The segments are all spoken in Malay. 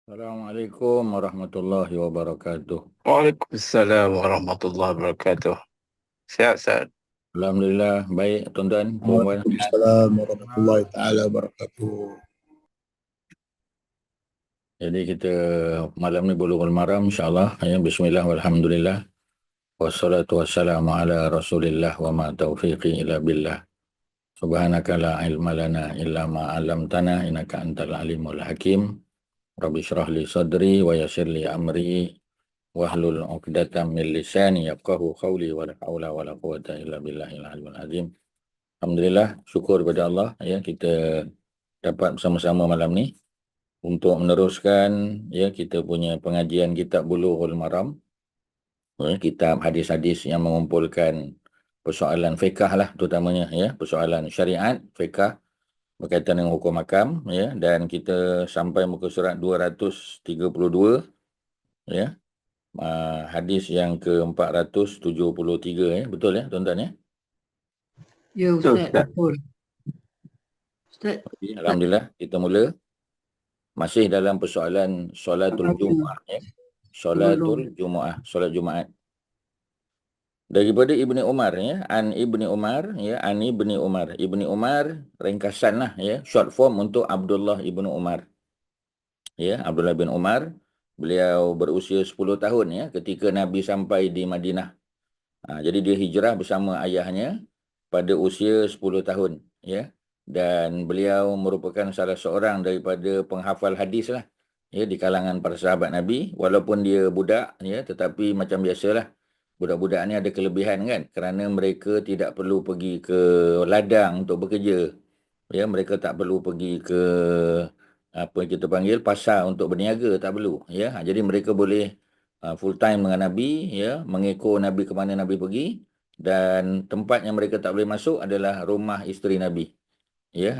Assalamualaikum warahmatullahi wabarakatuh. Waalaikumsalam warahmatullahi wabarakatuh. Sihat, Ustaz? Alhamdulillah, baik tuan-tuan, puan-puan. Waalaikumsalam warahmatullahi taala wabarakatuh. Jadi kita malam ni Bulughul Maram insya-Allah. Ya, bismillah walhamdulillah. Wassalatu wassalamu ala Rasulillah wa ma taufiqi illa billah. Subhanaka la ilma lana illa ma 'allamtana innaka antal alimul hakim. Rabbi shrah li sadri wa yassir li amri wahlul 'uqdatam min lisani yafqahu qawli wa la haula wa la quwwata illa billahil aliyyil azim. Alhamdulillah, syukur kepada Allah ya kita dapat bersama-sama malam ni untuk meneruskan ya kita punya pengajian kitab Bulughul Maram. Ya, kitab hadis-hadis yang mengumpulkan persoalan fiqh lah terutamanya ya, persoalan syariat, fiqh berkaitan dengan hukum hakam ya, dan kita sampai muka surat 232 ya. Hadis yang ke-473 ya, betul ya tuan-tuan ya? Ya Ustaz, betul. Ustaz, Okay, alhamdulillah kita mula masih dalam persoalan solatul Jumaat ya. Solatul Jumaat, solat Jumaat. Daripada Ibni Umar ya, an Ibni Umar ya, an Ibni Umar. Ibni Umar ringkasan lah ya, short form untuk Abdullah Ibnu Umar. Ya, Abdullah bin Umar, beliau berusia 10 tahun ya ketika Nabi sampai di Madinah. Jadi dia hijrah bersama ayahnya pada usia 10 tahun ya. Dan beliau merupakan salah seorang daripada penghafal hadis lah ya di kalangan para sahabat Nabi, walaupun dia budak ya, tetapi macam biasalah budak-budak ni ada kelebihan kan, kerana mereka tidak perlu pergi ke ladang untuk bekerja ya, mereka tak perlu pergi ke apa yang kita panggil pasar untuk berniaga, tak perlu ya. Jadi mereka boleh full time dengan Nabi ya, mengekor Nabi ke mana Nabi pergi, dan tempat yang mereka tak boleh masuk adalah rumah isteri Nabi ya.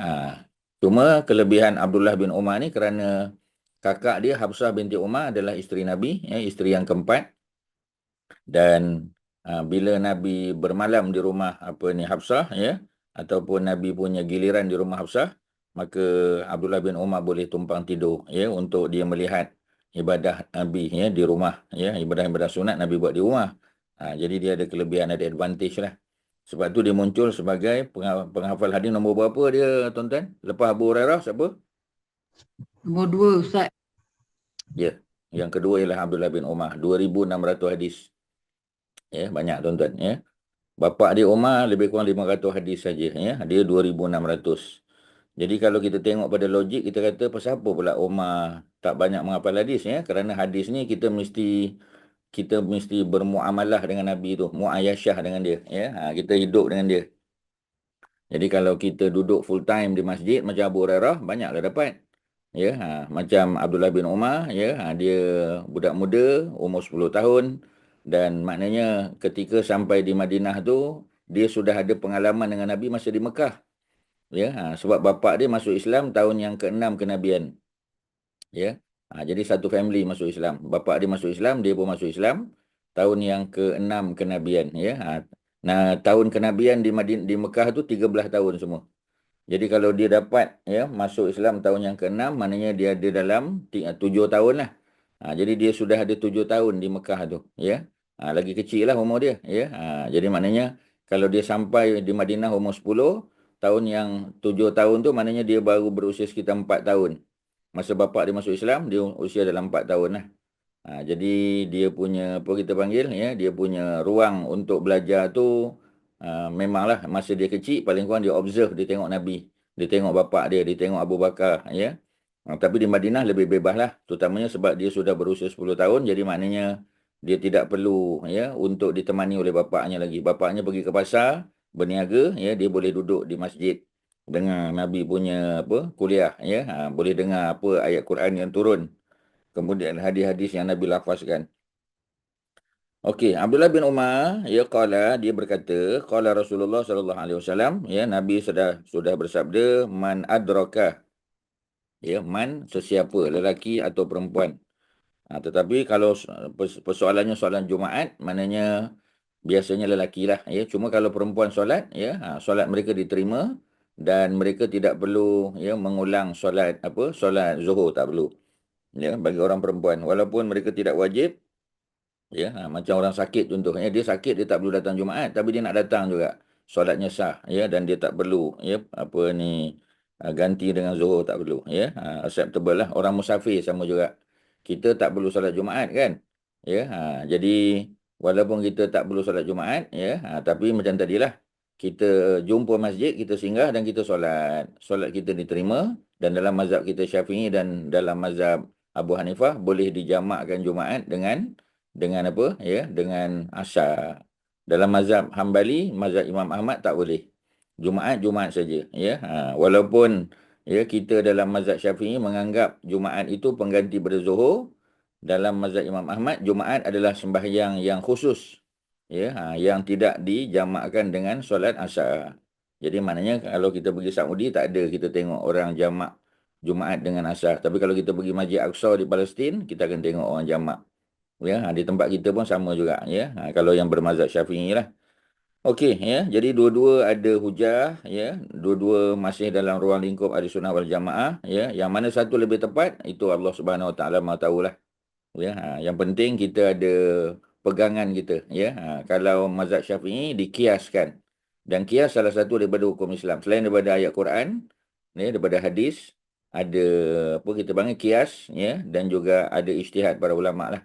Cuma kelebihan Abdullah bin Umar ni kerana kakak dia Hafsah binti Umar adalah isteri Nabi ya, isteri yang keempat, dan bila Nabi bermalam di rumah Hafsah ya, ataupun Nabi punya giliran di rumah Hafsah, maka Abdullah bin Umar boleh tumpang tidur ya untuk dia melihat ibadah Nabi ya di rumah ya, ibadah-ibadah sunat Nabi buat di rumah. Jadi dia ada kelebihan, ada advantage lah. Sebab tu dia muncul sebagai penghafal hadis nombor berapa dia tuan-tuan? Lepas Abu Hurairah siapa? Nombor 2 Ustaz. Ya, yang kedua ialah Abdullah bin Umar, 2600 hadis. Ya, banyak tuan-tuan ya. Bapa dia Umar lebih kurang 500 hadis saja ya. Dia 2600. Jadi kalau kita tengok pada logik, kita kata pasal apa pula Umar tak banyak menghafal hadis ya? Kerana hadis ni kita mesti bermuamalah dengan Nabi tu, muayyasyah dengan dia ya. Kita hidup dengan dia. Jadi kalau kita duduk full time di masjid macam Abu Hurairah, banyaklah dapat. Ya, macam Abdullah bin Umar ya, dia budak muda umur 10 tahun, dan maknanya ketika sampai di Madinah tu dia sudah ada pengalaman dengan Nabi masa di Mekah. Ya, sebab bapa dia masuk Islam tahun yang ke-6 kenabian. Ya. Jadi satu family masuk Islam. Bapa dia masuk Islam, dia pun masuk Islam tahun yang ke-6 kenabian ya. Nah, tahun kenabian di Mekah tu 13 tahun semua. Jadi kalau dia dapat ya masuk Islam tahun yang ke-6, maknanya dia ada dalam 7 tahun lah. Jadi dia sudah ada 7 tahun di Mekah tu ya. Lagi kecil lah umur dia ya. Jadi maknanya kalau dia sampai di Madinah umur 10, tahun yang 7 tahun tu maknanya dia baru berusia sekitar 4 tahun. Masa bapa dia masuk Islam, dia usia dalam 4 tahun lah. Jadi dia punya apa kita panggil ya, dia punya ruang untuk belajar tu memanglah masa dia kecil paling kurang dia observe, dia tengok Nabi, dia tengok bapa dia tengok Abu Bakar ya. Tapi di Madinah lebih bebas lah, terutamanya sebab dia sudah berusia 10 tahun, jadi maknanya dia tidak perlu ya untuk ditemani oleh bapaknya lagi. Bapaknya pergi ke pasar berniaga ya, dia boleh duduk di masjid dengar Nabi punya kuliah ya, boleh dengar apa ayat Quran yang turun, kemudian hadis-hadis yang Nabi lafazkan. Okey, Abdullah bin Umar ya dia berkata, qala Rasulullah sallallahu alaihi wasallam ya, Nabi sudah bersabda, man adraka ya, man sesiapa, lelaki atau perempuan. Tetapi kalau persoalannya soalan Jumaat, maknanya biasanya lelaki lah ya. Cuma kalau perempuan solat ya, solat mereka diterima dan mereka tidak perlu ya mengulang solat zuhur, tak perlu. ya, bagi orang perempuan walaupun mereka tidak wajib, ya, macam orang sakit contohnya, dia sakit dia tak perlu datang Jumaat tapi dia nak datang juga, solatnya sah, ya, dan dia tak perlu, ya, apa ni, ganti dengan Zuhur tak perlu, ya, acceptable lah. Orang musafir sama juga, kita tak perlu solat Jumaat kan, ya, jadi walaupun kita tak perlu solat Jumaat, ya, tapi macam tadilah, kita jumpa masjid, kita singgah dan kita solat kita diterima. Dan dalam mazhab kita Syafi'i dan dalam mazhab Abu Hanifah boleh dijamakkan Jumaat dengan apa, ya, dengan Asar. Dalam mazhab Hambali, mazhab Imam Ahmad tak boleh, Jumaat saja, ya. Walaupun, ya, kita dalam mazhab Syafi'i menganggap Jumaat itu pengganti pada Zuhur, dalam mazhab Imam Ahmad Jumaat adalah sembahyang yang khusus, ya, yang tidak dijamakkan dengan solat Asar. Jadi maknanya kalau kita pergi Saudi tak ada kita tengok orang jamak Jumaat dengan Asar. Tapi kalau kita pergi Masjid Aqsa di Palestin, kita akan tengok orang jamak. Ya, di tempat kita pun sama juga, ya. Kalau yang bermazhab Syafi'i lah. Okey, ya. Jadi dua-dua ada hujah, ya. Dua-dua masih dalam ruang lingkup Ahlussunnah wal Jamaah, ya. Yang mana satu lebih tepat itu Allah Subhanahu Wa Taala Maha tahulah. Ya, yang penting kita ada pegangan kita, ya. Kalau mazhab Syafi'i dikiaskan. Dan kias salah satu daripada hukum Islam. Selain daripada ayat Quran, ya, daripada hadis, ada apa kita panggil kias, ya, dan juga ada ijtihad para ulama lah.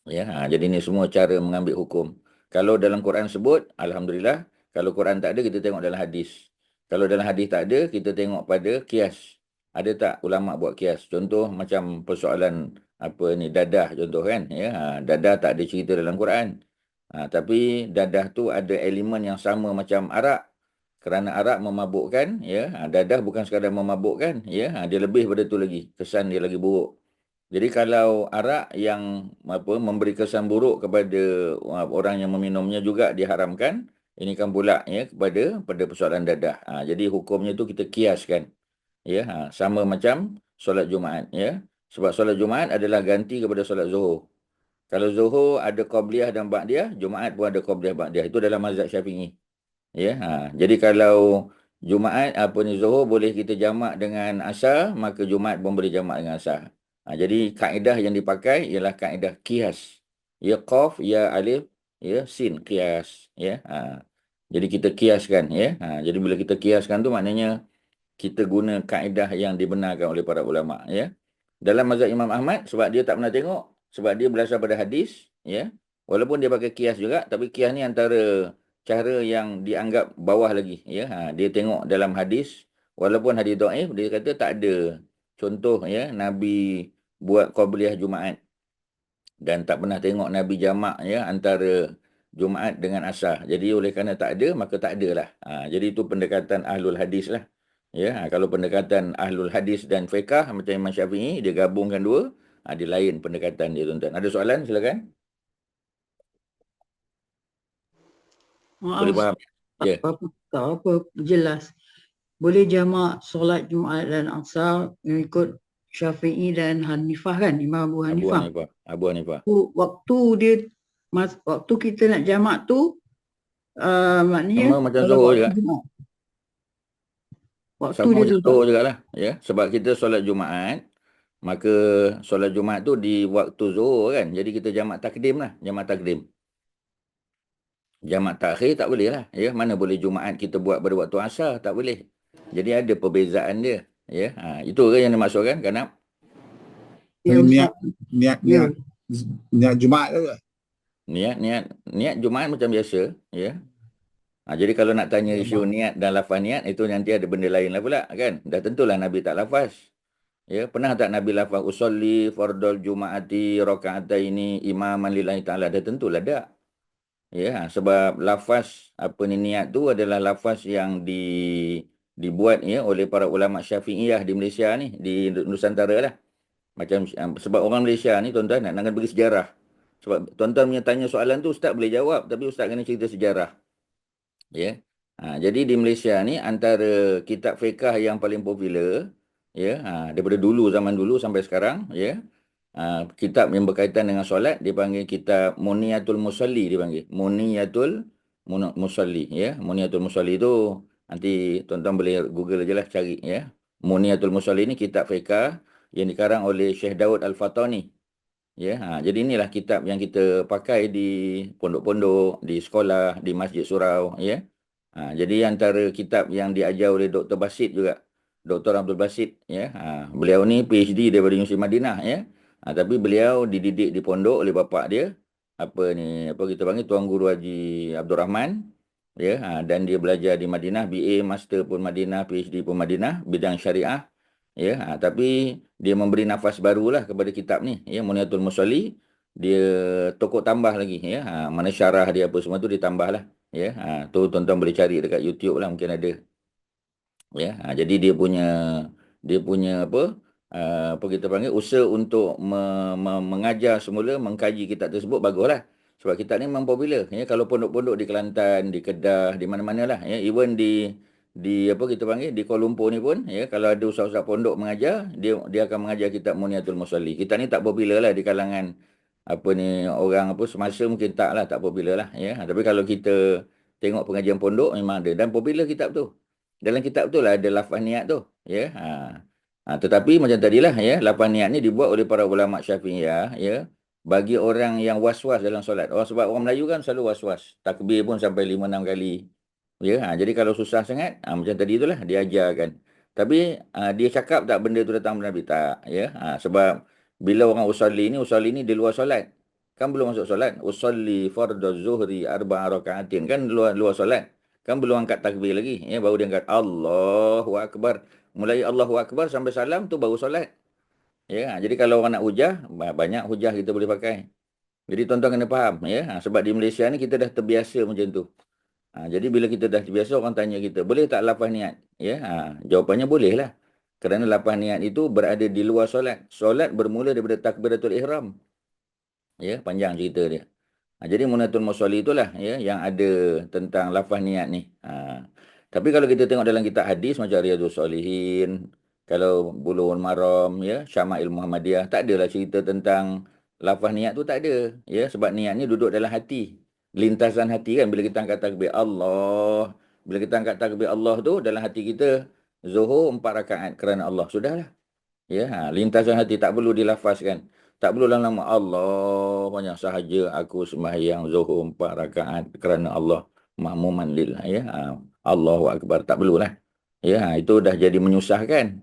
Ya, jadi ini semua cara mengambil hukum. Kalau dalam Quran sebut, alhamdulillah. Kalau Quran tak ada, kita tengok dalam hadis. Kalau dalam hadis tak ada, kita tengok pada kias. Ada tak ulama buat kias? Contoh macam persoalan apa ni, dadah contoh kan, ya. Dadah tak ada cerita dalam Quran. Tapi dadah tu ada elemen yang sama macam arak. Kerana arak memabukkan, ya. Dadah bukan sekadar memabukkan, ya. Dia lebih pada tu lagi. Kesan dia lagi buruk. Jadi kalau arak yang apa memberi kesan buruk kepada orang yang meminumnya juga diharamkan, ini kan pula, ya, pada persoalan dadah. Jadi hukumnya tu kita kiaskan, ya, sama macam solat Jumaat, ya. Sebab solat Jumaat adalah ganti kepada solat Zuhur. Kalau Zuhur ada qabliyah dan ba'diyah, Jumaat pun ada qabliyah ba'diyah. Itu dalam mazhab Syafi'i. Ya, jadi kalau Jumaat apa ni Zuhur boleh kita jamak dengan Asar, maka Jumaat pun boleh jamak dengan Asar. Jadi kaedah yang dipakai ialah kaedah qiyas. Ya, qaf, ya, alif, ya, sin, qiyas, ya. Jadi kita kiaskan, ya. Jadi bila kita kiaskan tu maknanya kita guna kaedah yang dibenarkan oleh para ulama, ya. Dalam mazhab Imam Ahmad, sebab dia tak pernah tengok, sebab dia berdasar pada hadis, ya. Walaupun dia pakai kias juga, tapi kias ni antara cara yang dianggap bawah lagi, ya. Dia tengok dalam hadis, walaupun hadis dhaif, dia kata tak ada contoh, ya, Nabi buat qabliyah Jumaat dan tak pernah tengok Nabi jamak, ya, antara Jumaat dengan Asar. Jadi oleh kerana tak ada, maka tak ada lah. Jadi itu pendekatan ahlul hadis lah. Ya, kalau pendekatan ahlul hadis dan fiqh macam Imam Syafi'i, dia gabungkan dua, dia lain pendekatan dia, tuan-tuan. Ada soalan? Silakan. Boleh Maaf, faham? Ya. tak apa, jelas. Boleh jamak solat Jumaat dan Asar mengikut Syafi'i dan Hanifah kan, Imam Abu Hanifah. Abu Hanifah. Waktu dia, waktu kita nak jamak tu, maknanya sama macam Zuhur juga. Waktu sama dia macam tu Zuhur jugalah, ya. Sebab kita solat Jumaat, maka solat Jumaat tu di waktu Zuhur kan. Jadi kita jamak takdim lah, jamak takdim. Jamak takhir tak boleh lah, ya. Mana boleh Jumaat kita buat pada waktu Asar, tak boleh. Jadi ada perbezaan dia, ya. Itu ke yang dimaksudkan, Kanab? Ya, niat Jumaat tu ke? Niat Jumaat macam biasa, ya. Jadi kalau nak tanya isu niat dan lafaz niat, itu nanti ada benda lain lah pula kan. Dah tentulah Nabi tak lafaz. Ya, pernah tak Nabi lafaz usolli fardal jumaati rakaataini imaman lillahi ta'ala? Dah tentulah tak. Ya, sebab lafaz apa ni niat tu adalah lafaz yang dibuat, ya, oleh para ulama Syafi'iyah di Malaysia ni, di Nusantara lah. Macam sebab orang Malaysia ni, tuan-tuan, nak bagi sejarah. Sebab tuan-tuan punya tanya soalan tu Ustaz boleh jawab, tapi Ustaz kena cerita sejarah. Ya. Jadi di Malaysia ni antara kitab fiqh yang paling popular, ya, daripada dulu, zaman dulu sampai sekarang, ya. Kitab yang berkaitan dengan solat dipanggil kitab Muniyatul Musalli, dipanggil Muniyatul Musalli, ya. Muniyatul Musalli tu nanti tuan-tuan boleh Google aje lah cari, ya. Muniyatul Musalli ni kitab fiqh yang dikarang oleh Syekh Daud Al-Fatani. Ya, jadi inilah kitab yang kita pakai di pondok-pondok, di sekolah, di masjid surau, ya. Jadi antara kitab yang diajar oleh Dr. Basit juga, Dr. Abdul Basit, ya. Beliau ni PhD daripada Universiti Madinah, ya. Tapi beliau dididik di pondok oleh bapa dia, apa kita panggil Tuan Guru Haji Abdul Rahman, ya. Dan dia belajar di Madinah, BA, Master pun Madinah, PhD pun Madinah, bidang syariah. Ya, tapi dia memberi nafas barulah kepada kitab ni, ya, Muniatul Musalli. Dia tokok tambah lagi, ya. Mana syarah dia apa semua tu ditambah lah, ya. Tu tuan-tuan boleh cari dekat YouTube lah, mungkin ada. Ya, jadi dia punya apa kita panggil usaha untuk mengajar semula, mengkaji kitab tersebut baguslah. Sebab kitab ni memang popular, ya. Kalau pondok-pondok di Kelantan, di Kedah, di mana-mana lah, ya. Even di apa kita panggil di Kuala Lumpur ni pun, ya, kalau ada ustaz-ustaz pondok mengajar, dia akan mengajar kitab Muniatul Musalli. Kitab ni tak popular lah di kalangan apa ni orang apa semasa, mungkin tak popular lah, ya. Tapi kalau kita tengok pengajian pondok memang ada dan popular kitab tu. Dalam kitab tu lah ada lafaz niat tu, ya. Tetapi macam tadilah, ya, lafaz niat ni dibuat oleh para ulama Syafi'iyah, ya, bagi orang yang was-was dalam solat. Sebab orang Melayu kan selalu was-was. Takbir pun sampai 5-6 kali. Ya, jadi kalau susah sangat, macam tadi itulah dia ajarkan. Tapi dia cakap tak benda tu datang dari Nabi? Tak, ya. Sebab bila orang usalli ni di luar solat. Kan belum masuk solat. Usalli fardhu zuhri arba'a raka'atin. Kan luar solat. Kan belum angkat takbir lagi, ya, baru dia angkat Allahu Akbar. Mulai Allahu Akbar sampai salam tu baru solat. Ya, jadi kalau orang nak hujah, banyak hujah kita boleh pakai. Jadi tuan-tuan kena faham, ya. Sebab di Malaysia ni kita dah terbiasa macam tu. Jadi bila kita dah terbiasa, orang tanya kita, boleh tak lafaz niat? Ya, jawapannya boleh lah. Kerana lafaz niat itu berada di luar solat. Solat bermula daripada takbiratul ihram. Ya, panjang cerita dia. Jadi Muniatul Musalli itulah, ya, yang ada tentang lafaz niat ni. Tapi kalau kita tengok dalam kitab hadis macam Riyadhus Shalihin, kalau Bulughul Maram, ya, Syama'il Muhammadiyah, tak adalah cerita tentang lafaz niat tu, tak ada. Ya, sebab niat ni duduk dalam hati. Lintasan hati kan, bila kita angkat takbir Allah. Bila kita angkat takbir Allah tu, dalam hati kita, Zuhur 4 rakaat kerana Allah. Sudahlah. Ya, lintasan hati, tak perlu dilafazkan. Tak perlu lama-lama Allah banyak sahaja aku sembahyang Zuhur 4 rakaat kerana Allah mahmuman lillah, ya. Allahu Akbar, tak perlulah. Ya, itu dah jadi menyusahkan.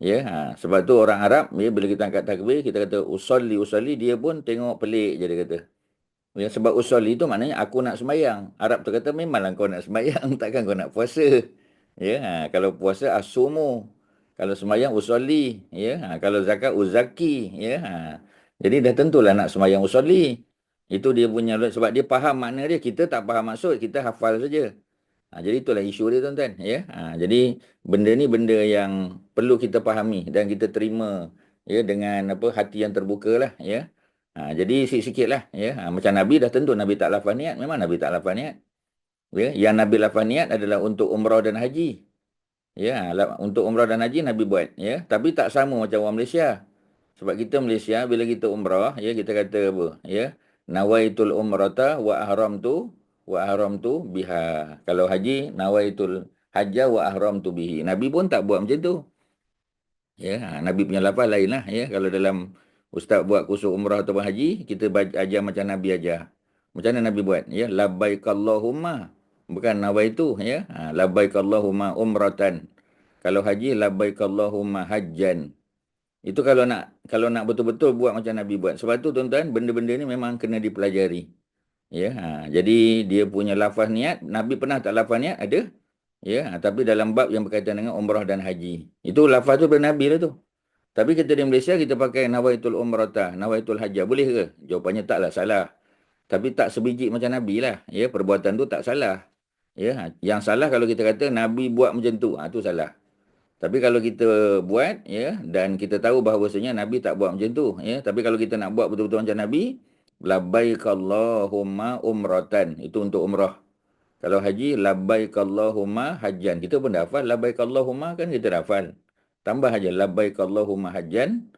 Ya, sebab tu orang Arab, ya, bila kita angkat takbir, kita kata usalli, dia pun tengok pelik je dia kata. Ya, sebab usolli itu maknanya aku nak sembahyang. Arab tu kata memanglah kau nak sembahyang, takkan kau nak puasa. Ya, kalau puasa asumu. Kalau sembahyang usolli, ya. Kalau zakat uzaki, ya. Jadi dah tentulah nak sembahyang usolli. Itu dia punya, sebab dia faham makna dia, kita tak faham maksud, kita hafal saja. Jadi itulah isu dia, tuan-tuan, ya. Jadi benda ni benda yang perlu kita fahami dan kita terima, ya, dengan apa hati yang terbuka lah, ya. Jadi sikit-sikit lah, ya. Macam Nabi dah tentu Nabi tak lafaz niat. Memang Nabi tak lafaz niat. Ya. Yang Nabi lafaz niat adalah untuk umrah dan haji. Ya, untuk umrah dan haji Nabi buat, ya. Tapi tak sama macam orang Malaysia. Sebab kita Malaysia bila kita umrah, ya, kita kata apa, ya. Nawaitul umrata wa ahramtu biha. Kalau haji nawaitul hajja wa ahramtu bihi. Nabi pun tak buat macam tu. Ya, Nabi punya lafaz lain lah, ya. Kalau dalam ustaz buat kursus umrah atau haji, kita ajar macam Nabi ajar. Macam mana Nabi buat? Ya, labbaik Allahumma. Bukan nawaitu, ya. Labbaik Allahumma umratan. Kalau haji, labbaik Allahumma hajjan. Itu kalau nak betul-betul buat macam Nabi buat. Sebab tu tuan-tuan, benda-benda ni memang kena dipelajari. Ya, jadi dia punya lafaz niat, Nabi pernah tak lafaz niat? Ada. Ya, tapi dalam bab yang berkaitan dengan umrah dan haji. Itu lafaz tu daripada Nabi lah tu. Tapi kita di Malaysia, kita pakai nawaitul umrata, nawaitul hajjah. Boleh ke? Jawapannya taklah, salah. Tapi tak sebiji macam Nabi lah. Ya, perbuatan tu tak salah. Ya, yang salah kalau kita kata Nabi buat macam tu, tu salah. Tapi kalau kita buat, ya, dan kita tahu bahawasanya Nabi tak buat macam tu, ya. Tapi kalau kita nak buat betul-betul macam Nabi, labbaik Allahumma umratan. Itu untuk umrah. Kalau haji, labbaik Allahumma hajjan. Kita pun dah hafal. Labbaik Allahumma kan kita dah hafal. Tambah aja labbaik Allahumma hajjan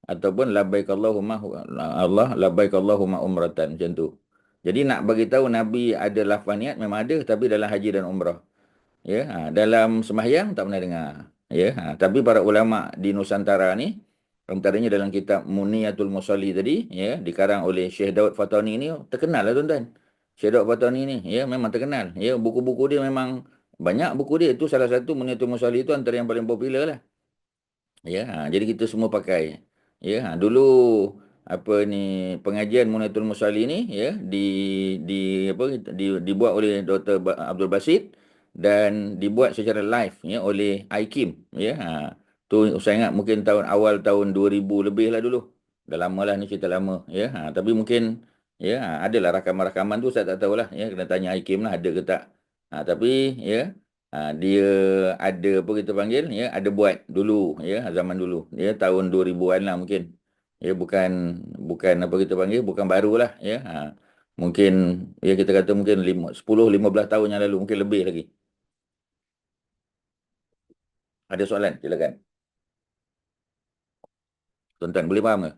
ataupun labbaik Allahumma labbaik Allahumma umratan, macam tu. Jadi nak bagi tahu Nabi ada lafaz niat memang ada, tapi dalam haji dan umrah. Ya, dalam sembahyang tak pernah dengar. Ya, tapi para ulama di Nusantara ni, Antaranya dalam kitab Muniyatul Musalli tadi, ya, dikarang oleh Syekh Daud Fatani ni, terkenal lah tuan-tuan. Syekh Daud Fatani ni, ya, memang terkenal. Ya, buku-buku dia memang banyak buku dia. Itu salah satu Muniyatul Musalli itu antara yang paling popular lah. Ya, jadi kita semua pakai. Ya, dulu apa ni pengajian Muniyatul Musalli ni, ya, dibuat oleh Dr. Abdul Basit dan dibuat secara live, ya, oleh IKIM, ya. Tu saya ingat mungkin awal tahun 2000 lebih lah dulu. Dah lama lah ni, cerita lama, ya. Tapi mungkin, ya, adalah rakaman-rakaman tu saya tak tahulah, ya, kena tanya IKIM lah ada ke tak. Tapi, ya, dia ada apa kita panggil, ya, ada buat dulu, ya, zaman dulu, ya, tahun 2000-an lah mungkin, ya, bukan apa kita panggil, bukan baru lah, ya. Mungkin, ya, kita kata mungkin 10-15 tahun yang lalu, mungkin lebih lagi. Ada soalan, silakan tuan-tuan, boleh faham ke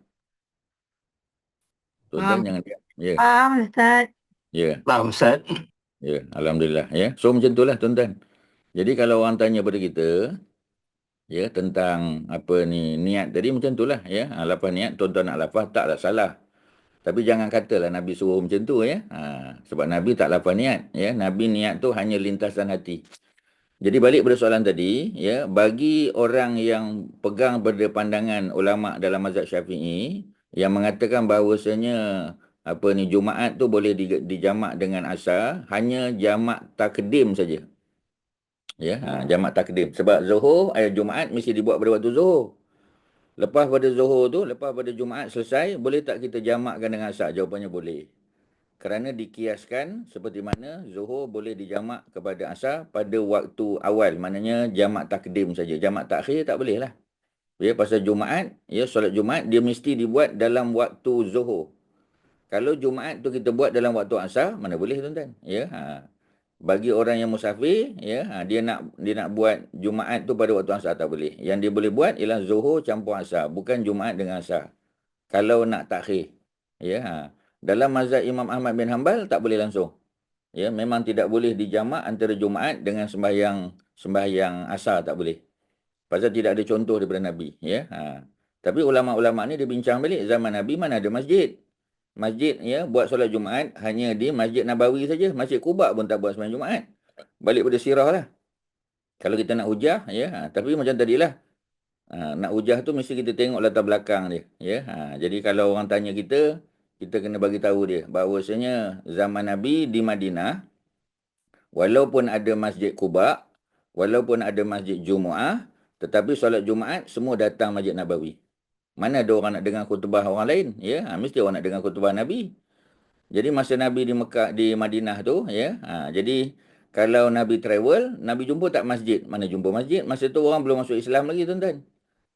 tuan-tuan? Faham. Jangan diam. Ya, Faham, Ustaz. ya, Faham Ustaz? ya, alhamdulillah, ya. So macam itulah tuan-tuan. Jadi kalau orang tanya pada kita, ya, tentang apa ni niat tadi, macam itulah, ya. Lafaz niat, tuan-tuan nak lafaz taklah salah. Tapi jangan katalah Nabi suruh macam tu, ya. Sebab Nabi tak lafaz niat, ya. Nabi niat tu hanya lintasan hati. Jadi balik pada soalan tadi, ya, bagi orang yang pegang pada pandangan ulama dalam mazhab Syafi'i yang mengatakan bahawasanya apa ni Jumaat tu boleh dijamak dengan asar, hanya jamak takdim saja. Ya, jamak takdim. Sebab Zuhur, Jumaat mesti dibuat pada waktu Zuhur. Lepas pada Zuhur tu, lepas pada Jumaat selesai, boleh tak kita jamakkan dengan asar? Jawapannya boleh. Kerana dikiaskan seperti mana Zuhur boleh dijamak kepada asar pada waktu awal. Maknanya jamak takdim saja. Jamak takhir tak boleh lah. Ya, pasal Jumaat, ya, solat Jumaat dia mesti dibuat dalam waktu Zuhur. Kalau Jumaat tu kita buat dalam waktu asar, mana boleh tuan-tuan? Ya, bagi orang yang musafir, ya, dia nak buat Jumaat tu pada waktu asar tak boleh. Yang dia boleh buat ialah Zuhur campur asar, bukan Jumaat dengan asar. Kalau nak takhir, ya. Dalam mazhab Imam Ahmad bin Hanbal tak boleh langsung. Ya, memang tidak boleh dijamak antara Jumaat dengan sembahyang asar, tak boleh. Pasal tidak ada contoh daripada Nabi, ya. Tapi ulama-ulama ni dia bincang balik, zaman Nabi mana ada masjid. Masjid, ya, buat solat Jumaat hanya di Masjid Nabawi saja. Masjid Quba pun tak buat sembahyang Jumaat. Balik pada sirah lah. Kalau kita nak hujah, ya, tapi macam tadilah, nak hujah tu mesti kita tengok latar belakang dia, ya. Jadi kalau orang tanya kita kena bagi tahu dia bahawasanya zaman Nabi di Madinah, walaupun ada Masjid Quba, walaupun ada Masjid Jumu'ah, tetapi solat Jumaat semua datang Masjid Nabawi. Mana ada orang nak dengar khutbah orang lain, ya. Mesti orang nak dengar khutbah Nabi. Jadi masa Nabi di Mekah, di Madinah tu, ya. Jadi kalau Nabi travel, Nabi jumpa tak masjid? Mana jumpa masjid? Masa tu orang belum masuk Islam lagi, tuan-tuan.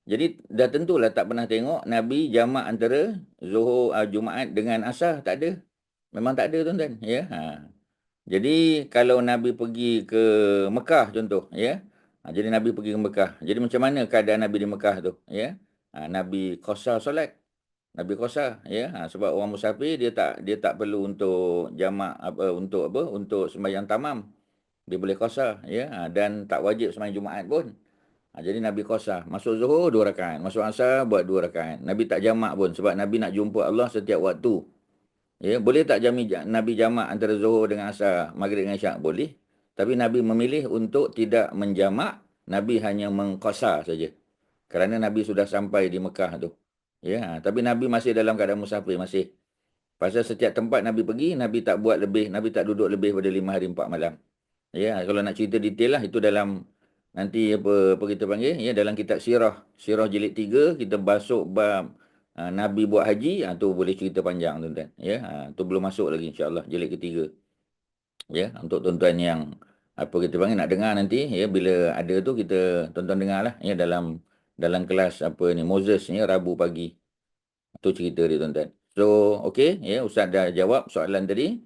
Jadi dah tentulah tak pernah tengok Nabi jamak antara Zuhur, Jumaat dengan asar, tak ada. Memang tak ada, tuan-tuan, ya. Jadi kalau Nabi pergi ke Mekah contoh, ya. Jadi Nabi pergi ke Mekah. Jadi macam mana keadaan Nabi di Mekah tu, ya? Nabi qasar solat. Nabi qasar, ya. Sebab orang musafir dia tak perlu untuk jamak untuk sembahyang tamam. Dia boleh qasar, ya. Dan tak wajib sembahyang Jumaat pun. Jadi Nabi qasar. Masuk Zuhur 2 rakaat. Masuk Asar buat 2 rakaat. Nabi tak jamak pun sebab Nabi nak jumpa Allah setiap waktu. Ya, boleh tak Nabi jamak antara Zuhur dengan Asar, Maghrib dengan Isyak? Boleh. Tapi Nabi memilih untuk tidak menjamak. Nabi hanya mengqasar saja. Kerana Nabi sudah sampai di Mekah tu. Ya, tapi Nabi masih dalam keadaan musafir, masih. Pasal setiap tempat Nabi pergi, Nabi tak buat lebih, Nabi tak duduk lebih pada 5 hari 4 malam. Ya, kalau nak cerita detail lah, itu dalam nanti apa kita panggil, ya, dalam kitab Sirah jilid 3 kita masuk bab Nabi buat haji, tu boleh cerita panjang, tuan-tuan, ya. Tu belum masuk lagi, insya-Allah jilid ketiga, ya. Untuk tuan-tuan yang apa kita panggil nak dengar nanti, ya, bila ada tu kita tuan-tuan dengarlah, ya, dalam kelas apa ni Moses, ya, Rabu pagi. Tu cerita dia, tuan-tuan. So okey, ya, Ustaz dah jawab soalan tadi.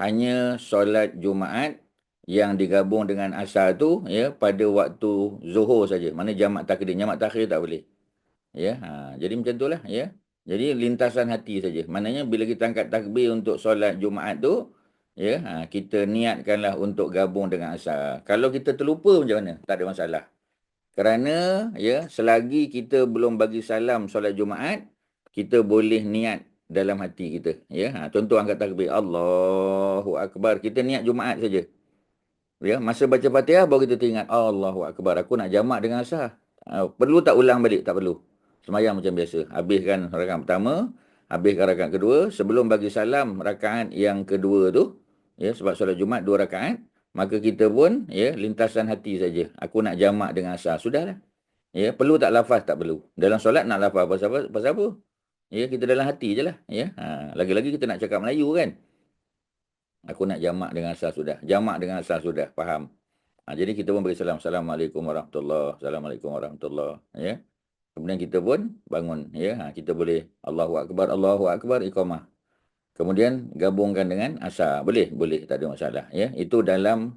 Hanya solat Jumaat yang digabung dengan asar tu, ya, pada waktu Zuhur saja. Mana jamak takdim, jamak takhir tak boleh. Ya, jadi macam itulah, ya. Jadi lintasan hati saja. Maknanya bila kita angkat takbir untuk solat Jumaat tu, ya, kita niatkanlah untuk gabung dengan asar. Kalau kita terlupa macam mana? Tak ada masalah. Kerana ya selagi kita belum bagi salam solat Jumaat, kita boleh niat dalam hati kita. Ya, contoh angkat takbir Allahu Akbar, kita niat Jumaat saja. Ya, masa baca Fatihah baru kita teringat Allahu Akbar, aku nak jamak dengan asar. Perlu tak ulang balik? Tak perlu. Semayang macam biasa. Habiskan rakaat pertama, habiskan rakaat kedua, sebelum bagi salam rakaat yang kedua tu, ya, sebab solat Jumaat 2 rakaat, maka kita pun ya lintasan hati saja. Aku nak jamak dengan asar. Sudahlah. Ya, perlu tak lafaz? Tak perlu. Dalam solat nak lafaz pasal apa? Pasal apa? Ya, kita dalam hati je lah. Ya. Lagi-lagi kita nak cakap Melayu kan. Aku nak jamak dengan asar sudah. Jamak dengan asar sudah. Faham? Jadi kita pun beri salam. Assalamualaikum warahmatullahi. Assalamualaikum warahmatullahi. Ya. Kemudian kita pun bangun. Ya. Kita boleh Allahu Akbar, Allahu Akbar, iqamah. Kemudian gabungkan dengan asar. Boleh? Boleh. Tak ada masalah. Ya. Itu dalam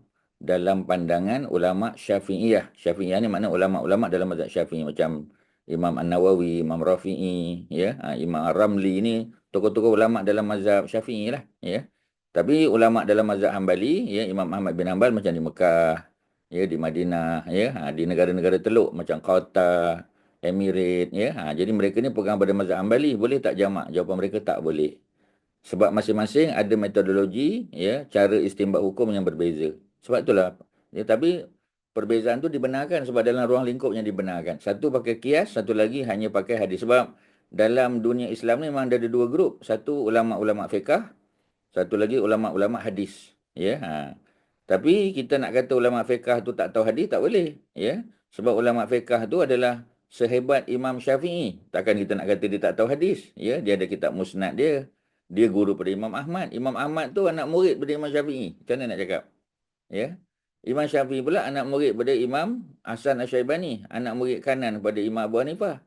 pandangan ulama Syafi'iyah. Syafi'iyah ni makna ulama-ulama dalam mazhab Syafi'i. Macam Imam An-Nawawi, Imam Rafi'i, ya. Imam Ar-Ramli ni tokoh-tokoh ulama dalam mazhab Syafi'i lah. Ya. Tapi ulama dalam mazhab Hambali, ya, Imam Ahmad bin Hanbal macam di Mekah, ya, di Madinah, ya, di negara-negara teluk macam Qatar, Emirat, ya. Jadi mereka ni pegang pada mazhab Hambali, boleh tak jamak? Jawapan mereka tak boleh. Sebab masing-masing ada metodologi, ya, cara istinbat hukum yang berbeza. Sebab itulah, ya, tapi perbezaan tu dibenarkan sebab dalam ruang lingkup yang dibenarkan. Satu pakai kias, satu lagi hanya pakai hadis. Sebab dalam dunia Islam ni memang ada 2 grup. Satu ulama-ulama fiqh, satu lagi ulama-ulama hadis. Ya. Tapi kita nak kata ulama fiqh tu tak tahu hadis, tak boleh. Ya. Sebab ulama fiqh tu adalah sehebat Imam Syafi'i. Takkan kita nak kata dia tak tahu hadis. Ya. Dia ada kitab musnad dia. Dia guru pada Imam Ahmad. Imam Ahmad tu anak murid pada Imam Syafi'i. Macam mana nak cakap? Ya. Imam Syafi'i pula anak murid pada Imam Hasan Asy-Syaibani. Anak murid kanan pada Imam Abu Hanifah.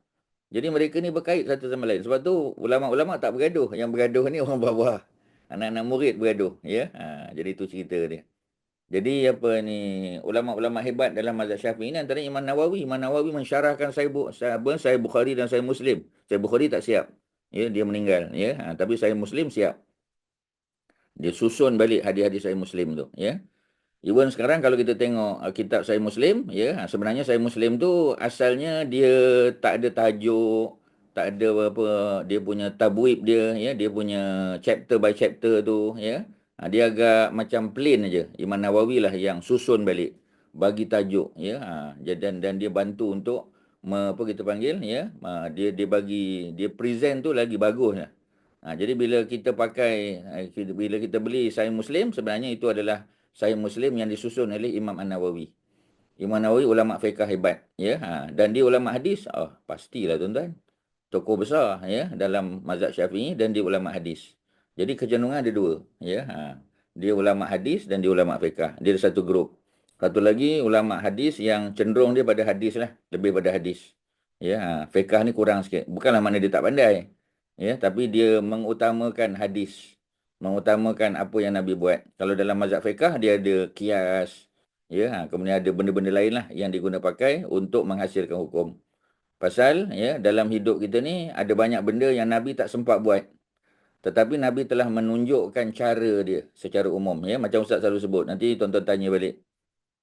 Jadi mereka ni berkait satu sama lain. Sebab tu ulama-ulama tak bergaduh. Yang bergaduh ni orang bawah. Anak-anak murid bergaduh. Ya. Jadi itu cerita dia. Jadi apa ni, ulama-ulama hebat dalam mazhab Syafi'i ni antara Imam Nawawi. Imam Nawawi mensyarahkan Sahih Bukhari dan Sahih Muslim. Sahih Bukhari tak siap. Ya, dia meninggal. Ya. Tapi Sahih Muslim siap. Dia susun balik hadis-hadis Sahih Muslim tu. Ya. Even sekarang kalau kita tengok kitab Sahih Muslim, ya, sebenarnya Sahih Muslim tu asalnya dia tak ada tajuk, tak ada apa, dia punya tabwib dia, ya, dia punya chapter by chapter tu, ya. Dia agak macam plain aja. Imam Nawawi lah yang susun balik, bagi tajuk, ya. Dan dia bantu untuk apa kita panggil, ya. Dia present tu lagi bagus lah. Jadi bila kita bila kita beli Sahih Muslim, sebenarnya itu adalah Sahih Muslim yang disusun oleh Imam An-Nawawi. Imam Nawawi ulama fiqh hebat, ya. Dan dia ulama hadis, pastilah tuan-tuan. Tokoh besar, ya, dalam mazhab Syafi'i dan dia ulama hadis. Jadi kecenderungan ada 2, ya. Dia ulama hadis dan dia ulama fiqh. Dia ada satu grup. Satu lagi ulama hadis yang cenderung dia pada hadis lah, lebih pada hadis. Ya, fiqh ni kurang sikit. Bukanlah makna dia tak pandai. Ya, tapi dia mengutamakan hadis. Mengutamakan apa yang Nabi buat. Kalau dalam mazhab fiqh dia ada kias, ya, kemudian ada benda-benda lain lah yang diguna pakai untuk menghasilkan hukum. Pasal ya dalam hidup kita ni ada banyak benda yang Nabi tak sempat buat. Tetapi Nabi telah menunjukkan cara dia secara umum, ya, macam Ustaz selalu sebut. Nanti tuan-tuan tanya balik.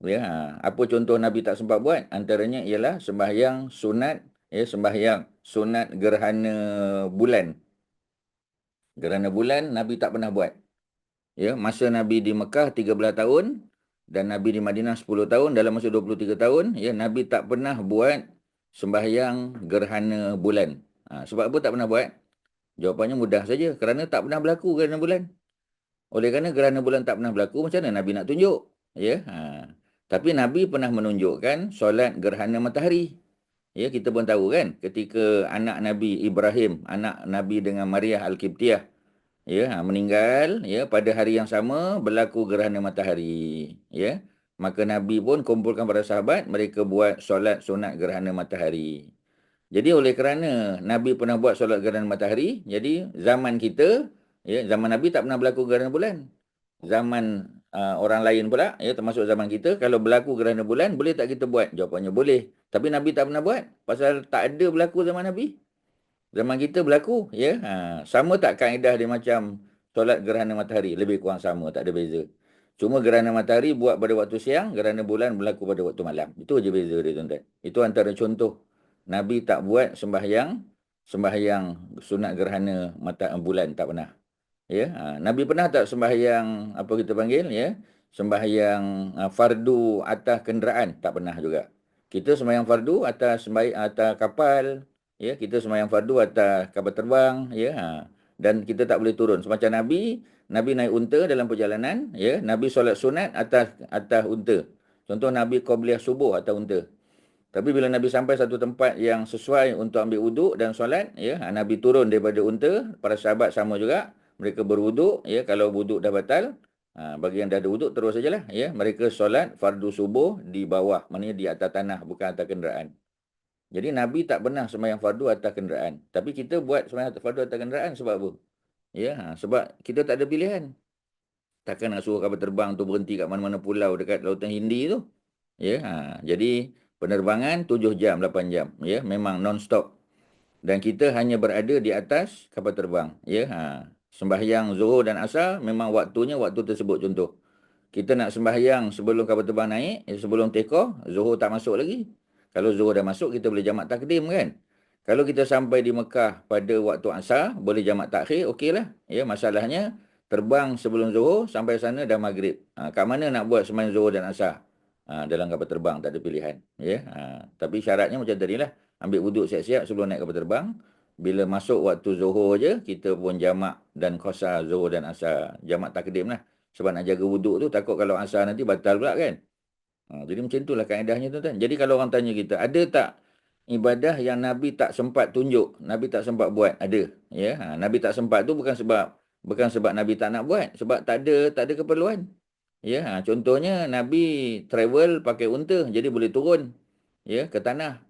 Ya, apa contoh Nabi tak sempat buat? Antaranya ialah sembahyang sunat, ya, sembahyang sunat gerhana bulan. Gerhana bulan Nabi tak pernah buat. Ya, masa Nabi di Mekah 13 tahun dan Nabi di Madinah 10 tahun, dalam masa 23 tahun, ya, Nabi tak pernah buat sembahyang gerhana bulan. Sebab apa tak pernah buat? Jawapannya mudah saja, kerana tak pernah berlaku gerhana bulan. Oleh kerana gerhana bulan tak pernah berlaku, macam mana Nabi nak tunjuk? Ya, tapi Nabi pernah menunjukkan solat gerhana matahari. Ya, kita pun tahu kan, ketika anak Nabi Ibrahim, anak Nabi dengan Maria Al-Qibtiyah, ya, meninggal, ya, pada hari yang sama berlaku gerhana matahari, ya. Maka Nabi pun kumpulkan para sahabat, mereka buat solat sunat gerhana matahari. Jadi oleh kerana Nabi pernah buat solat gerhana matahari, jadi zaman kita, ya, zaman Nabi tak pernah berlaku gerhana bulan. Zaman orang lain pula, ya, termasuk zaman kita, kalau berlaku gerhana bulan, boleh tak kita buat? Jawapannya boleh. Tapi Nabi tak pernah buat, pasal tak ada berlaku zaman Nabi. Zaman kita berlaku, ya. Sama tak kaedah dia macam solat gerhana matahari? Lebih kurang sama, tak ada beza. Cuma gerhana matahari buat pada waktu siang, gerhana bulan berlaku pada waktu malam. Itu aja beza dia, tuan-tuan. Itu antara contoh. Nabi tak buat sembahyang sunat gerhana bulan, tak pernah. Ya, Nabi pernah tak sembahyang apa kita panggil, ya? Sembahyang fardu atas kenderaan, tak pernah juga. Kita sembahyang fardu atas kapal, ya, kita sembahyang fardu atas kapal terbang, ya. Dan kita tak boleh turun. Semacam Nabi naik unta dalam perjalanan, ya. Nabi solat sunat atas unta. Contoh Nabi qabliyah subuh atas unta. Tapi bila Nabi sampai satu tempat yang sesuai untuk ambil wuduk dan solat, ya, Nabi turun daripada unta, para sahabat sama juga, mereka berwuduk, ya, kalau wuduk dah batal, bagi yang dah ada wuduk terus sajalah, ya, mereka solat fardu subuh di bawah, maknanya di atas tanah, bukan atas kenderaan. Jadi Nabi tak pernah sembahyang fardu atas kenderaan. Tapi kita buat sembahyang fardu atas kenderaan sebab apa? Ya, sebab kita tak ada pilihan. Takkan nak suruh kapal terbang tu berhenti kat mana-mana pulau dekat Lautan Hindi tu. Ya, jadi penerbangan 7 jam, 8 jam, ya, memang non-stop. Dan kita hanya berada di atas kapal terbang, ya. Sembahyang Zuhur dan Asar memang waktunya waktu tersebut. Contoh, kita nak sembahyang sebelum kapal terbang naik, sebelum take off, Zuhur tak masuk lagi. Kalau Zuhur dah masuk, kita boleh jamak takdim, kan? Kalau kita sampai di Mekah pada waktu Asar, boleh jamak takhir, okeylah. Ya, masalahnya terbang sebelum Zuhur, sampai sana dah maghrib. Kat mana nak buat sembahyang Zuhur dan Asar? Dalam kapal terbang tak ada pilihan, ya. Tapi syaratnya macam tadilah, ambil wuduk siap-siap sebelum naik kapal terbang. Bila masuk waktu Zuhur je, kita pun jamak dan qasar Zuhur dan Asar, jamak takdim lah. Sebab nak jaga wuduk tu, takut kalau Asar nanti batal pula, kan. Jadi macam itulah kaedahnya, tuan-tuan. Jadi kalau orang tanya kita, ada tak ibadah yang Nabi tak sempat tunjuk, Nabi tak sempat buat? Ada, ya. Nabi tak sempat tu bukan sebab Nabi tak nak buat, sebab tak ada keperluan. Ya, contohnya Nabi travel pakai unta, jadi boleh turun, ya, ke tanah.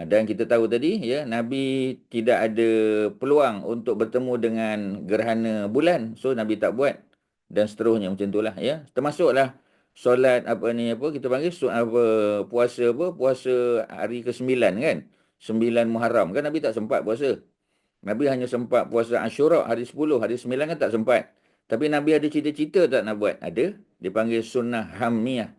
Dan kita tahu tadi, ya, Nabi tidak ada peluang untuk bertemu dengan gerhana bulan, so Nabi tak buat, dan seterusnya macam itulah, ya. Termasuklah solat kita panggil puasa hari ke-9, kan, 9 Muharram, kan Nabi tak sempat puasa. Nabi hanya sempat puasa Ashura hari 10, hari 9 kan tak sempat. Tapi Nabi ada cita-cita tak nak buat? Ada. Dipanggil sunnah hammiyah.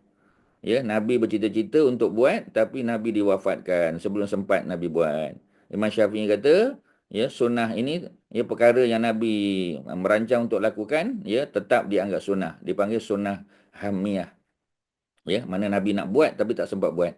Ya, Nabi bercita-cita untuk buat, tapi Nabi diwafatkan sebelum sempat Nabi buat. Imam Syafi'i kata, ya, sunnah ini, ya, perkara yang Nabi merancang untuk lakukan, ya, tetap dianggap sunnah. Dipanggil sunnah hammiyah. Ya, mana Nabi nak buat tapi tak sempat buat.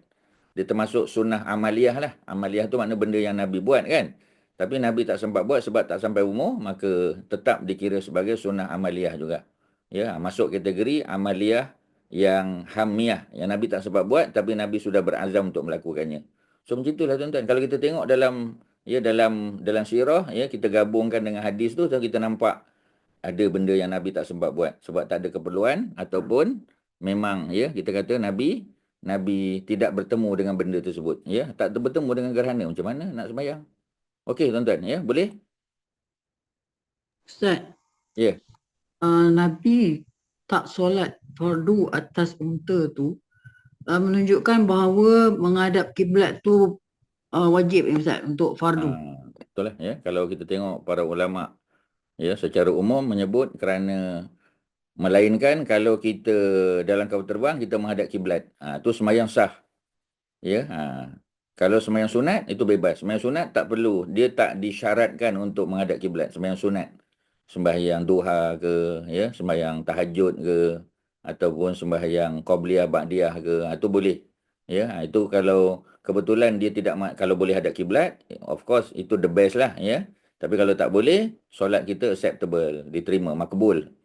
Dia termasuk sunnah amaliyah lah. Amaliyah tu makna benda yang Nabi buat, kan. Tapi Nabi tak sempat buat sebab tak sampai umur, maka tetap dikira sebagai sunnah amaliyah juga. Ya, masuk kategori amaliyah yang hammiyah, yang Nabi tak sempat buat tapi Nabi sudah berazam untuk melakukannya. So macam itulah, tuan-tuan. Kalau kita tengok dalam sirah, ya, kita gabungkan dengan hadis tu, kita nampak ada benda yang Nabi tak sempat buat sebab tak ada keperluan, ataupun memang, ya, kita kata Nabi tidak bertemu dengan benda tersebut, ya, tak bertemu dengan gerhana, macam mana nak sembahyang? Okey, tuan-tuan, ya, boleh? Ustaz, Ya. Nabi tak solat fardu atas unta tu menunjukkan bahawa menghadap kiblat tu wajib, Ustaz, untuk fardu. Betul lah, ya. Kalau kita tengok para ulama, ya, secara umum menyebut kerana melainkan kalau kita dalam kapal terbang kita menghadap kiblat, tu sembahyang sah, ya. Kalau sembahyang sunat itu bebas. Sembahyang sunat tak perlu, dia tak disyaratkan untuk menghadap kiblat. Sembahyang sunat, sembahyang duha ke, ya, sembahyang tahajud ke, ataupun sembahyang qabliyah ba'diyah ke, itu boleh, ya. Itu kalau kebetulan dia kalau boleh hadap kiblat, of course itu the best lah, ya. Tapi kalau tak boleh, solat kita acceptable, diterima, makbul.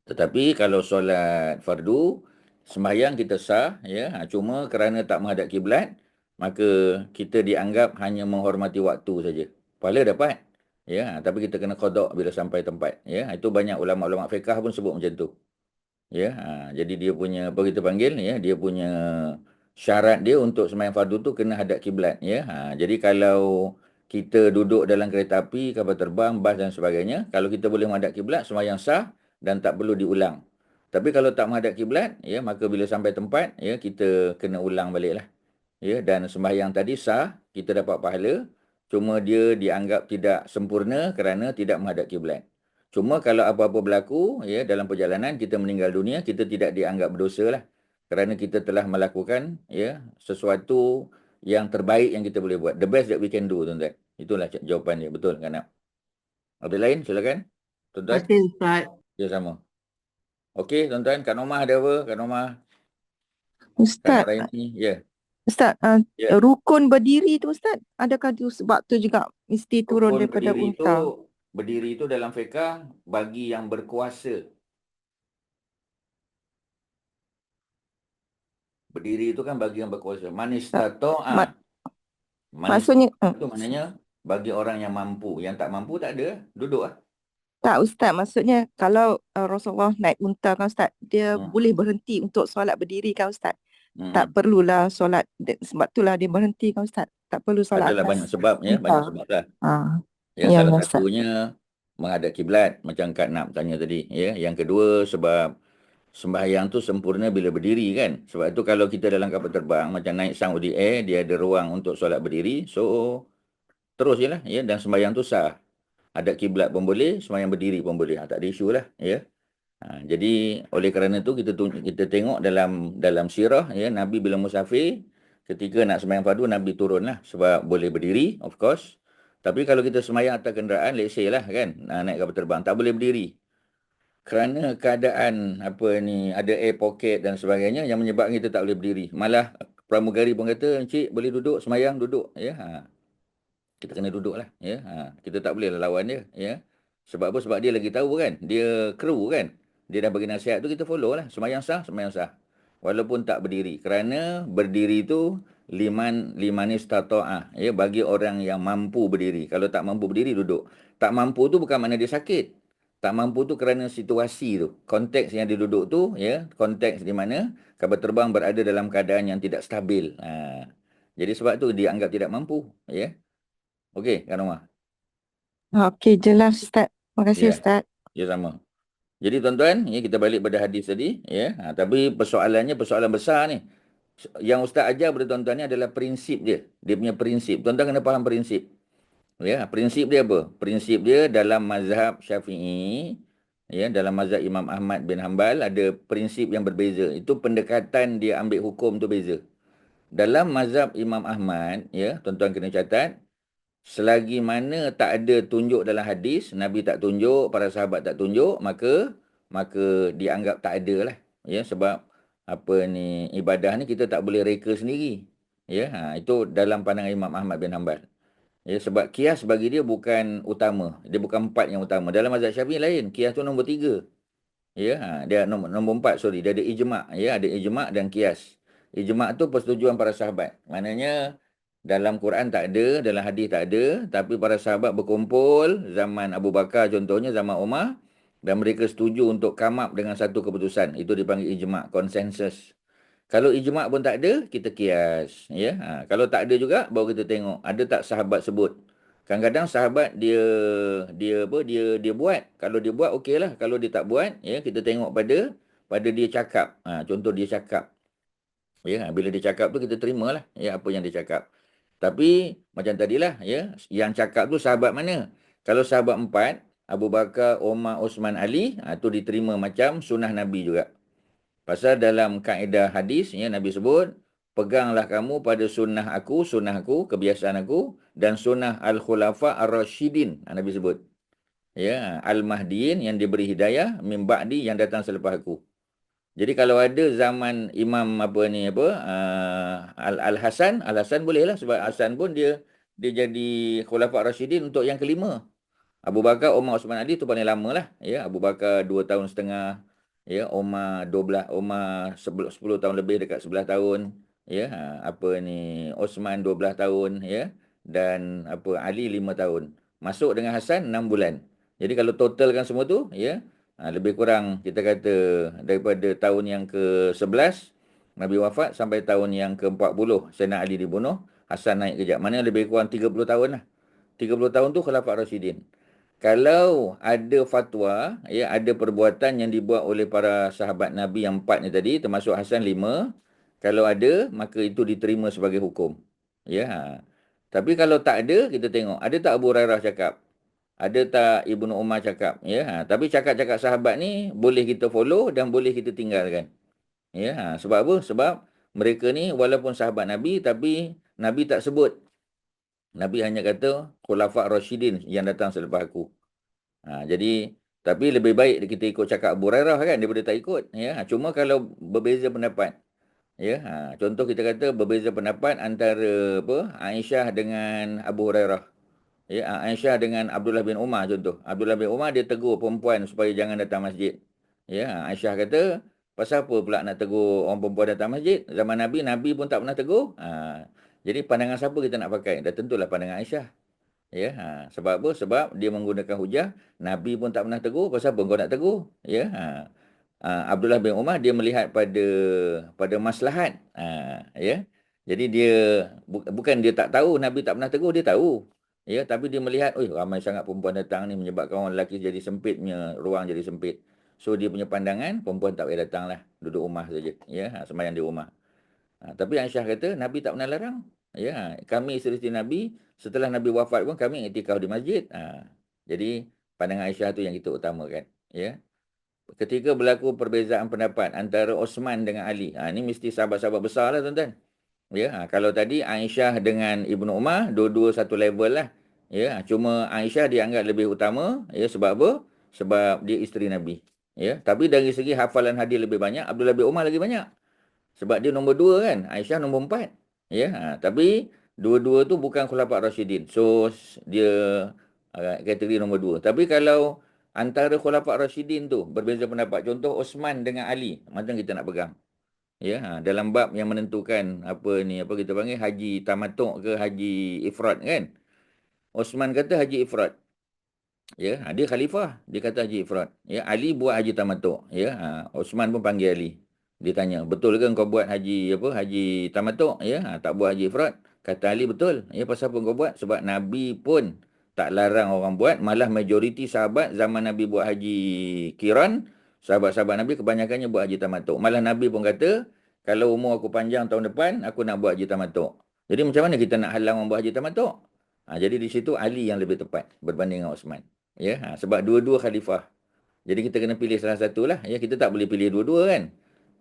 Tetapi kalau solat fardu, sembahyang kita sah, ya. Cuma kerana tak menghadap kiblat, maka kita dianggap hanya menghormati waktu saja. Pahala dapat, ya, tapi kita kena qada bila sampai tempat, ya. Itu banyak ulama-ulama fiqh pun sebut macam tu. Ya, jadi dia punya apa kita panggil, ya, dia punya syarat dia untuk sembahyang fardu tu kena hadap kiblat, ya. Jadi kalau kita duduk dalam kereta api, kapal terbang, bas dan sebagainya, kalau kita boleh menghadap kiblat, sembahyang sah dan tak perlu diulang. Tapi kalau tak menghadap kiblat, ya, maka bila sampai tempat, ya, kita kena ulang baliklah. Ya, dan sembahyang tadi sah, kita dapat pahala, cuma dia dianggap tidak sempurna kerana tidak menghadap kiblat. Cuma kalau apa-apa berlaku ya dalam perjalanan kita meninggal dunia, kita tidak dianggap berdosa lah. Kerana kita telah melakukan ya sesuatu yang terbaik yang kita boleh buat. The best that we can do, tuan-tuan. Itulah jawapan dia. Betul kan? Nak? Ada lain? Silakan. Terima Tuan-tuan. kasih Ustaz. Ya, sama. Okey, tuan-tuan. Kak Nomah ada apa? Kak Nomah. Kak Ustaz, Raini. Ya. Ustaz, Ya. rukun berdiri tu Ustaz, adakah tu sebab tu juga mesti turun Rukun daripada berdiri itu, unta? berdiri itu dalam fiqah bagi yang berkuasa. Berdiri itu kan bagi yang berkuasa. Man istata'a. Ma- Man Maksudnya, istata'a itu maknanya bagi orang yang mampu. Yang tak mampu tak ada. Duduk lah. tak Ustaz, maksudnya kalau Rasulullah naik unta kan Ustaz, dia Hmm. boleh berhenti untuk solat berdiri kan Ustaz. Tak Hmm. perlulah solat, sebab itulah dia berhenti kan Ustaz. Tak perlu solat Adalah banyak atas sebab ya. Banyak unta. sebab lah. Ya, Ya, salah ya Ustaz. satunya menghadap kiblat macam Kak Nak tanya tadi. Ya. Yang kedua sebab sembahyang tu sempurna bila berdiri kan. Sebab itu kalau kita dalam kapal terbang macam naik Saudi Air, dia ada ruang untuk solat berdiri. So terus je lah ya, dan sembahyang tu sah. Hadap kiblat pun boleh, sembahyang berdiri pun boleh. Tak ada isu lah ya. Jadi oleh kerana itu kita tengok dalam sirah ya, Nabi bila musafir ketika nak sembahyang fardu Nabi turun lah sebab boleh berdiri of course. Tapi kalau kita sembahyang atas kenderaan, let's say lah kan, naik kapal terbang tak boleh berdiri. Kerana keadaan apa ni, ada air pocket dan sebagainya yang menyebabkan kita tak boleh berdiri. Malah pramugari pun kata, "Encik boleh duduk sembahyang, duduk." Ya. Kita kena duduk lah ya. Kita tak boleh lawan dia ya. Sebab apa? Sebab dia lagi tahu kan, dia kru kan, dia dah bagi nasihat tu, kita follow lah. Sembahyang sah walaupun tak berdiri. Kerana berdiri tu liman istata'ah ya, bagi orang yang mampu berdiri. Kalau tak mampu berdiri, duduk. Tak mampu tu bukan makna dia sakit. Tak mampu tu kerana situasi tu, konteks yang dia duduk tu ya, konteks di mana kapal terbang berada dalam keadaan yang tidak stabil. Jadi sebab tu dia anggap tidak mampu ya. Okey, Kak Nomah. Okey, jelas Ustaz. Terima kasih Ya, Ustaz. ya sama. Jadi tuan-tuan, ya, kita balik pada hadis tadi. Ya. Tapi persoalannya persoalan besar ni. Yang Ustaz ajar kepada tuan-tuan ni adalah prinsip dia. Dia punya prinsip. Tuan-tuan kena faham prinsip. Ya, prinsip dia apa? Prinsip dia dalam mazhab Syafi'i, ya, dalam mazhab Imam Ahmad bin Hanbal ada prinsip yang berbeza. Itu pendekatan dia ambil hukum tu beza. Dalam mazhab Imam Ahmad, ya, tuan-tuan kena catat, selagi mana tak ada tunjuk dalam hadis, Nabi tak tunjuk, para sahabat tak tunjuk, maka dianggap tak ada lah. Ya, sebab apa ni, ibadah ni kita tak boleh reka sendiri. Ya, itu dalam pandangan Imam Ahmad bin Hanbal. Ya, sebab kias bagi dia bukan utama. Dia bukan 4 yang utama. Dalam mazhab Syafi'i lain, kias tu nombor 3. Ya, dia nombor 4, sorry. Dia ada ijma'. Ya, ada ijma' dan kias. Ijma' tu persetujuan para sahabat. Maknanya dalam Quran tak ada, dalam hadis tak ada, tapi para sahabat berkumpul zaman Abu Bakar contohnya, zaman Umar, dan mereka setuju untuk come up dengan satu keputusan. Itu dipanggil ijma', konsensus. Kalau ijma' pun tak ada, kita kias. Ya, kalau tak ada juga, baru kita tengok ada tak sahabat sebut. Kadang-kadang sahabat dia buat. Kalau dia buat, okeylah. Kalau dia tak buat, ya, kita tengok pada dia cakap. Contoh dia cakap. Ya, bila dia cakap tu kita terimalah ya apa yang dia cakap. Tapi macam tadilah ya, yang cakap tu sahabat mana? Kalau sahabat 4, Abu Bakar, Umar, Osman, Ali, tu diterima macam sunnah Nabi juga. Pasal dalam kaedah hadis ya, Nabi sebut, peganglah kamu pada sunnah aku, kebiasaan aku, dan sunnah al-khulafa ar-rasyidin, Nabi sebut. Ya, al-mahdiin yang diberi hidayah, min ba'di yang datang selepas aku. Jadi kalau ada zaman Imam Al-Hasan boleh lah, sebab Hasan pun dia jadi khulafa ar-rasyidin untuk yang kelima. Abu Bakar, Umar, Osman, Ali tu paling lama lah. Ya, Abu Bakar 2 tahun setengah. Ya, Umar 10 tahun lebih, dekat 11 tahun. Ya, Osman 12 tahun. Ya, dan Ali 5 tahun. Masuk dengan Hasan 6 bulan. Jadi kalau totalkan semua tu, ya, lebih kurang kita kata daripada tahun yang ke-11 Nabi wafat sampai tahun yang ke-40 Sayyidina Ali dibunuh, Hasan naik kejap. Mana lebih kurang 30 tahun lah. 30 tahun tu Khilafah Rasyidin. Kalau ada fatwa, ya, ada perbuatan yang dibuat oleh para sahabat Nabi yang 4 ni tadi, termasuk Hasan 5, kalau ada, maka itu diterima sebagai hukum. Ya. Tapi kalau tak ada, kita tengok. Ada tak Abu Hurairah cakap? ada tak Ibnu Umar cakap, ya. Tapi cakap-cakap sahabat ni boleh kita follow dan boleh kita tinggalkan. Ya, sebab apa? Sebab mereka ni walaupun sahabat Nabi tapi Nabi tak sebut. Nabi hanya kata Khulafa' Rasyidin yang datang selepas aku. Jadi tapi lebih baik kita ikut cakap Abu Hurairah kan daripada tak ikut, ya. Cuma kalau berbeza pendapat, ya. Contoh kita kata berbeza pendapat antara Aisyah dengan Abu Hurairah. Ya, Aisyah dengan Abdullah bin Umar contoh. Abdullah bin Umar dia tegur perempuan supaya jangan datang masjid. Ya, Aisyah kata, pasal apa pula nak tegur orang perempuan datang masjid? Zaman Nabi pun tak pernah tegur. Jadi pandangan siapa kita nak pakai? Dah tentulah pandangan Aisyah. Ya, sebab apa? Sebab dia menggunakan hujah, Nabi pun tak pernah tegur, pasal apa kau nak tegur? Ya. Abdullah bin Umar dia melihat pada maslahat. Ya. Jadi dia bukan dia tak tahu, Nabi tak pernah tegur, dia tahu. Ya, tapi dia melihat, ramai sangat perempuan datang ni menyebabkan orang lelaki jadi sempit punya ruang jadi sempit. So dia punya pandangan perempuan tak payah datanglah, duduk rumah saja. Ya, sembahyang di rumah. Tapi Aisyah kata Nabi tak pernah larang. Ya, kami isteri Nabi setelah Nabi wafat pun kami iktikaf di masjid. Jadi pandangan Aisyah tu yang kita utamakan. Ya. Ketika berlaku perbezaan pendapat antara Osman dengan Ali. Ini mesti sahabat-sahabat besar lah tuan-tuan. Ya, kalau tadi Aisyah dengan Ibnu Umar dua-dua satu level lah. Ya, cuma Aisyah dianggap lebih utama, ya, sebab apa? Sebab dia isteri Nabi. Ya, tapi dari segi hafalan hadis lebih banyak, Abdullah bin Umar lagi banyak. Sebab dia nombor 2 kan, Aisyah nombor 4. Ya, tapi dua-dua tu bukan Khulafa' Rasyidin. So dia kategori nombor 2. Tapi kalau antara Khulafa' Rasyidin tu berbeza pendapat, contoh Osman dengan Ali, macam kita nak pegang. Ya, dalam bab yang menentukan apa kita panggil haji tamattu' ke haji ifrad kan. Osman kata haji ifrad. Ya, dia khalifah, dia kata haji ifrad. Ya, Ali buat haji tamattu'. Ya, Osman pun panggil Ali. Dia tanya, betul ke kau buat haji haji tamattu'? Ya, tak buat haji ifrad. Kata Ali, betul. Ya, pasal apa kau buat? Sebab Nabi pun tak larang orang buat, malah majoriti sahabat zaman Nabi buat haji qiran, sahabat-sahabat Nabi kebanyakannya buat haji tamattu'. Malah Nabi pun kata, kalau umur aku panjang tahun depan, aku nak buat haji tamattu'. Jadi macam mana kita nak halang orang buat haji tamattu'? Jadi di situ Ali yang lebih tepat berbanding dengan Osman. Ya, sebab dua-dua khalifah. Jadi kita kena pilih salah satu lah. Ya, kita tak boleh pilih dua-dua kan.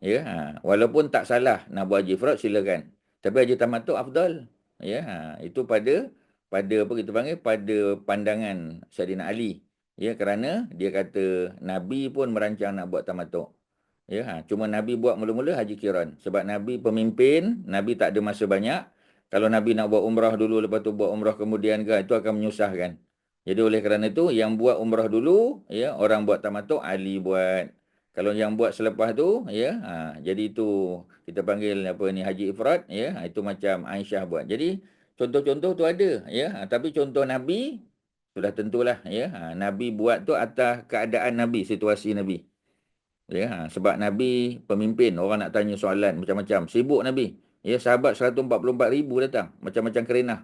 Ya, walaupun tak salah nak buat haji ifrad silakan. Tapi haji tamattu' afdal. Ya, itu pada apa kita panggil, pada pandangan Sayyidina Ali. Ya, kerana dia kata Nabi pun merancang nak buat tamattu'. Ya, cuma Nabi buat mula-mula haji qiran. Sebab Nabi pemimpin, Nabi tak ada masa banyak. Kalau Nabi nak buat umrah dulu, lepas tu buat umrah kemudian ke, itu akan menyusahkan. Jadi oleh kerana itu, yang buat umrah dulu, ya, orang buat tamattu', Ali buat. Kalau yang buat selepas tu, ya, jadi itu kita panggil haji ifrad, ya, itu macam Aisyah buat. Jadi contoh-contoh tu ada, ya, tapi contoh Nabi sudah tentulah, ya, Nabi buat tu atas keadaan Nabi, situasi Nabi. Ya, sebab Nabi pemimpin, orang nak tanya soalan macam-macam, sibuk Nabi. Ya, sahabat 144,000 datang, macam-macam kerenah.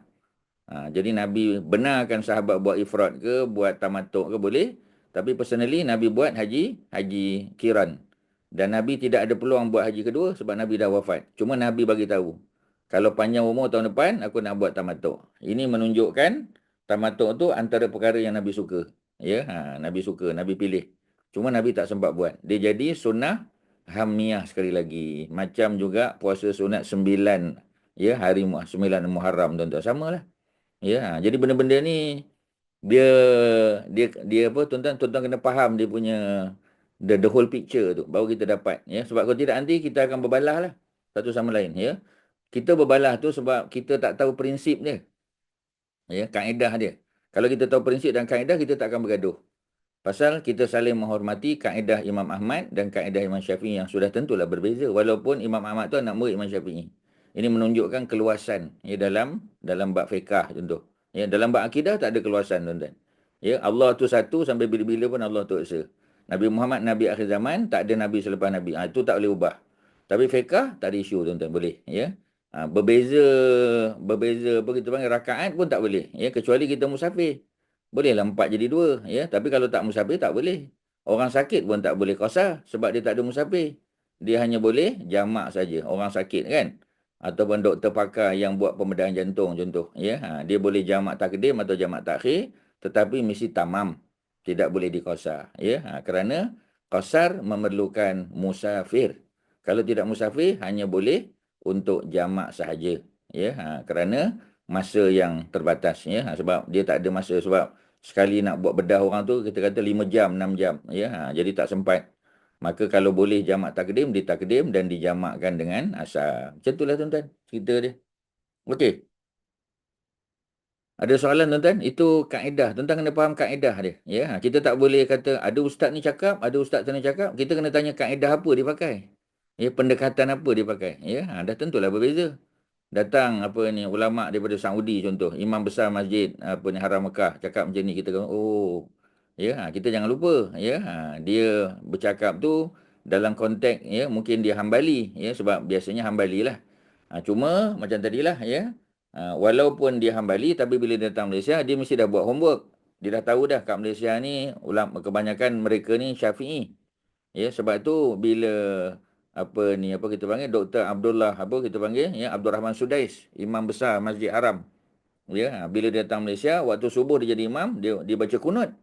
Jadi Nabi benarkan sahabat buat ifrad ke, buat tamattu' ke boleh. Tapi personally Nabi buat haji qiran. Dan Nabi tidak ada peluang buat haji kedua sebab Nabi dah wafat. Cuma Nabi bagi tahu, kalau panjang umur tahun depan aku nak buat tamattu'. Ini menunjukkan tamattu' tu antara perkara yang Nabi suka. Ya, Nabi suka, Nabi pilih. Cuma Nabi tak sempat buat. Dia jadi sunnah hamiyah sekali lagi. Macam juga puasa sunat 9, ya, hari 9 Muharram tuan-tuan, samalah. Ya, jadi benda-benda ni dia apa tuan-tuan kena faham dia punya the whole picture tu baru kita dapat, ya. Sebab kalau tidak nanti kita akan berbalah lah satu sama lain, ya. Kita berbalah tu sebab kita tak tahu prinsip dia. Ya, kaedah dia. Kalau kita tahu prinsip dan kaedah, kita tak akan bergaduh. Pasal kita saling menghormati kaedah Imam Ahmad dan kaedah Imam Syafi'i yang sudah tentulah berbeza. Walaupun Imam Ahmad tu anak murid Imam Syafi'i. Ini menunjukkan keluasan, ya, dalam bab fiqah contoh. Ya, dalam bab akidah tak ada keluasan tuan-tuan. Ya, Allah tu satu sampai bila-bila pun Allah tu esa. Nabi Muhammad Nabi akhir zaman, tak ada Nabi selepas Nabi. Itu tak boleh ubah. Tapi fiqah tak ada isu tuan-tuan, boleh, ya. Berbeza apa kita panggil rakaat pun tak boleh, ya, kecuali kita musafir. Bolehlah 4 jadi 2, ya. Tapi kalau tak musafir tak boleh. Orang sakit pun tak boleh qasar sebab dia tak ada musafir. Dia hanya boleh jamak saja. Orang sakit kan, ataupun doktor pakar yang buat pembedahan jantung contoh, ya, dia boleh jamak takdim atau jamak takhir. tetapi mesti tamam, tidak boleh diqasar, ya. Kerana qasar memerlukan musafir. Kalau tidak musafir hanya boleh untuk jamak sahaja, ya. Kerana masa yang terbatas, ya. Sebab dia tak ada masa, sebab sekali nak buat bedah orang tu kita kata 5 jam, 6 jam, ya. Jadi tak sempat. Maka kalau boleh jamak takdim, ditakdim dan dijamakkan dengan asar. Macam itulah tuan-tuan cerita dia. Okey. Ada soalan tuan-tuan? Itu kaedah. Tuan-tuan kena faham kaedah dia. Ya, kita tak boleh kata ada ustaz ni cakap, ada ustaz tu ni cakap. Kita kena tanya kaedah apa dia pakai. Ya, pendekatan apa dia pakai. Ya, dah tentulah berbeza. Datang apa ni ulama daripada Saudi contoh, imam besar masjid apa ni Haram Mekah cakap macam ni, kita kata oh, ya, kita jangan lupa, ya, dia bercakap tu dalam konteks, ya, mungkin dia Hambali, ya, sebab biasanya Hambali lah. Cuma macam tadilah, ya, walaupun dia Hambali tapi bila dia datang Malaysia dia mesti dah buat homework. Dia dah tahu dah kat Malaysia ni ulama kebanyakan mereka ni Syafi'i. Ya, sebab tu bila apa kita panggil Dr. Abdullah apa kita panggil, ya, Abdul Rahman Sudais, imam besar Masjid Haram. Ya, bila dia datang Malaysia waktu subuh dia jadi imam, dia baca kunut.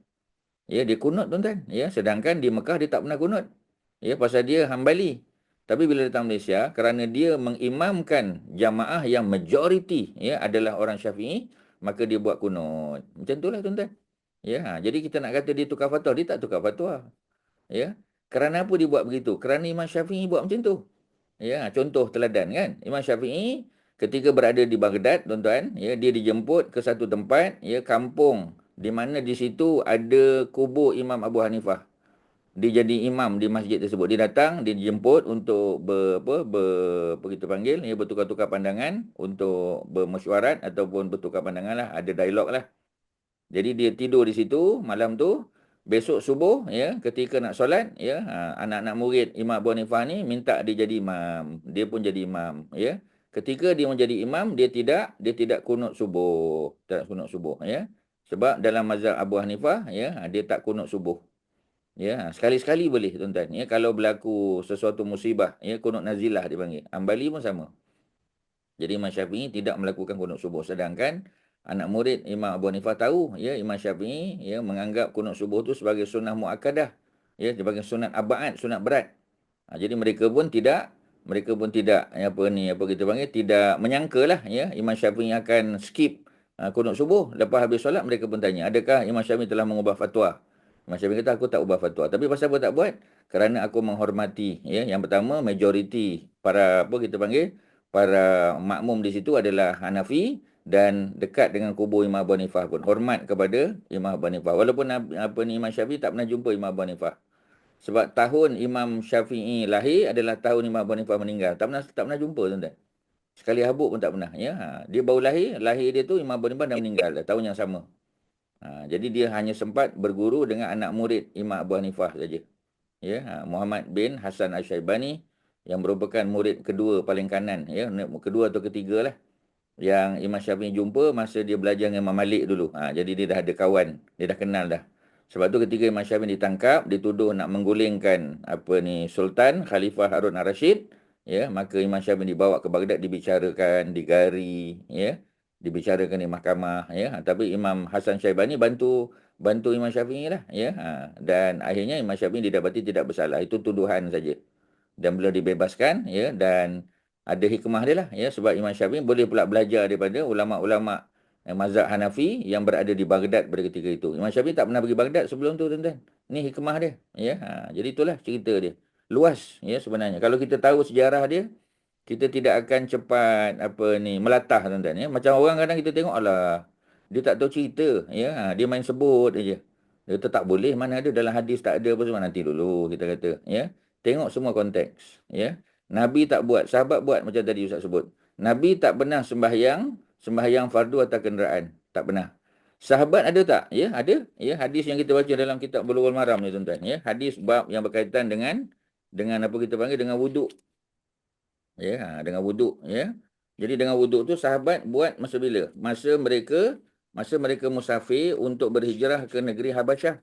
Ya, dia kunut tuan-tuan, ya, sedangkan di Mekah dia tak pernah kunut. Ya, pasal dia Hambali. Tapi bila datang Malaysia, kerana dia mengimamkan jamaah yang majoriti, ya, adalah orang Syafi'i, maka dia buat kunut. Macam itulah tuan-tuan. Ya, jadi kita nak kata dia tukar fatwa, dia tak tukar fatwa. Ya. Kerana apa dia buat begitu? Kerana Imam Syafi'i buat macam tu. Ya, contoh teladan kan. Imam Syafi'i ketika berada di Baghdad, tuan-tuan, ya, dia dijemput ke satu tempat, ya, kampung di mana di situ ada kubur Imam Abu Hanifah. Dia jadi imam di masjid tersebut. Dia datang, dia dijemput untuk apa kita panggil, ya, bertukar-tukar pandangan, untuk bermesyuarat ataupun bertukar pandangan lah, ada dialog lah. Jadi dia tidur di situ malam tu. Besok subuh, ya, ketika nak solat, ya, anak-anak murid Imam Abu Hanifah ni minta dia jadi imam. Dia pun jadi imam, ya. Ketika dia menjadi imam, dia tidak kunut subuh. Tak kunut subuh, ya. Sebab dalam mazhab Abu Hanifah, ya, dia tak kunut subuh. Ya, sekali-sekali boleh tuan-tuan, ya, kalau berlaku sesuatu musibah, ya, kunut nazilah dipanggil. Hambali pun sama. Jadi Imam Syafi'i tidak melakukan kunut subuh, sedangkan anak murid Imam Abu Hanifah tahu, ya, Imam Syafi'i, ya, menganggap kunut subuh tu sebagai sunnah muakkadah, ya, sebagai sunat abaat, sunat berat. Jadi mereka pun tidak apa kita panggil, tidak menyangkalah, ya, Imam Syafi'i akan skip kunut subuh. Lepas habis solat mereka pun tanya, adakah Imam Syafi'i telah mengubah fatwa? Imam Syafi'i kata aku tak ubah fatwa. Tapi pasal apa tak buat? Kerana aku menghormati, ya, yang pertama majoriti para apa kita panggil, para makmum di situ adalah Hanafi dan dekat dengan kubur Imam Abu Hanifah pun. Hormat kepada Imam Abu Hanifah. Walaupun Imam Syafi'i tak pernah jumpa Imam Abu Hanifah. Sebab tahun Imam Syafi'i lahir adalah tahun Imam Abu Hanifah meninggal. Tak pernah jumpa tuan-tuan. Sekali habuk pun tak pernah, ya. Dia baru lahir dia tu Imam Abu Hanifah dah meninggal tahun yang sama. Jadi dia hanya sempat berguru dengan anak murid Imam Abu Hanifah saja. Ya, Muhammad bin Hasan Asy-Syaibani yang merupakan murid kedua paling kanan, ya, kedua atau ketiga lah, yang Imam Syafi'i jumpa masa dia belajar dengan Imam Malik dulu. Jadi dia dah ada kawan, dia dah kenal dah. Sebab tu ketika Imam Syafi'i ditangkap, dituduh nak menggulingkan Sultan Khalifah Harun Ar-Rasyid, ya, maka Imam Syafi'i dibawa ke Baghdad, dibicarakan, digari, ya, dibicarakan di mahkamah, ya. Tapi Imam Hasan Syaibani bantu Imam Syafi'i lah, ya. Dan akhirnya Imam Syafi'i didapati tidak bersalah. Itu tuduhan saja. Dan beliau dibebaskan, ya, dan ada hikmah dia lah, ya, sebab Imam Syafi'i boleh pula belajar daripada ulama-ulama mazhab Hanafi yang berada di Baghdad pada ketika itu. Imam Syafi'i tak pernah pergi Baghdad sebelum tu, tuan-tuan. Ni hikmah dia, ya. Jadi itulah cerita dia. Luas, ya, sebenarnya. Kalau kita tahu sejarah dia, kita tidak akan cepat melatah, tuan-tuan, ya. Macam orang kadang kita tengok, alah, dia tak tahu cerita, ya. Dia main sebut aja. Dia kata tak boleh, mana ada dalam hadis, tak ada apa semua, nanti dulu kita kata, ya. Tengok semua konteks, ya. Nabi tak buat, sahabat buat macam tadi Ustaz sebut. Nabi tak pernah sembahyang fardu atas kenderaan, tak pernah. Sahabat ada tak? Ya, ada. Ya, hadis yang kita baca dalam kitab Bulughul Maram ni, tuan-tuan, ya. Hadis bab yang berkaitan dengan apa kita panggil, dengan wuduk. Ya, dengan wuduk, ya. Jadi dengan wuduk tu sahabat buat masa bila? Masa mereka musafir untuk berhijrah ke negeri Habasyah.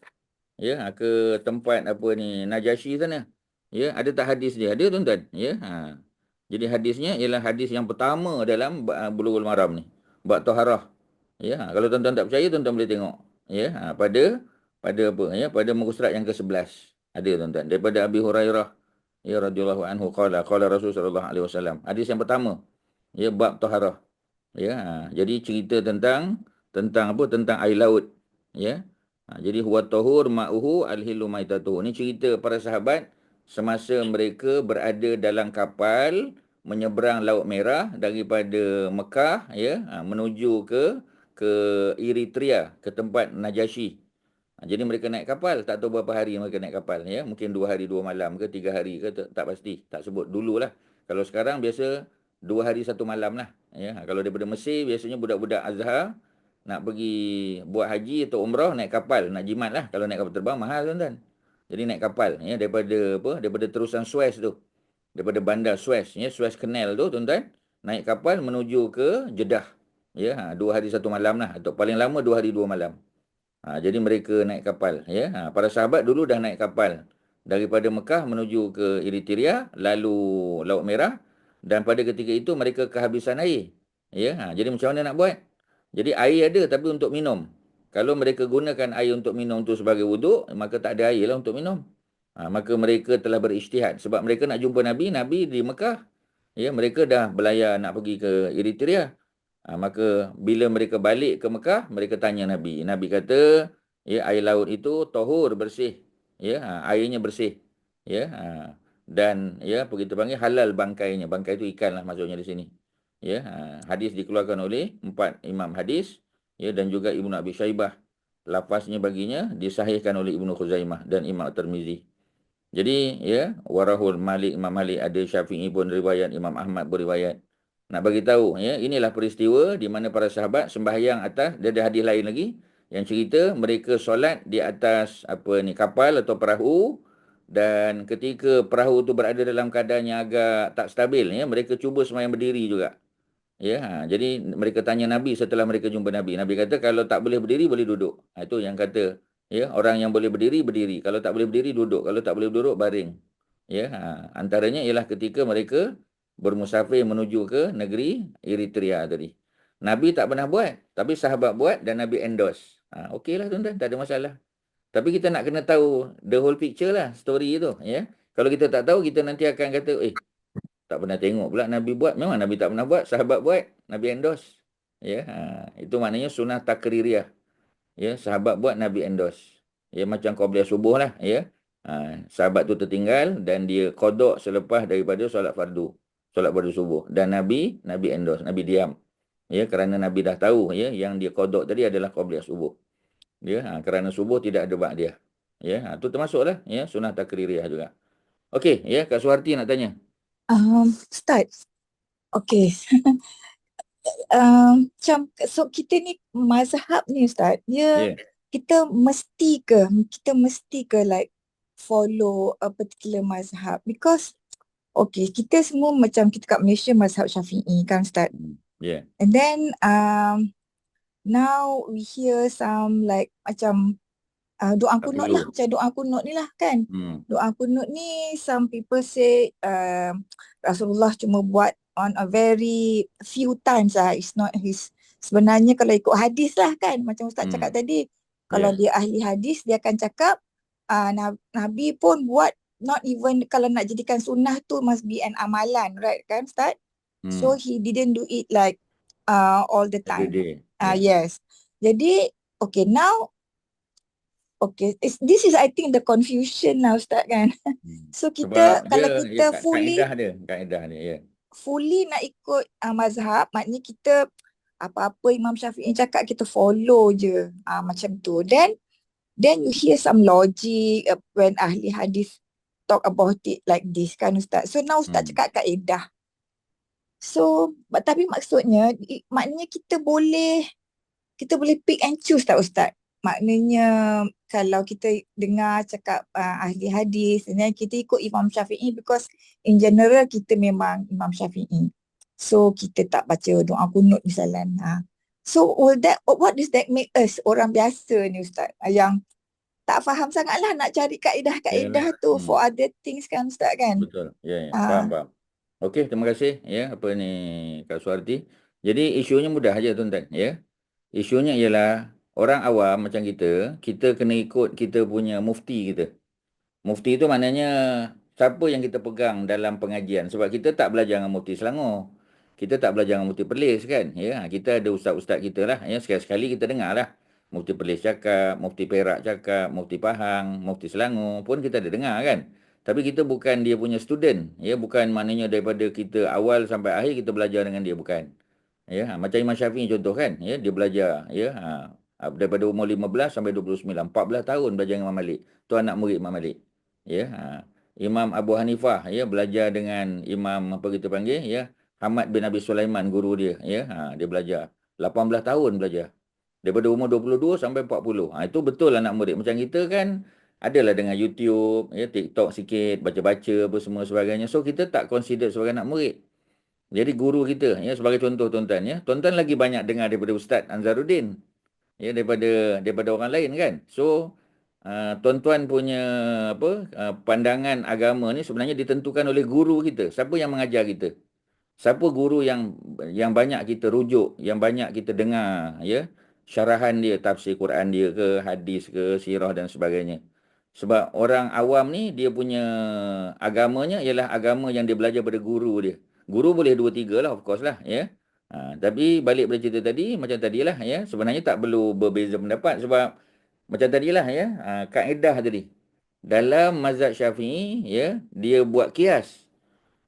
Ya, ke tempat Najasyi sana. Ya, ada tak hadis dia? Ada, tuan-tuan, ya. Jadi hadisnya ialah hadis yang pertama dalam Bulughul Maram ni, bab taharah. Ya, kalau tuan-tuan tak percaya, tuan-tuan boleh tengok. ya, pada apa ya, pada muka surat yang ke-11. Ada tuan-tuan, daripada Abi Hurairah ya radhiyallahu anhu qala Rasul sallallahu alaihi wasallam. Hadis yang pertama, ya, bab taharah. Ya, jadi cerita tentang apa? Tentang air laut. Ya. Jadi huwa tahur ma'uhu al-hillu maitatuhu. Ini cerita para sahabat semasa mereka berada dalam kapal menyeberang Laut Merah daripada Mekah, ya, menuju ke Eritrea, ke tempat Najasyi. Jadi mereka naik kapal, tak tahu berapa hari mereka naik kapal, ya. Mungkin 2 hari 2 malam ke 3 hari ke, tak pasti, tak sebut dululah. Kalau sekarang biasa 2 hari 1 malam lah, ya. Kalau daripada Mesir biasanya budak-budak Azhar nak pergi buat haji atau umrah naik kapal, nak jimat lah. Kalau naik kapal terbang mahal tuan-tuan. Jadi naik kapal, ya, daripada terusan Suez tu. Daripada bandar Suez, ya, Suez Canal tu tuan-tuan, naik kapal menuju ke Jeddah. Ya, 2 hari 1 malam lah, atau paling lama 2 hari 2 malam. Jadi mereka naik kapal, ya. Para sahabat dulu dah naik kapal daripada Mekah menuju ke Eritrea, lalu Laut Merah, dan pada ketika itu mereka kehabisan air. Ya, jadi macam mana nak buat? Jadi air ada tapi untuk minum. Kalau mereka gunakan air untuk minum tu sebagai wuduk, maka tak ada air lah untuk minum. Maka mereka telah berijtihad sebab mereka nak jumpa Nabi di Mekah. Ya, mereka dah berlayar nak pergi ke Eritrea. Maka bila mereka balik ke Mekah, mereka tanya Nabi. Nabi kata, ya, air laut itu tahur, bersih. Ya, airnya bersih. Ya, dan ya, kita panggil halal bangkainya. Bangkai itu ikan lah maksudnya di sini. Ya, hadis dikeluarkan oleh 4 imam hadis, ya, dan juga Ibnu Abi Syaibah. Lafaznya baginya disahihkan oleh Ibnu Khuzaimah dan Imam Tirmizi. Jadi, ya, warahul Malik, Imam Malik ada, Syafi'i pun riwayat, Imam Ahmad beriwayat. Nak bagi tahu, ya, inilah peristiwa di mana para sahabat sembahyang atas, dia ada hadis lain lagi yang cerita mereka solat di atas kapal atau perahu, dan ketika perahu tu berada dalam keadaan yang agak tak stabil, ya, mereka cuba sembahyang berdiri juga. Ya, jadi mereka tanya Nabi setelah mereka jumpa Nabi. Nabi kata kalau tak boleh berdiri boleh duduk. Itu yang kata, ya, orang yang boleh berdiri berdiri, kalau tak boleh berdiri duduk, kalau tak boleh duduk baring. Ya, antaranya ialah ketika mereka bermusafir menuju ke negeri Eritrea tadi. Nabi tak pernah buat, tapi sahabat buat dan Nabi endorse. Okeylah tuan-tuan, tak ada masalah. Tapi kita nak kena tahu the whole picture lah, story itu, ya. Kalau kita tak tahu, kita nanti akan kata, tak pernah tengok pula Nabi buat. Memang Nabi tak pernah buat, sahabat buat, Nabi endorse. Ya, itu maknanya sunnah takririah. Ya, sahabat buat, Nabi endorse. Ya, macam qabliyah subuh lah, ya. Sahabat tu tertinggal dan dia qada selepas daripada solat fardu subuh, dan Nabi endorse, Nabi diam. Ya, kerana Nabi dah tahu, ya, yang dia qada tadi adalah qabliyah subuh. Ya, kerana subuh tidak ada ba'diyah. Ya, tu termasuklah, ya, sunnah takririah juga. Okey, ya, Kak Suharti nak tanya. Ustaz, okay. Macam so kita ni mazhab ni Ustaz, Ya. kita mesti ke like follow a particular mazhab, because okay, kita semua macam kita kat Malaysia mazhab Syafi'i kan Ustaz. Ya. And then now we hear some like macam doa kunut lah, macam doa kunut ni lah kan. Doa kunut ni some people say Rasulullah cuma buat on a very few times lah. It's not his, sebenarnya kalau ikut hadis lah kan, macam Ustaz cakap tadi, kalau dia ahli hadis dia akan cakap Nabi pun buat, not even kalau nak jadikan sunnah tu must be an amalan, right kan Ustaz? So he didn't do it like all the time. Yes. Jadi okay, now okay, this is I think the confusion now Ustaz kan. So kita sebab kalau kita kaedah dia, ya. Fully nak ikut mazhab, maknanya kita apa-apa Imam Syafi'i cakap kita follow je, macam tu. Then you hear some logic when ahli hadis talk about it like this kan Ustaz. So now Ustaz cakap kaedah. So tapi maksudnya maknanya kita boleh pick and choose tak Ustaz? Maknanya kalau kita dengar cakap ahli hadis, kita ikut Imam Syafi'i because in general kita memang Imam Syafi'i. So kita tak baca doa kunut misalnya. So what does that make us orang biasa ni Ustaz, yang tak faham sangatlah nak cari kaedah-kaedah tu for other things kan Ustaz kan? Betul. Ya. Faham. Okey, terima kasih, ya, Kak Suharti. Jadi isunya mudah aja tuan-tuan, ya. Isunya ialah Orang awam macam kita kena ikut kita punya mufti kita. Mufti itu maknanya siapa yang kita pegang dalam pengajian. Sebab kita tak belajar dengan mufti Selangor. Kita tak belajar dengan mufti Perlis kan. Ya, kita ada ustaz-ustaz kita lah. Ya, sekali-sekali kita dengar lah. Mufti Perlis cakap, mufti Perak cakap, mufti Pahang, mufti Selangor pun kita ada dengar kan. Tapi kita bukan dia punya student. Ya, bukan maknanya daripada kita awal sampai akhir kita belajar dengan dia. Bukan. Ya, macam Imam Syafi'i contoh kan. Ya, dia belajar. Ya, daripada umur 15 sampai 29. 14 tahun belajar dengan Imam Malik. Tu anak murid Imam Malik. Ya, Imam Abu Hanifah ya belajar dengan Imam apa kita panggil ya Hamad bin Abi Sulaiman guru dia ya. Dia belajar 18 tahun belajar. Daripada umur 22 sampai 40. Itu betul anak murid. Macam kita kan adalah dengan YouTube, ya TikTok sikit, baca-baca apa semua sebagainya. So kita tak consider sebagai anak murid. Jadi guru kita ya sebagai contoh tuan-tuan ya. Tuan-tuan lagi banyak dengar daripada Ustaz Anzaruddin ya daripada orang lain kan. So tuan-tuan punya pandangan agama ni sebenarnya ditentukan oleh guru kita. Siapa yang mengajar kita? Siapa guru yang banyak kita rujuk, yang banyak kita dengar ya syarahan dia, tafsir Quran dia ke, hadis ke, sirah dan sebagainya. Sebab orang awam ni dia punya agamanya ialah agama yang dia belajar pada guru dia. Guru boleh 2-3 lah of course lah ya. Tapi balik pada cerita tadi macam tadilah ya, sebenarnya tak perlu berbeza pendapat sebab macam tadilah ya, kaedah tadi. Dalam mazhab Syafi'i ya, dia buat kias.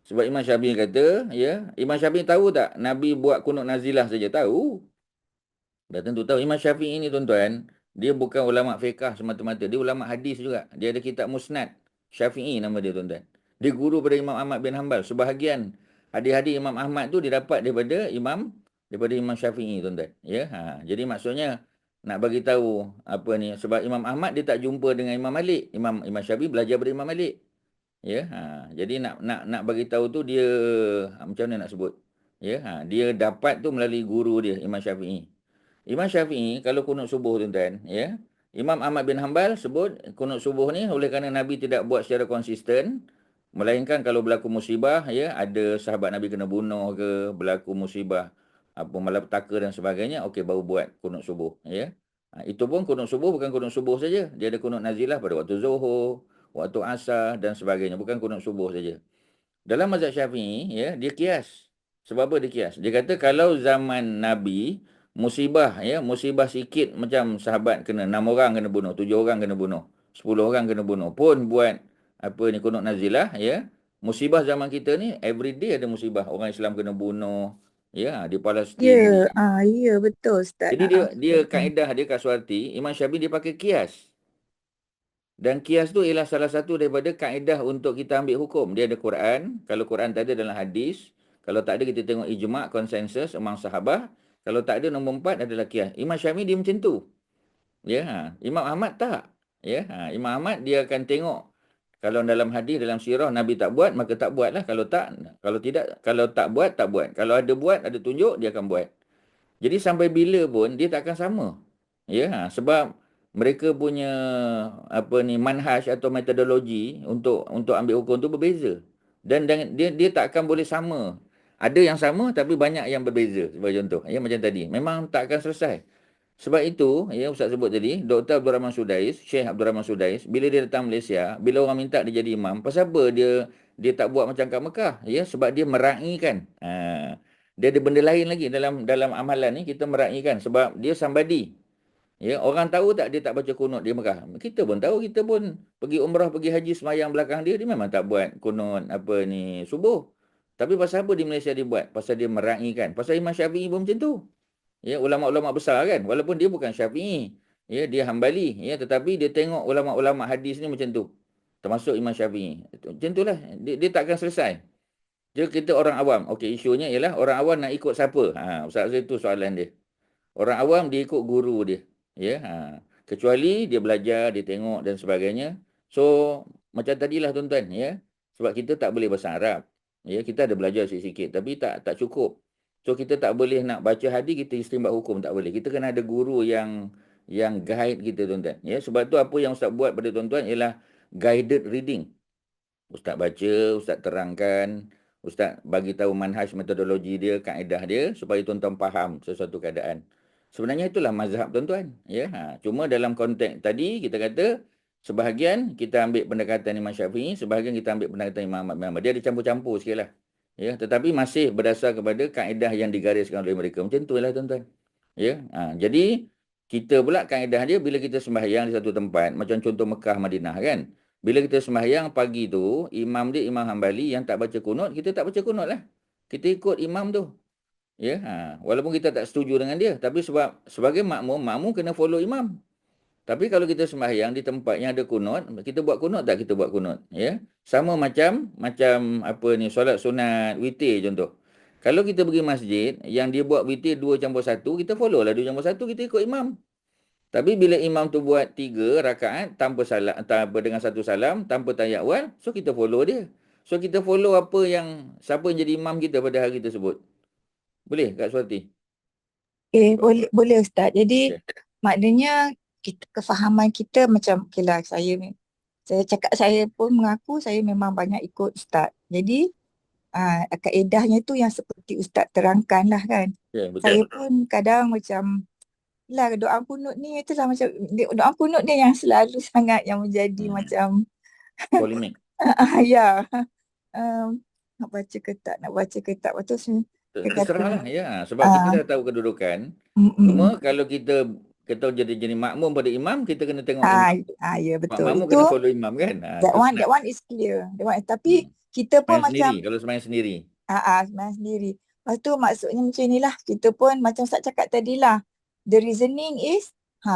Sebab Imam Syafi'i kata ya, Imam Syafi'i tahu tak Nabi buat kunut nazilah saja? Tahu. Dah tentu tahu. Imam Syafi'i ni tuan-tuan, dia bukan ulama fiqah semata-mata, dia ulama hadis juga. Dia ada kitab Musnad Syafi'i nama dia tuan-tuan. Dia guru pada Imam Ahmad bin Hanbal. Sebahagian hadis-hadis Imam Ahmad tu didapat daripada Imam Syafi'i tuan-tuan. Ya, jadi maksudnya nak bagi tahu apa ni, sebab Imam Ahmad dia tak jumpa dengan Imam Malik. Imam Syafi'i belajar daripada Imam Malik. Ya, jadi nak bagi tahu tu dia macam mana nak sebut? Ya, dia dapat tu melalui guru dia Imam Syafi'i. Imam Syafi'i kalau kunut subuh tuan-tuan, ya. Imam Ahmad bin Hanbal sebut kunut subuh ni oleh kerana Nabi tidak buat secara konsisten, melainkan kalau berlaku musibah, ya, ada sahabat Nabi kena bunuh ke, berlaku musibah apa malapetaka dan sebagainya, okey baru buat kunut subuh, ya. Itu pun kunut subuh bukan kunut subuh saja. Dia ada kunut nazilah pada waktu Zuhur, waktu Asar dan sebagainya, bukan kunut subuh saja. Dalam mazhab Syafi'i, ya, dia kias. Sebab apa dia kias? Dia kata kalau zaman Nabi musibah sikit macam sahabat kena 6 orang kena bunuh, 7 orang kena bunuh, 10 orang kena bunuh pun buat apa ni kunut nazilah ya. Musibah zaman kita ni everyday ada musibah, orang Islam kena bunuh ya di Palestin. Ya betul Ustaz. Jadi dia kaedah dia Kaswarti, Imam Syafi'i dia pakai kias. Dan kias tu ialah salah satu daripada kaedah untuk kita ambil hukum. Dia ada Quran, kalau Quran tak ada dalam hadis, kalau tak ada kita tengok ijma', konsensus among sahabah. Kalau tak ada, nombor 4 adalah kias. Imam Syafi'i dia macam tu. Ya, Imam Ahmad tak. Ya, Imam Ahmad dia akan tengok kalau dalam hadis, dalam sirah Nabi tak buat, maka tak buatlah. Kalau tak buat, tak buat. Kalau ada buat, ada tunjuk, dia akan buat. Jadi sampai bila pun dia tak akan sama. Ya, sebab mereka punya manhaj atau metodologi untuk ambil hukum tu berbeza. Dan dia tak akan boleh sama. Ada yang sama tapi banyak yang berbeza sebagai contoh. Ya macam tadi. Memang tak akan selesai. Sebab itu, ya Ustaz sebut tadi, Dr. Abdul Rahman Sudais, Syekh Abdul Rahman Sudais, bila dia datang Malaysia, bila orang minta dia jadi imam, pasal apa dia tak buat macam kat Mekah? Ya, sebab dia meraihkan. Dia ada benda lain lagi dalam amalan ni, kita meraihkan sebab dia somebody. Ya, orang tahu tak dia tak baca kunut di Mekah? Kita pun tahu, kita pun pergi umrah, pergi haji semayang belakang dia memang tak buat kunut subuh. Tapi pasal apa di Malaysia dia buat? Pasal dia meraihkan. Pasal Imam Syafi'i pun macam tu. Ya, ulama-ulama besar kan, walaupun dia bukan Syafi'i, ya dia Hambali, ya tetapi dia tengok ulama-ulama hadis ni macam tu. Termasuk Imam Syafi'i. Macam itulah, dia tak akan selesai. Jadi kita orang awam, okey isunya ialah orang awam nak ikut siapa? Ustaz itu soalan dia. Orang awam dia ikut guru dia. Ya, kecuali dia belajar, dia tengok dan sebagainya. So, macam tadilah tuan-tuan, ya. Sebab kita tak boleh bahasa Arab. Ya, kita ada belajar sikit-sikit tapi tak cukup. So, kita tak boleh nak baca hadis kita istinbat hukum, tak boleh. Kita kena ada guru yang guide kita tuan-tuan. Ya, sebab tu apa yang Ustaz buat pada tuan-tuan ialah guided reading. Ustaz baca, Ustaz terangkan, Ustaz bagi tahu manhaj metodologi dia, kaedah dia supaya tuan-tuan faham sesuatu keadaan. Sebenarnya itulah mazhab tuan-tuan. Ya, cuma dalam konteks tadi kita kata sebahagian kita ambil pendekatan Imam Syafi'i, sebahagian kita ambil pendekatan Imam Ahmad bin Hanbal. Dia ada campur-campur sikit lah. Ya, tetapi masih berdasar kepada kaedah yang digariskan oleh mereka. Macam tu lah tuan-tuan. Ya, jadi kita pula kaedah dia bila kita sembahyang di satu tempat, macam contoh Mekah, Madinah kan. Bila kita sembahyang pagi tu, imam dia Imam Hambali yang tak baca kunut, kita tak baca kunut lah. Kita ikut imam tu. Ya, walaupun kita tak setuju dengan dia, tapi sebab sebagai makmum kena follow imam. Tapi kalau kita sembahyang di tempat yang ada kunut, kita buat kunut tak? Kita buat kunut, ya. Sama macam apa ni, solat sunat witir contoh. Kalau kita pergi masjid yang dia buat witir 2+1, kita follow lah 2+1, kita ikut imam. Tapi bila imam tu buat 3 rakaat tanpa salam, tanpa dengan satu salam, tanpa tahiyat awal, so kita follow dia. So kita follow siapa yang jadi imam kita pada hari tersebut. Boleh Kak Suhati? Boleh Ustaz. Jadi Okay. maknanya kefahaman kita macam lah, saya cakap, saya pun mengaku saya memang banyak ikut Ustaz. Jadi kaedahnya tu yang seperti Ustaz terangkan lah kan. Ya, betul. Saya pun kadang macam lah doa kunut ni, itulah macam doa kunut dia yang selalu sangat yang menjadi macam Polemik. ya. Nak baca ke tak, betul sih. Terserahlah ya, sebab kita dah tahu kedudukan. Cuma kalau kita jadi makmum pada imam, kita kena tengok imam. Ya betul. Makmum Itu kena follow imam kan. that one is clear. Tapi kita pun sembahyang macam sendiri, kalau sembahyang sendiri. sembahyang sendiri. Lepas tu maksudnya macam inilah, kita pun macam Ustaz cakap tadilah. The reasoning is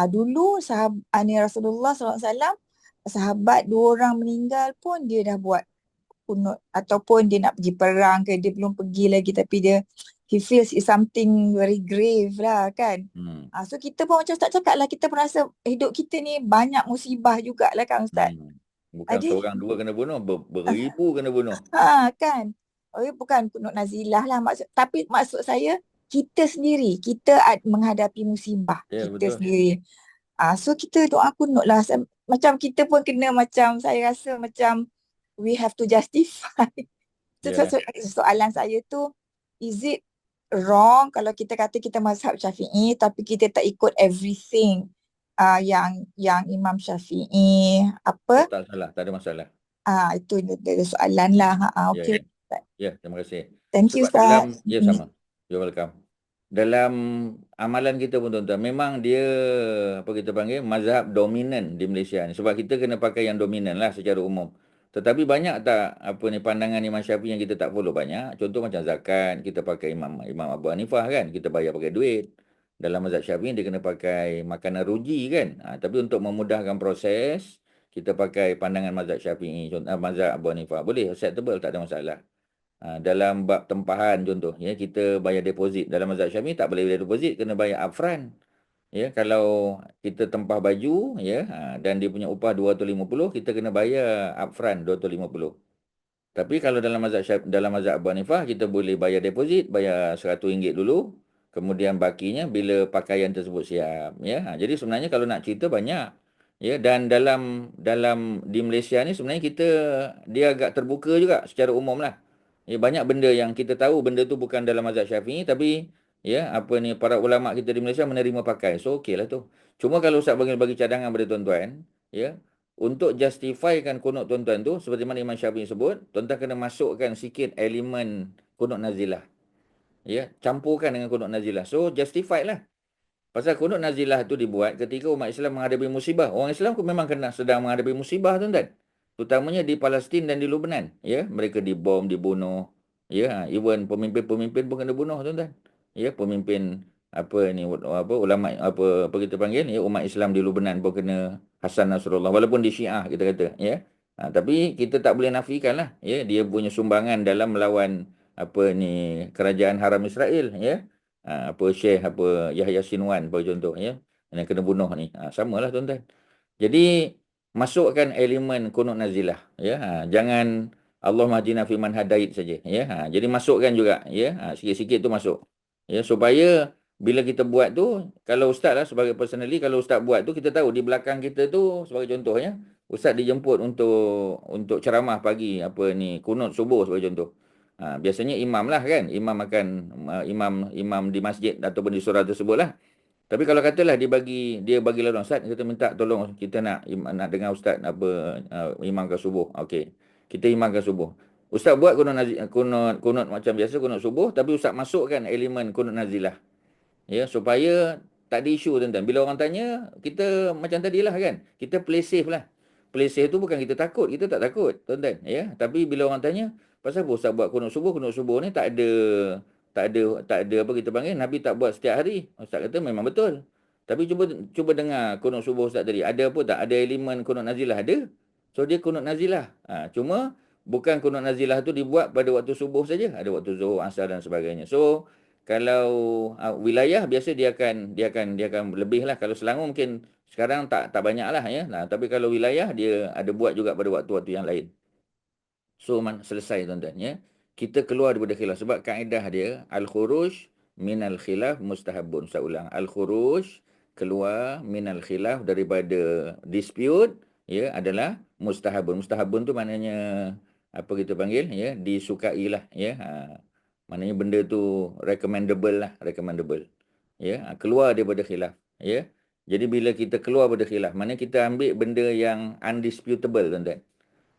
dulu sahabat Rasulullah SAW, sahabat 2 orang meninggal pun dia dah buat kunut, ataupun dia nak pergi perang ke, dia belum pergi lagi tapi he feels it's something very grave lah kan. So kita pun macam Ustaz cakap lah, kita merasa hidup kita ni banyak musibah jugalah kan Ustaz. Bukan seorang 2 kena bunuh, beribu kena bunuh. Kan. Bukan kunut nazilah lah tapi maksud saya kita sendiri, kita menghadapi musibah kita betul. sendiri. So kita doa kunut lah. Macam kita pun kena, macam saya rasa macam we have to justify. Soalan saya tu, is it wrong kalau kita kata kita mazhab Syafi'i tapi kita tak ikut everything yang Imam Syafi'i apa? Tak salah, tak ada masalah. Itu ada soalan lah. Okey. Terima kasih. Thank you Ustaz. Sama. You're welcome. Dalam amalan kita pun tuan-tuan, memang dia apa kita panggil mazhab dominan di Malaysia ni. Sebab kita kena pakai yang dominan lah secara umum. Tetapi banyak tak pandangan Imam Syafi'i yang kita tak follow banyak. Contoh macam zakat, kita pakai Imam Abu Hanifah kan, kita bayar pakai duit. Dalam mazhab Syafi'i dia kena pakai makanan ruji kan. Tapi untuk memudahkan proses, kita pakai pandangan mazhab Syafi'i, contoh mazhab Abu Hanifah. Boleh acceptable, tak ada masalah. Dalam bab tempahan contoh, ya, kita bayar deposit. Dalam mazhab Syafi'i tak boleh bayar deposit, kena bayar upfront. Ya, kalau kita tempah baju ya, dan dia punya upah 250, kita kena bayar upfront 250. Tapi kalau dalam mazhab Abu Hanifah, kita boleh bayar deposit, bayar RM100 dulu, kemudian bakinya bila pakaian tersebut siap ya. Jadi sebenarnya kalau nak cerita banyak ya, dan dalam di Malaysia ni sebenarnya dia agak terbuka juga secara umum lah. Ya, banyak benda yang kita tahu benda tu bukan dalam mazhab Syafi'i, tapi ya, para ulama kita di Malaysia menerima pakai. So okeylah tu. Cuma kalau Ustaz bagi cadangan pada tuan-tuan, ya, untuk justifykan kunut tuan-tuan tu, seperti mana Imam Syafi'i sebut, tuan-tuan kena masukkan sikit elemen kunut nazilah. Ya, campurkan dengan kunut nazilah. So justified lah. Pasal kunut nazilah tu dibuat ketika umat Islam menghadapi musibah. Orang Islam memang sedang menghadapi musibah tuan-tuan. Terutamanya di Palestin dan di Lebanon, ya, mereka dibom, dibunuh, ya, even pemimpin-pemimpin pun kena bunuh tuan-tuan. Ya, pemimpin ulama apa kita panggil ya, umat Islam di Lebanon pun kena Hasan Nasrullah, walaupun di Syiah kita kata ya. Tapi kita tak boleh nafikan lah ya, dia punya sumbangan dalam melawan kerajaan Haram Israel ya. Syekh Yahya Sinwan contoh ya, yang kena bunuh ni. Samalah tuan-tuan. Jadi masukkan elemen kunut nazilah ya. Jangan Allah mahdina fiman hadait saja ya. Jadi masukkan juga ya. Sikit-sikit tu masuk. Ya, supaya bila kita buat tu, kalau ustaz lah sebagai personally, kalau ustaz buat tu, kita tahu di belakang kita tu, sebagai contohnya, ustaz dijemput untuk ceramah pagi, kunut subuh sebagai contoh. Biasanya imam lah kan, imam di masjid ataupun di surau tersebut lah. Tapi kalau katalah dia bagi laluan, Ustaz, kita minta tolong, kita nak dengar Ustaz imamkan subuh. Okey. Kita imamkan subuh. Ustaz buat kunut macam biasa, kunut subuh, tapi Ustaz masukkan elemen kunut nazilah. Ya, supaya tak ada isu tuan-tuan. Bila orang tanya, kita macam tadilah kan. Kita play safe lah. Play safe tu bukan kita takut, kita tak takut, tuan-tuan, ya. Tapi bila orang tanya, pasal apa Ustaz buat kunut subuh ni tak ada apa kita panggil, Nabi tak buat setiap hari. Ustaz kata memang betul. Tapi cuba dengar kunut subuh Ustaz tadi. Ada apa tak? Ada elemen kunut nazilah? Ada. So dia kunut nazilah. Cuma bukan kunut nazilah tu dibuat pada waktu subuh saja. Ada waktu zuhur, asar dan sebagainya. So kalau wilayah biasa dia akan lebih lah. Kalau Selangor mungkin sekarang tak banyak lah ya. Tapi kalau wilayah dia ada buat juga pada waktu-waktu yang lain. So selesai tuan-tuan ya. Kita keluar daripada khilaf sebab kaedah dia al-khuruj minal khilaf mustahabun. Saya ulang, al-khuruj keluar minal khilaf daripada dispute ya adalah mustahabun. Mustahabun tu maknanya apa kita panggil ya, disukai lah ya. Maknanya benda tu recommendable lah, recommendable. Ya, keluar daripada khilaf ya. Jadi bila kita keluar daripada khilaf, maknanya kita ambil benda yang undisputable tuan-tuan.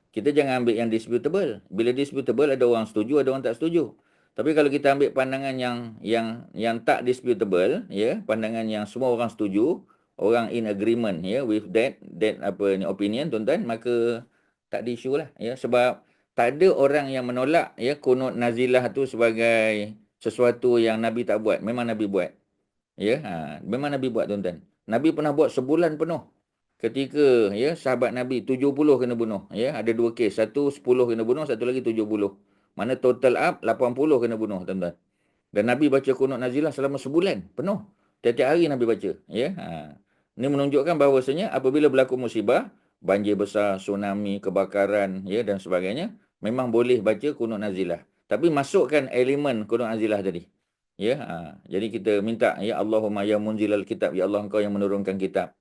Kita jangan ambil yang disputable. Bila disputable ada orang setuju, ada orang tak setuju. Tapi kalau kita ambil pandangan yang tak disputable, ya, pandangan yang semua orang setuju, orang in agreement ya with that opinion tuan-tuan, maka tak ada isu lah ya, sebab tak ada orang yang menolak ya kunut nazilah tu sebagai sesuatu yang Nabi tak buat. Memang Nabi buat. Ya, memang Nabi buat tuan-tuan. Nabi pernah buat sebulan penuh. Ketika ya sahabat Nabi 70 kena bunuh ya, ada dua kes, satu 10 kena bunuh, satu lagi 70. Mana total up 80 kena bunuh tuan-tuan. Dan Nabi baca kunut nazilah selama sebulan penuh. Tiap-tiap hari Nabi baca ya. Ini menunjukkan bahawasanya apabila berlaku musibah, banjir besar, tsunami, kebakaran ya dan sebagainya, memang boleh baca kunut nazilah. Tapi masukkan elemen kunut nazilah tadi. Ya, jadi kita minta ya Allahumma ya munzilal kitab, ya Allah engkau yang menurunkan kitab.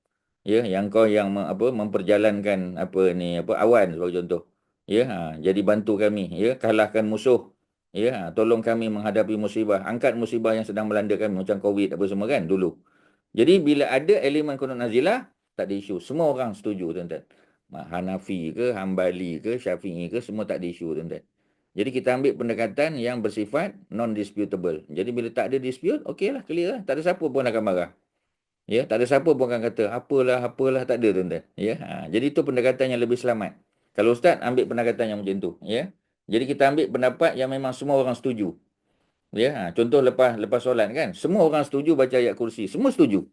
Ya, yang kau yang memperjalankan awan sebagai contoh. Ya, jadi bantu kami ya, kalahkan musuh. Ya, tolong kami menghadapi musibah, angkat musibah yang sedang melanda kami macam Covid apa semua kan dulu. Jadi bila ada elemen kunut nazilah, tak ada isu. Semua orang setuju tuan-tuan. Hanafi ke, Hambali ke, Syafi'i ke, semua tak ada isu tuan-tuan. Jadi kita ambil pendekatan yang bersifat non-disputable. Jadi bila tak ada dispute, okeylah, clear lah. Tak ada siapa pun akan marah. Ya, tak ada siapa pun akan kata apalah, tak ada tuan-tuan. Ya, jadi itu pendekatan yang lebih selamat. Kalau Ustaz ambil pendekatan yang macam tu, ya. Jadi kita ambil pendapat yang memang semua orang setuju. Ya, contoh lepas solat kan, semua orang setuju baca ayat kursi, semua setuju.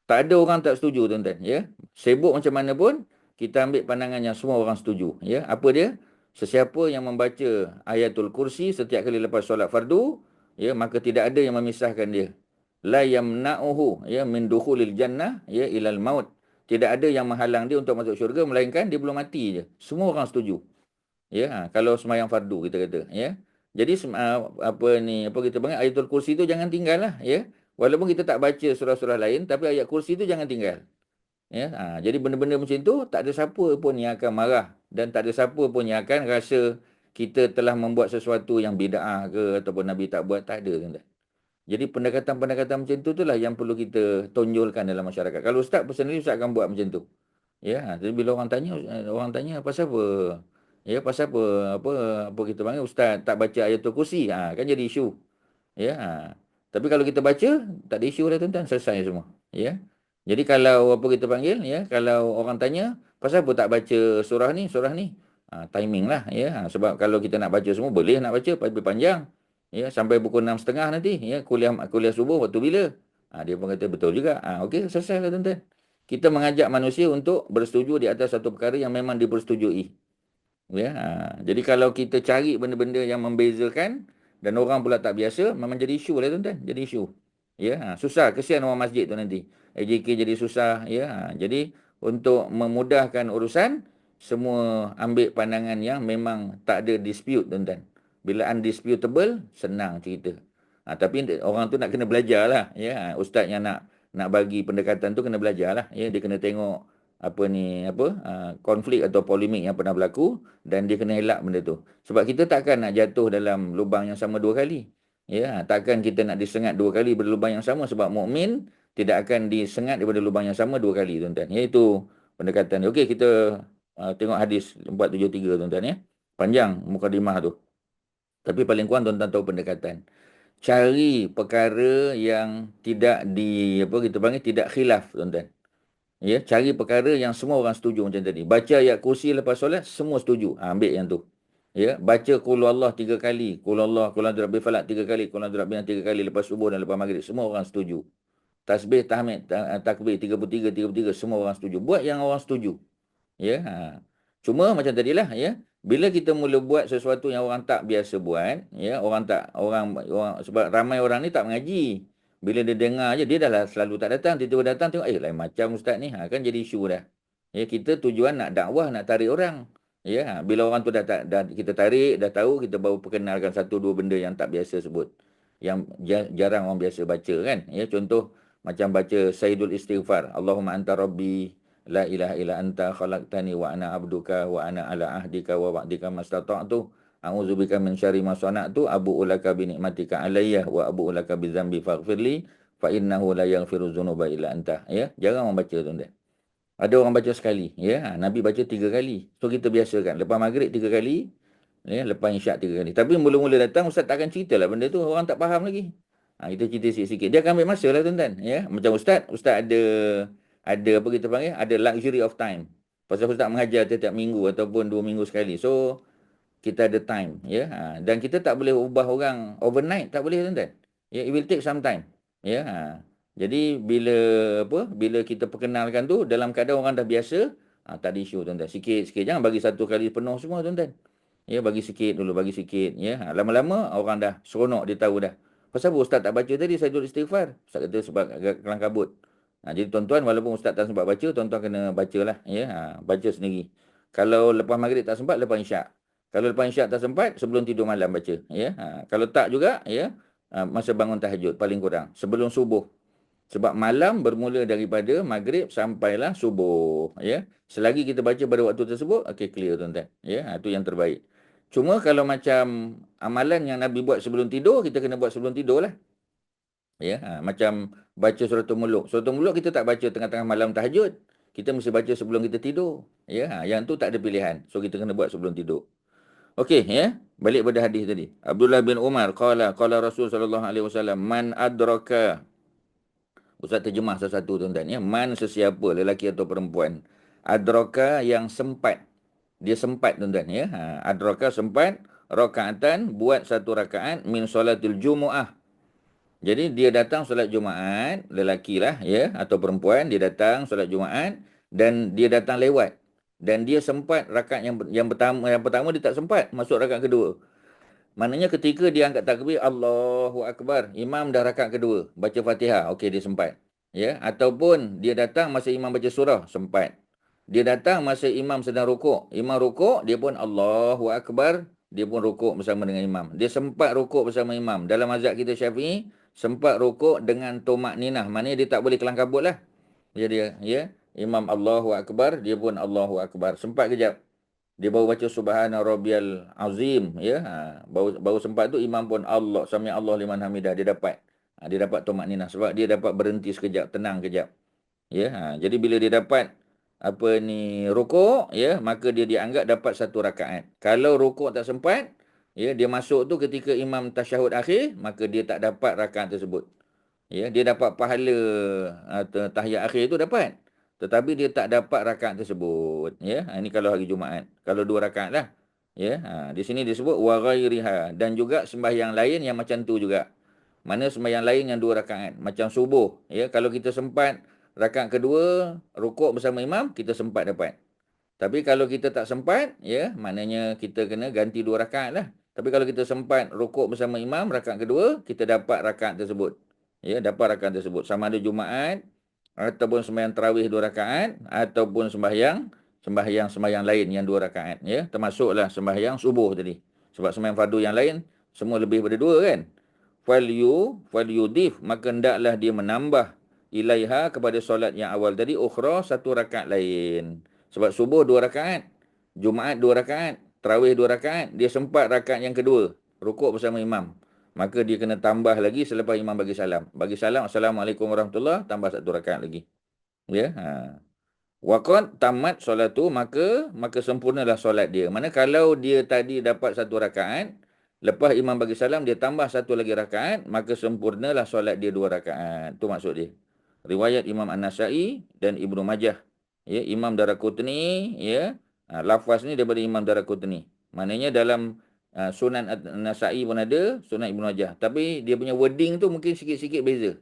Tak ada orang tak setuju tuan-tuan, ya. Sibuk macam mana pun, kita ambil pandangan yang semua orang setuju, ya. Apa dia? Sesiapa yang membaca ayatul kursi setiap kali lepas solat fardu, ya, maka tidak ada yang memisahkan dia. La yamna'uhu ya min dukhulil jannah ya ilal maut. Tidak ada yang menghalang dia untuk masuk syurga melainkan dia belum mati je. Semua orang setuju. Ya, kalau sembahyang fardu kita kata, ya. Jadi apa kita panggil ayatul kursi tu jangan tinggal lah, ya. Walaupun kita tak baca surah-surah lain tapi ayat kursi tu jangan tinggal. Ya, jadi benda-benda macam tu tak ada siapa pun yang akan marah dan tak ada siapa pun yang akan rasa kita telah membuat sesuatu yang bid'ah ke ataupun Nabi tak buat, tak ada tuan-tuan. Jadi pendekatan-pendekatan macam tu itulah yang perlu kita tonjolkan dalam masyarakat. Kalau Ustaz personally, Ustaz akan buat macam tu. Ya, jadi bila orang tanya pasal apa? Ya, pasal apa kita panggil Ustaz tak baca ayatul kursi, kan jadi isu. Ya. Tapi kalau kita baca, tak ada isu dah tuan-tuan, selesai semua. Ya. Jadi kalau apa kita panggil ya, kalau orang tanya pasal apa tak baca surah ni, timing lah ya. Sebab kalau kita nak baca semua boleh nak baca lebih panjang. Ya, sampai pukul 6.30 nanti ya, kuliah subuh waktu bila? Dia pun kata betul juga. Okey, selesai lah tuan-tuan. Kita mengajak manusia untuk bersetuju di atas satu perkara yang memang dipersetujui. Ya, jadi kalau kita cari benda-benda yang membezakan dan orang pula tak biasa, memang jadi isu lah tuan-tuan, jadi isu. Ya, susah, kesian orang masjid tu nanti. AJK jadi susah ya. Jadi untuk memudahkan urusan, semua ambil pandangan yang memang tak ada dispute tuan-tuan. Bila undisputable, senang cerita. Tapi orang tu nak kena belajar lah. Ya, ustaz yang nak bagi pendekatan tu kena belajar lah. Ya, dia kena tengok konflik atau polemik yang pernah berlaku dan dia kena elak benda tu. Sebab kita takkan nak jatuh dalam lubang yang sama dua kali. Ya, takkan kita nak disengat dua kali berlubang yang sama sebab mukmin tidak akan disengat daripada lubang yang sama 2 kali, tuan-tuan. Iaitu pendekatan dia. Okey, kita tengok hadis 473, tuan-tuan ya. Panjang mukadimah tu. Tapi paling kurang tuan-tuan tahu pendekatan. Cari perkara yang tidak kita panggil tidak khilaf, tuan-tuan. Ya, cari perkara yang semua orang setuju macam tadi. Baca ayat kursi lepas solat, semua setuju. Ambil yang tu. Ya, baca qul Allah 3 kali, qul Allah, qul a'udzu birabbil falaq 3 kali, qul a'udzu birabbil nas 3 kali lepas subuh dan lepas maghrib, semua orang setuju. Tasbih, tahmid, takbir 33, semua orang setuju. Buat yang orang setuju. Ya, cuma macam tadilah ya. Bila kita mula buat sesuatu yang orang tak biasa buat, ya, orang sebab ramai orang ni tak mengaji. Bila dia dengar je, dia dah selalu tak datang, tiba-tiba datang tengok lain macam ustaz ni, kan jadi isu dah. Ya, kita tujuan nak dakwah, nak tarik orang. Ya, bila orang tu dah kita tarik, dah tahu, kita baru perkenalkan 1-2 benda yang tak biasa sebut. Yang jarang orang biasa baca kan. Ya, contoh macam baca Sayyidul Istighfar, Allahumma anta rabbi la ilaha illa anta khalaqtani wa ana abduka wa ana ala ahdika wa wa'dika mastata'tu a'udzubika min syarri ma sana'tu abu'u laka bi ni'matika alayya wa abu'u laka bi dzambi faghfirli fa innahu la yaghfiru dzunuba illa anta. Ya, jarang orang baca, tuan-tuan. Ada orang baca sekali, ya. Nabi baca 3 kali. So kita biasakan lepas maghrib 3 kali, ya, lepas isyak 3 kali. Tapi mula-mula datang ustaz tak akan ceritalah benda tu, orang tak faham lagi. Kita cerita sikit-sikit. Dia akan ambil masa lah, tuan-tuan, ya. Macam ustaz ada apa kita panggil, ada luxury of time. Pasal ustaz mengajar setiap minggu ataupun 2 minggu sekali. So kita ada time, ya. Dan kita tak boleh ubah orang overnight, tak boleh, tuan-tuan. Ya, it will take some time. Ya. Jadi bila kita perkenalkan tu dalam keadaan orang dah biasa, tak ada isu, tuan-tuan. Sikit-sikit, jangan bagi 1 kali penuh semua, tuan-tuan. Ya, bagi sikit dulu, bagi sikit, ya. Lama-lama orang dah seronok, dia tahu dah. Pasal apa ustaz tak baca tadi Sayyidul Istighfar? Ustaz kata sebab kelang kabut. Jadi tuan-tuan, walaupun ustaz tak sempat baca, tuan-tuan kena bacalah, ya. Baca sendiri. Kalau lepas maghrib tak sempat, lepas isyak. Kalau lepas isyak tak sempat, sebelum tidur malam baca, ya. Kalau tak juga, ya, masa bangun tahajud paling kurang sebelum subuh. Sebab malam bermula daripada maghrib sampailah subuh, ya. Selagi kita baca pada waktu tersebut, okey, clear, tuan-tuan. Ya, itu yang terbaik. Cuma kalau macam amalan yang Nabi buat sebelum tidur, kita kena buat sebelum tidur lah. Ya, macam baca suratul muluk. Suratul muluk kita tak baca tengah-tengah malam tahajud. Kita mesti baca sebelum kita tidur. Ya, yang tu tak ada pilihan. So kita kena buat sebelum tidur. Okey, ya. Balik pada hadis tadi. Abdullah bin Umar qala Rasul sallallahu alaihi wasallam, man adraka. Ustaz terjemah satu-satu, tuan-tuan, ya. Man sesiapa, lelaki atau perempuan. Adraka yang sempat. Dia sempat, tuan-tuan, ya. Adraka sempat rakaatan, buat 1 rakaat min solatil jumu'ah. Jadi dia datang solat Jumaat, lelaki lah, ya, atau perempuan, dia datang solat Jumaat dan dia datang lewat. Dan dia sempat rakaat yang pertama dia tak sempat masuk rakaat kedua. Maknanya ketika dia angkat takbir Allahu Akbar, imam dah rakaat kedua, baca Fatihah, okey, dia sempat. Ya, ataupun dia datang masa imam baca surah, sempat. Dia datang masa imam sedang rukuk, imam rukuk, dia pun Allahu Akbar, dia pun rukuk bersama dengan imam. Dia sempat rukuk bersama imam. Dalam mazhab kita Syafi'i, sempat rukuk dengan tomak ninah, maknanya dia tak boleh kelang kabut lah. Ya, imam Allahu Akbar, dia pun Allahu Akbar, sempat kejap. Dia baru baca subhana rabbiyal azim, ya. Baru sempat tu imam pun Allah sami Allah liman hamidah, dia dapat. Dia dapat tomak ninah sebab dia dapat berhenti sekejap, tenang kejap. Ya, jadi bila dia dapat rukuk, ya, maka dia dianggap dapat 1 rakaat. Kalau rukuk tak sempat, ya, dia masuk tu ketika imam tasyahud akhir, maka dia tak dapat rakaat tersebut. Ya, dia dapat pahala tahiyat akhir tu dapat. Tetapi dia tak dapat rakaat tersebut. Ya, ini kalau hari Jumaat. Kalau 2 rakaat lah. Ya, di sini disebut wa ghairiha, dan juga sembahyang lain yang macam tu juga. Mana sembahyang lain yang 2 rakaat, macam subuh. Ya, kalau kita sempat rakaat kedua rukuk bersama imam, kita sempat dapat. Tapi kalau kita tak sempat, ya, maknanya kita kena ganti 2 rakaat lah. Tapi kalau kita sempat rukuk bersama imam rakaat kedua, kita dapat rakaat tersebut. Ya, dapat rakaat tersebut. Sama ada Jumaat ataupun sembahyang tarawih 2 rakaat ataupun sembahyang lain yang 2 rakaat, ya, termasuklah sembahyang subuh tadi. Sebab sembahyang fardu yang lain semua lebih daripada 2 kan. Falyudif, maka hendaklah dia menambah ilaiha, kepada solat yang awal tadi, ukhra, 1 rakaat lain. Sebab subuh 2 rakaat, Jumaat 2 rakaat, tarawih 2 rakaat, dia sempat rakaat yang kedua, rukuk bersama imam. maka dia kena tambah lagi selepas imam bagi salam. Bagi salam, Assalamualaikum warahmatullahi, tambah 1 rakaat lagi. Ya. Waqad tamat solatu, maka sempurnalah solat dia. Mana kalau dia tadi dapat 1 rakaat, lepas imam bagi salam dia tambah 1 lagi rakaat, maka sempurnalah solat dia 2 rakaat. Tu maksud dia. Riwayat Imam An-Nasa'i dan Ibnu Majah. Ya, Imam Daraqutni, ya. Lafaz ni daripada Imam Daraqutni. Maknanya dalam Sunan An-Nasa'i pun ada, Sunan Ibnu Majah. Tapi dia punya wording tu mungkin sikit-sikit beza.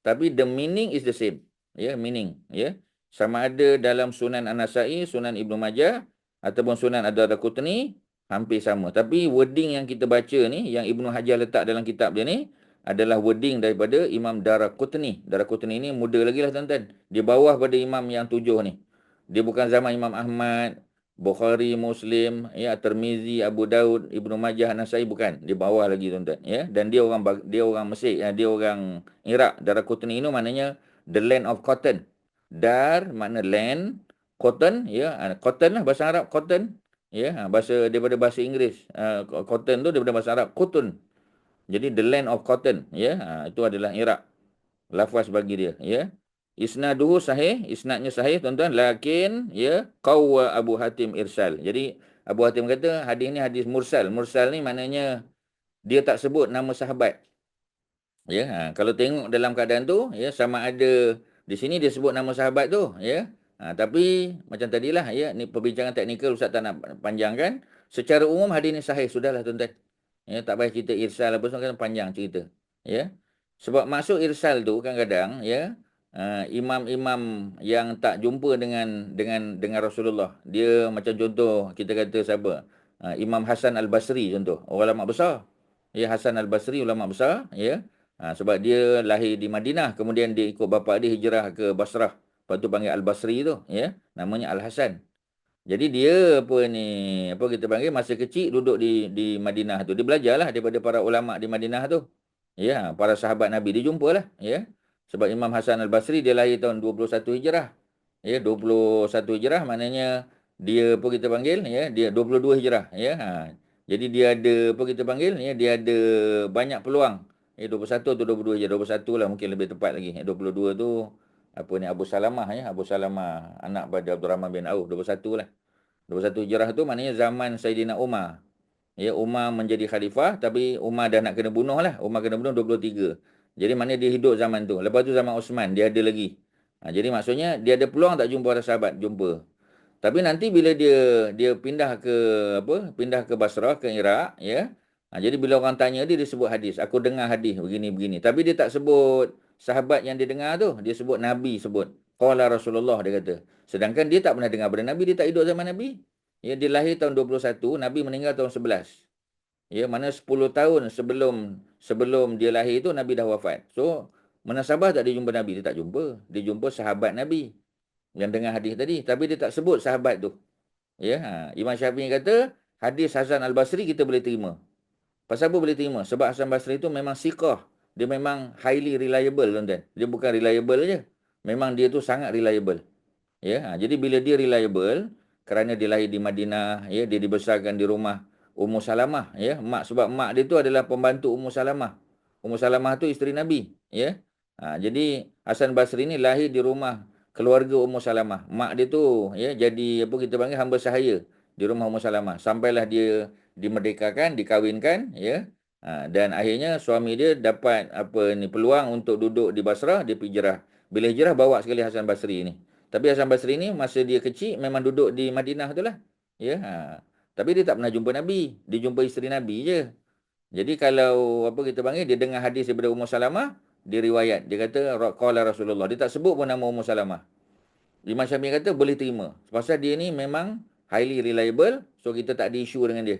Tapi the meaning is the same. Ya, meaning, ya. Sama ada dalam Sunan An-Nasa'i, Sunan Ibnu Majah ataupun Sunan Ad-Daraqutni hampir sama. Tapi wording yang kita baca ni, yang Ibnu Hajar letak dalam kitab dia ni adalah wording daripada Imam Daraqutni. Daraqutni ni muda lagi lah tuan-tuan. Dia bawah pada imam yang 7 ni. Dia bukan zaman Imam Ahmad, Bukhari, Muslim, ya, Tirmizi, Abu Daud, Ibnu Majah, An-Nasa'i, bukan. Dia bawah lagi tuan-tuan, ya. Dan dia orang Mesir, dia orang Iraq. Daraqutni ini maknanya the land of cotton. Dar makna land, cotton, ya, cotton lah bahasa Arab, cotton, ya, daripada bahasa Inggeris, cotton tu daripada bahasa Arab, cotton. Jadi the land of cotton, ya, itu adalah Iraq. Lafaz bagi dia, ya. Isnaduhu sahih, isnadnya sahih tuan-tuan, lakin ya qawwa Abu Hatim irsal. Jadi Abu Hatim kata hadis ni hadis mursal. Mursal ni maknanya dia tak sebut nama sahabat. Ya, kalau tengok dalam keadaan tu, ya, sama ada di sini dia sebut nama sahabat tu, ya. Tapi macam tadilah, ya, ni perbincangan teknikal, Ustaz tak nak panjangkan. Secara umum hadis ni sahih, sudahlah tuan-tuan. Ya, tak payah kita irsal apa semua, kan panjang cerita. Ya. Sebab masuk irsal tu kadang-kadang, ya, imam-imam yang tak jumpa dengan Rasulullah. Dia macam contoh kita kata siapa? Imam Hasan Al-Basri contoh, ulama besar. Ya, Hasan Al-Basri ulama besar, ya. Sebab dia lahir di Madinah, kemudian dia ikut bapa dia hijrah ke Basrah. Lepas tu panggil Al-Basri tu, ya. Namanya Al-Hasan. Jadi dia apa kita panggil, masa kecil duduk di Madinah tu. Dia belajarlah daripada para ulama di Madinah tu. Ya, para sahabat Nabi dia jumpalah, ya. Sebab Imam Hasan Al-Basri dia lahir tahun 21 Hijrah. Ya, 21 Hijrah maknanya dia apa kita panggil, ya, dia 22 Hijrah, ya. Jadi dia ada apa kita panggil, ya, dia ada banyak peluang. 21 atau 22 je. 21 lah mungkin lebih tepat lagi. 22 tu apa ni, Abu Salamah, ya. Abu Salamah anak pada Abdul Rahman bin Auf. 21 lah. 21 Hijrah tu maknanya zaman Saidina Umar. Ya, Umar menjadi khalifah, tapi Umar dah nak kena bunuh lah. Umar kena bunuh 23. Jadi maknanya dia hidup zaman tu. Lepas tu zaman Osman dia ada lagi. Jadi maksudnya dia ada peluang tak jumpa para sahabat, jumpa. Tapi nanti bila dia pindah ke Basrah, ke Iraq, ya. Jadi bila orang tanya dia sebut hadis. Aku dengar hadis begini-begini. Tapi dia tak sebut sahabat yang dia dengar tu. Dia sebut Nabi sebut. Qala Rasulullah dia kata. Sedangkan dia tak pernah dengar daripada Nabi. Dia tak hidup zaman Nabi. Ya, dia lahir tahun 21. Nabi meninggal tahun 11. Ya, mana 10 tahun sebelum dia lahir tu Nabi dah wafat. So, munasabah tak dia jumpa Nabi? Dia tak jumpa. Dia jumpa sahabat Nabi yang dengar hadis tadi. Tapi dia tak sebut sahabat tu. Ya, Imam Syafi'i kata hadis Hasan Al-Basri kita boleh terima. Pasal apa boleh terima? Sebab Hasan Basri itu memang siqah. Dia memang highly reliable, tuan-tuan. Dia bukan reliable je. Memang dia tu sangat reliable. Ya, jadi bila dia reliable, kerana dia lahir di Madinah, ya, dia dibesarkan di rumah Ummu Salamah, ya, sebab mak dia tu adalah pembantu Ummu Salamah. Ummu Salamah tu isteri Nabi, ya. Jadi Hasan Basri ni lahir di rumah keluarga Ummu Salamah. Mak dia tu, ya, jadi apa kita panggil hamba sahaya di rumah Ummu Salamah. Sampailah dia dimerdekakan, dikahwinkan, ya. Dan akhirnya suami dia dapat peluang untuk duduk di Basrah, dia pergi hijrah. Bila hijrah bawa sekali Hasan Basri ni. Tapi Hasan Basri ni masa dia kecil memang duduk di Madinah tu lah. Ya. Tapi dia tak pernah jumpa Nabi. Dia jumpa isteri Nabi je. Jadi kalau apa kita panggil, dia dengar hadis daripada Ummu Salamah, dia riwayat. Dia kata qala Rasulullah. Dia tak sebut pun nama Ummu Salamah. Imam Syafi'i kata boleh terima. Pasal dia ni memang highly reliable. So kita tak ada isu dengan dia.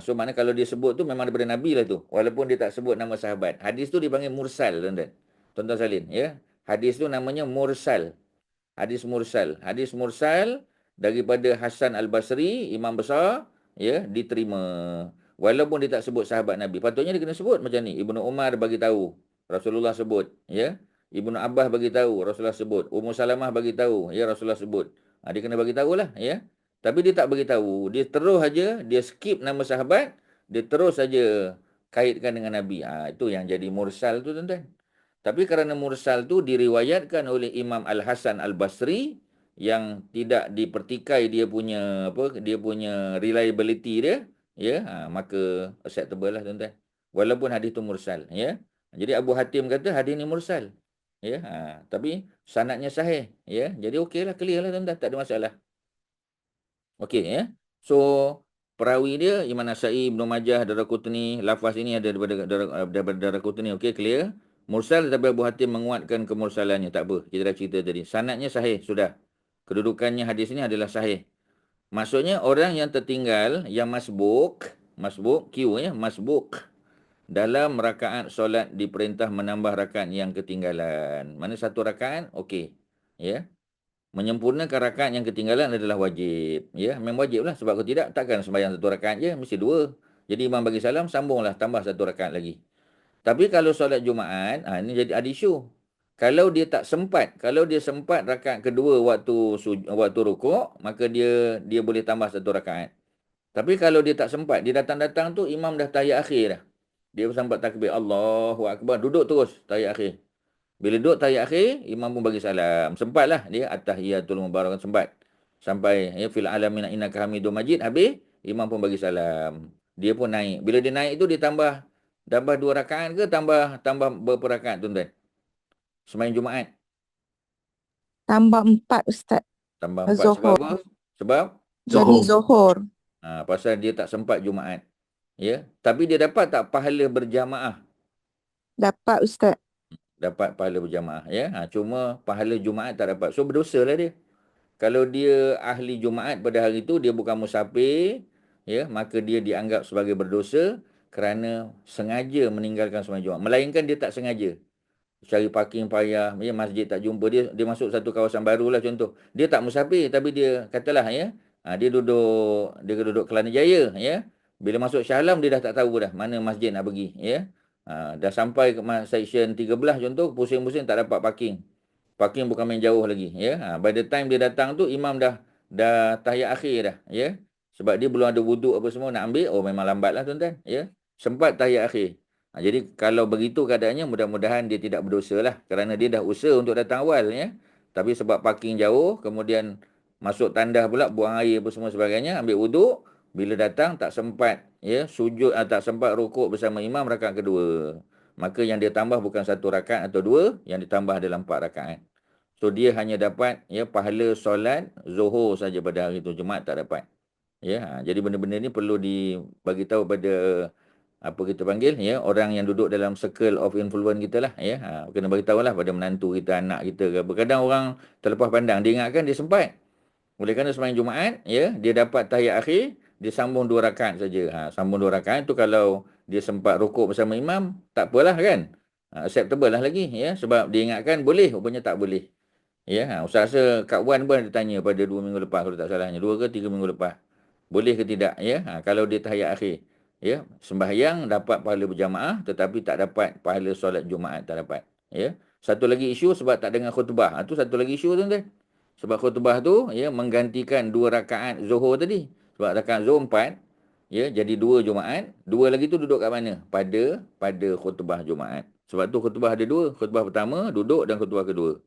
So maknanya kalau dia sebut tu memang daripada Nabi lah tu. Walaupun dia tak sebut nama sahabat. Hadis tu dipanggil mursal, tuan-tuan. Tuan-tuan salin, ya. Hadis tu namanya mursal. Hadis mursal. Hadis mursal daripada Hasan Al-Basri, imam besar, ya, diterima. Walaupun dia tak sebut sahabat Nabi. Patutnya dia kena sebut macam ni. Ibnu Umar bagi tahu, Rasulullah sebut, ya. Ibnu Abbas bagi tahu, Rasulullah sebut. Ummu Salamah bagi tahu, ya, Rasulullah sebut. Dia kena bagi tahulah, ya. Tapi dia tak bagi tahu. Dia terus saja, dia skip nama sahabat, dia terus saja kaitkan dengan Nabi. Itu yang jadi mursal tu tuan-tuan. Tapi kerana mursal tu diriwayatkan oleh Imam Al-Hasan Al-Basri yang tidak dipertikai dia punya reliability dia, ya, maka acceptable lah tuan-tuan. Walaupun hadis tu mursal, ya. Jadi Abu Hatim kata hadis ni mursal. Ya, tapi sanadnya sahih, ya. Jadi okeylah, clear lah tuan-tuan, tak ada masalah. Okey, ya. So perawi dia Imam Nasa'i, Ibnu Majah, Daraqutni, lafaz ini ada daripada Daraqutni. Okey, clear. Mursal tapi Abu Hatim menguatkan kemursalannya, tak apa. Kita dah cerita tadi. Sanadnya sahih sudah. Kedudukannya hadis ini adalah sahih. Maksudnya orang yang tertinggal, yang masbuk Q ya, masbuk dalam rakaat solat diperintah menambah rakaat yang ketinggalan. Mana satu rakaat? Okey. Ya. Menyempurnakan rakaat yang ketinggalan adalah wajib. Ya, memang wajib lah. Sebab kalau tidak, takkan sembahyang satu rakaat je, mesti dua. Jadi imam bagi salam, sambunglah, tambah satu rakaat lagi. Tapi kalau solat Jumaat, ini jadi ada isu. Kalau dia tak sempat, kalau dia sempat rakaat kedua waktu rukuk, maka dia boleh tambah satu rakaat. Tapi kalau dia tak sempat, dia datang-datang tu imam dah tahiyat akhir dah. Dia sampai takbir Allahu Akbar, duduk terus tahiyat akhir. Bila duduk tahiyat akhir, imam pun bagi salam. Sempatlah dia at-tahiyatul mubarakah, sempat. Sampai ya fil alamin innaka hamidum majid, habis imam pun bagi salam. Dia pun naik. Bila dia naik tu dia tambah 2 rakaat ke tambah berapa rakaat tuan-tuan? Sembahyang Jumaat. Tambah 4 Ustaz. Tambah 4 sebab Zuhur. apa? Sebab Jadi Zuhur. pasal dia tak sempat Jumaat. Ya, tapi dia dapat tak pahala berjamaah? Dapat Ustaz. Dapat pahala berjamaah, ya. Cuma pahala Jumaat tak dapat. So berdosa lah dia. Kalau dia ahli Jumaat pada hari itu, dia bukan musafir, ya, maka dia dianggap sebagai berdosa kerana sengaja meninggalkan sembahyang Jumaat. Melainkan dia tak sengaja. Cari parking payah, ya, masjid tak jumpa, dia masuk satu kawasan baru lah contoh. Dia tak musafir tapi dia katalah, ya, dia duduk Kelana Jaya, ya. Bila masuk Shah Alam dia dah tak tahu dah mana masjid nak pergi, ya. Dah sampai ke section 13 contoh, pusing-pusing tak dapat parking. Parking bukan main jauh lagi, ya. By the time dia datang tu imam dah tahiyat akhir dah, ya. Sebab dia belum ada wuduk apa semua nak ambil, memang lambat lah tuan-tuan, ya. Sempat tahiyat akhir. Jadi kalau begitu keadaannya, mudah-mudahan dia tidak berdosa lah. Kerana dia dah usaha untuk datang awal, ya. Tapi sebab parking jauh, kemudian masuk tandas pula, buang air apa semua sebagainya, ambil wuduk, bila datang tak sempat, ya, sujud, tak sempat rukuk bersama imam rakaat kedua. Maka yang dia tambah bukan 1 rakaat atau 2, yang ditambah adalah 4 rakaat. So dia hanya dapat, ya, pahala solat Zuhur saja pada hari itu, Jumaat tak dapat. Ya, jadi benda-benda ni perlu dibagi tahu pada apa kita panggil, ya, orang yang duduk dalam circle of influence kita lah, ya. Kena bagi tahu lah pada menantu kita, anak kita ke. Kadang orang terlepas pandang, dia ingatkan dia sempat. Oleh kerana sembahyang Jumaat, ya, dia dapat tahiyat akhir, dia sambung 2 rakaat saja. Sambung 2 rakaat tu kalau dia sempat rukuk bersama imam, tak apalah kan. Acceptable lah lagi, ya, sebab dia ingatkan boleh, rupanya tak boleh. Ya, Ustaz rasa Kak Wan pun ada tanya pada 2 minggu lepas kalau tak salahnya, 2 ke 3 minggu lepas. Boleh ke tidak, ya? Kalau dia tahiyat akhir, ya, sembahyang dapat pahala berjamaah tetapi tak dapat pahala solat Jumaat, tak dapat, ya. Satu lagi isu sebab tak dengar khutbah. Itu satu lagi isu tuan-tuan. Sebab khutbah tu, ya, menggantikan 2 rakaat Zuhur tadi. Sebab rakaat Zuhur 4, ya, jadi 2 Jumaat. 2 lagi tu duduk kat mana? Pada khutbah Jumaat. Sebab tu khutbah ada 2. Khutbah pertama duduk dan khutbah kedua.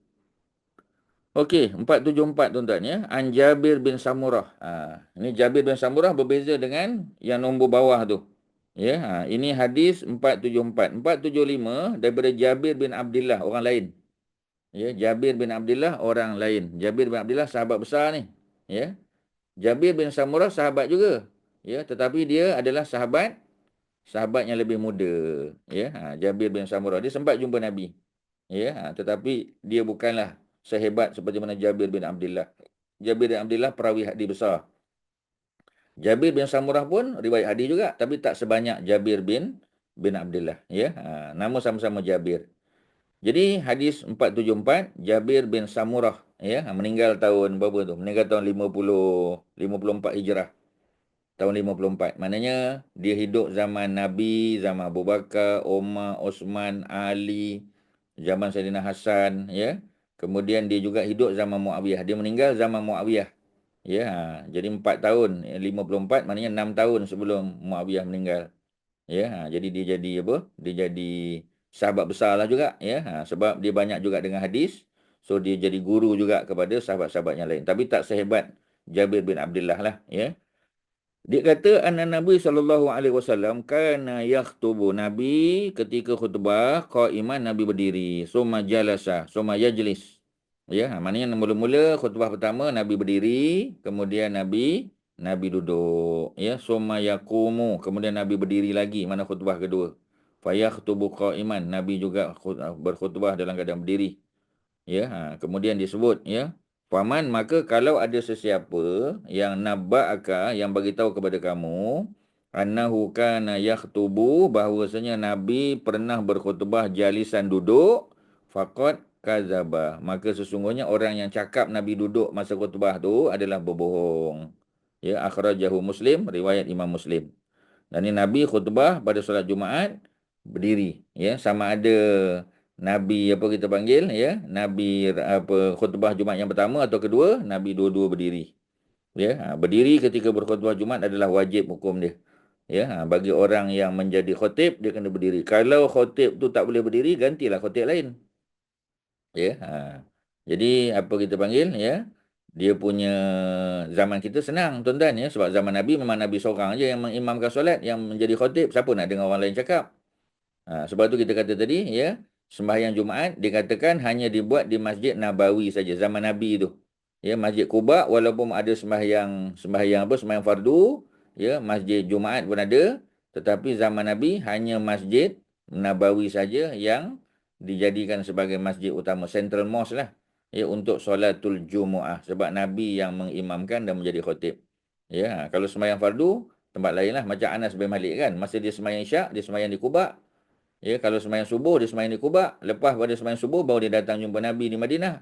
Okey, 474 tuan-tuan, ya. An Jabir bin Samurah. Ini Jabir bin Samurah berbeza dengan yang nombor bawah tu. Ya, ini hadis 474. 475 daripada Jabir bin Abdullah, orang lain. Ya, Jabir bin Abdullah orang lain. Jabir bin Abdullah sahabat besar ni. Ya. Jabir bin Samurah sahabat juga. Ya, tetapi dia adalah sahabat yang lebih muda. Ya, Jabir bin Samurah dia sempat jumpa Nabi. Ya, tetapi dia bukanlah sehebat seperti mana Jabir bin Abdullah. Jabir bin Abdullah perawi hadis besar. Jabir bin Samurah pun riwayat hadis juga, tapi tak sebanyak Jabir bin Abdullah. Ya, nama sama-sama Jabir. Jadi hadis 474, Jabir bin Samurah, ya, meninggal tahun berapa tu? Meninggal tahun 54 Hijrah. Tahun 54. Maknanya dia hidup zaman Nabi, zaman Abu Bakar, Umar, Osman, Ali, zaman Sayyidina Hasan, ya. Kemudian dia juga hidup zaman Muawiyah. Dia meninggal zaman Muawiyah. Ya, jadi 4 tahun, 54 maknanya 6 tahun sebelum Muawiyah meninggal. Ya, jadi dia jadi apa? Dia jadi sahabat besar lah juga, ya. Sebab dia banyak juga dengan hadis. So dia jadi guru juga kepada sahabat-sahabat yang lain. Tapi tak sehebat Jabir bin Abdullah lah, ya. Dia kata anna Nabi SAW kana yakhtubu, Nabi ketika khutbah qaiman, Nabi berdiri, summa jalasa, summa yajlis. Ya, maknanya mula-mula khutbah pertama Nabi berdiri, kemudian Nabi duduk, ya, summa yaqumu, kemudian Nabi berdiri lagi, mana khutbah kedua. Fa yakhtubu qaiman, Nabi juga berkhutbah dalam keadaan berdiri. Ya, kemudian disebut, ya, faman, maka kalau ada sesiapa yang nabba'aka, yang bagi tahu kepada kamu, annahu kana yakhtubu, bahawasanya Nabi pernah berkhutbah jalisan duduk, faqad kadzaba, maka sesungguhnya orang yang cakap Nabi duduk masa khutbah tu adalah berbohong. Ya, akhrajahu Muslim, riwayat Imam Muslim. Dan ini Nabi khutbah pada solat Jumaat berdiri, ya, sama ada Nabi apa kita panggil, ya, Nabi apa khutbah Jumaat yang pertama atau kedua, Nabi dua-dua berdiri. Ya, berdiri ketika berkhutbah Jumaat adalah wajib hukum dia. Ya, bagi orang yang menjadi khotib dia kena berdiri. Kalau khotib tu tak boleh berdiri, gantilah khotib lain. Ya, jadi apa kita panggil, ya, dia punya zaman kita senang tuan-tuan, ya, sebab zaman Nabi memang Nabi seorang je yang mengimamkan solat, yang menjadi khotib, siapa nak dengar orang lain cakap. Sebab tu kita kata tadi, ya, sembahyang Jumaat dikatakan hanya dibuat di Masjid Nabawi saja zaman Nabi tu. Ya, Masjid Quba walaupun ada sembahyang fardu, ya, Masjid Jumaat pun ada, tetapi zaman Nabi hanya Masjid Nabawi saja yang dijadikan sebagai masjid utama, central mosque lah, ya, untuk solatul Jumu'ah, sebab Nabi yang mengimamkan dan menjadi khotib. Ya, kalau sembahyang fardu tempat lain lah, macam Anas bin Malik kan, masa dia sembahyang Isyak, dia sembahyang di Quba. Ya, kalau sembahyang subuh, dia sembahyang di Quba. Lepas pada sembahyang subuh, baru dia datang jumpa Nabi di Madinah.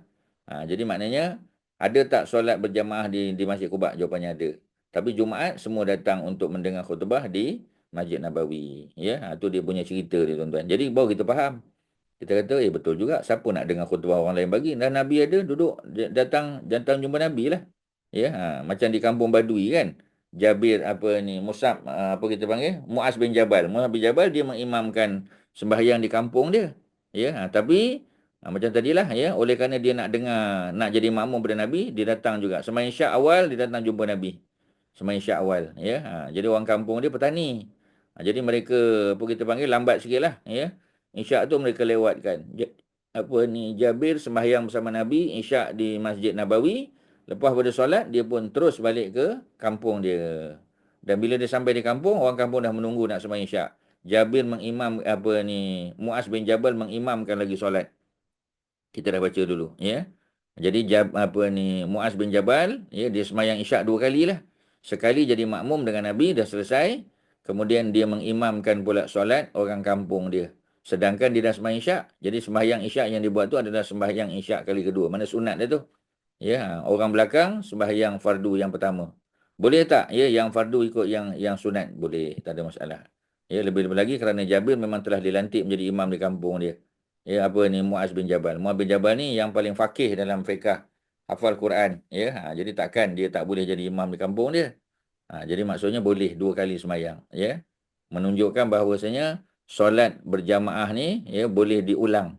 Jadi maknanya, ada tak solat berjamaah di Masjid Quba? Jawapannya ada. Tapi Jumaat, semua datang untuk mendengar khutbah di Masjid Nabawi. Ya, itu dia punya cerita dia, tuan-tuan. Jadi, baru kita faham. Kita kata, betul juga. Siapa nak dengar khutbah orang lain bagi? Dan Nabi ada, duduk, datang jumpa Nabi lah. Ya, macam di kampung Badui kan. Jabir, Musab, apa kita panggil? Muaz bin Jabal. Muaz bin Jabal, dia mengimamkan sembahyang di kampung dia. Ya, tapi macam tadilah, ya, oleh kerana dia nak dengar, nak jadi makmum pada Nabi, dia datang juga. Sembahyang Isyak awal, dia datang jumpa Nabi. Sembahyang Isyak awal, ya. Jadi orang kampung dia petani. Jadi mereka, apa kita panggil, lambat sikitlah, ya. Isyak tu mereka lewatkan. Jabir sembahyang bersama Nabi Isyak di Masjid Nabawi. Lepas pada solat, dia pun terus balik ke kampung dia. Dan bila dia sampai di kampung, orang kampung dah menunggu nak sembahyang Isyak. Jabir Muaz bin Jabal mengimamkan lagi solat. Kita dah baca dulu, ya. Jadi Muaz bin Jabal, ya, dia sembahyang Isyak 2 kali lah. Sekali jadi makmum dengan Nabi, dah selesai. Kemudian dia mengimamkan pula solat orang kampung dia. Sedangkan dia dah sembahyang Isyak. Jadi sembahyang Isyak yang dibuat tu adalah sembahyang Isyak kali kedua. Mana sunat dia tu? Ya, orang belakang sembahyang fardu yang pertama. Boleh tak? Ya, yang fardu ikut yang sunat. Boleh, tak ada masalah. Ya, lebih-lebih lagi kerana Jabir memang telah dilantik menjadi imam di kampung dia. Ya, Muaz bin Jabal. Muaz bin Jabal ni yang paling faqih dalam fiqh, hafal Quran. Ya, jadi takkan dia tak boleh jadi imam di kampung dia. Jadi maksudnya boleh 2 kali sembahyang. Ya, menunjukkan bahawasanya solat berjamaah ni, ya, boleh diulang.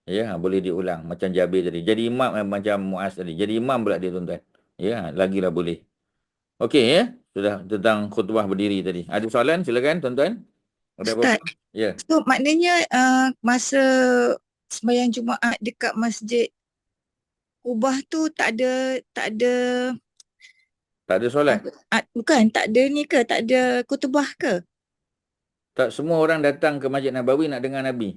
Ya, boleh diulang macam Jabir tadi. Jadi imam macam Muaz tadi. Jadi imam pula dia, tuan-tuan. Ya, lagilah boleh. Okey, ya. Sudah tentang khutbah berdiri tadi. Ada soalan? Silakan, tuan-tuan. Ada Ustaz, apa-apa? Ya. so maknanya masa sembahyang Jumaat dekat Masjid Kubah tu tak ada Tak ada solat. bukan, tak ada ni ke, tak ada khutbah ke? Tak semua orang datang ke Masjid Nabawi nak dengar Nabi.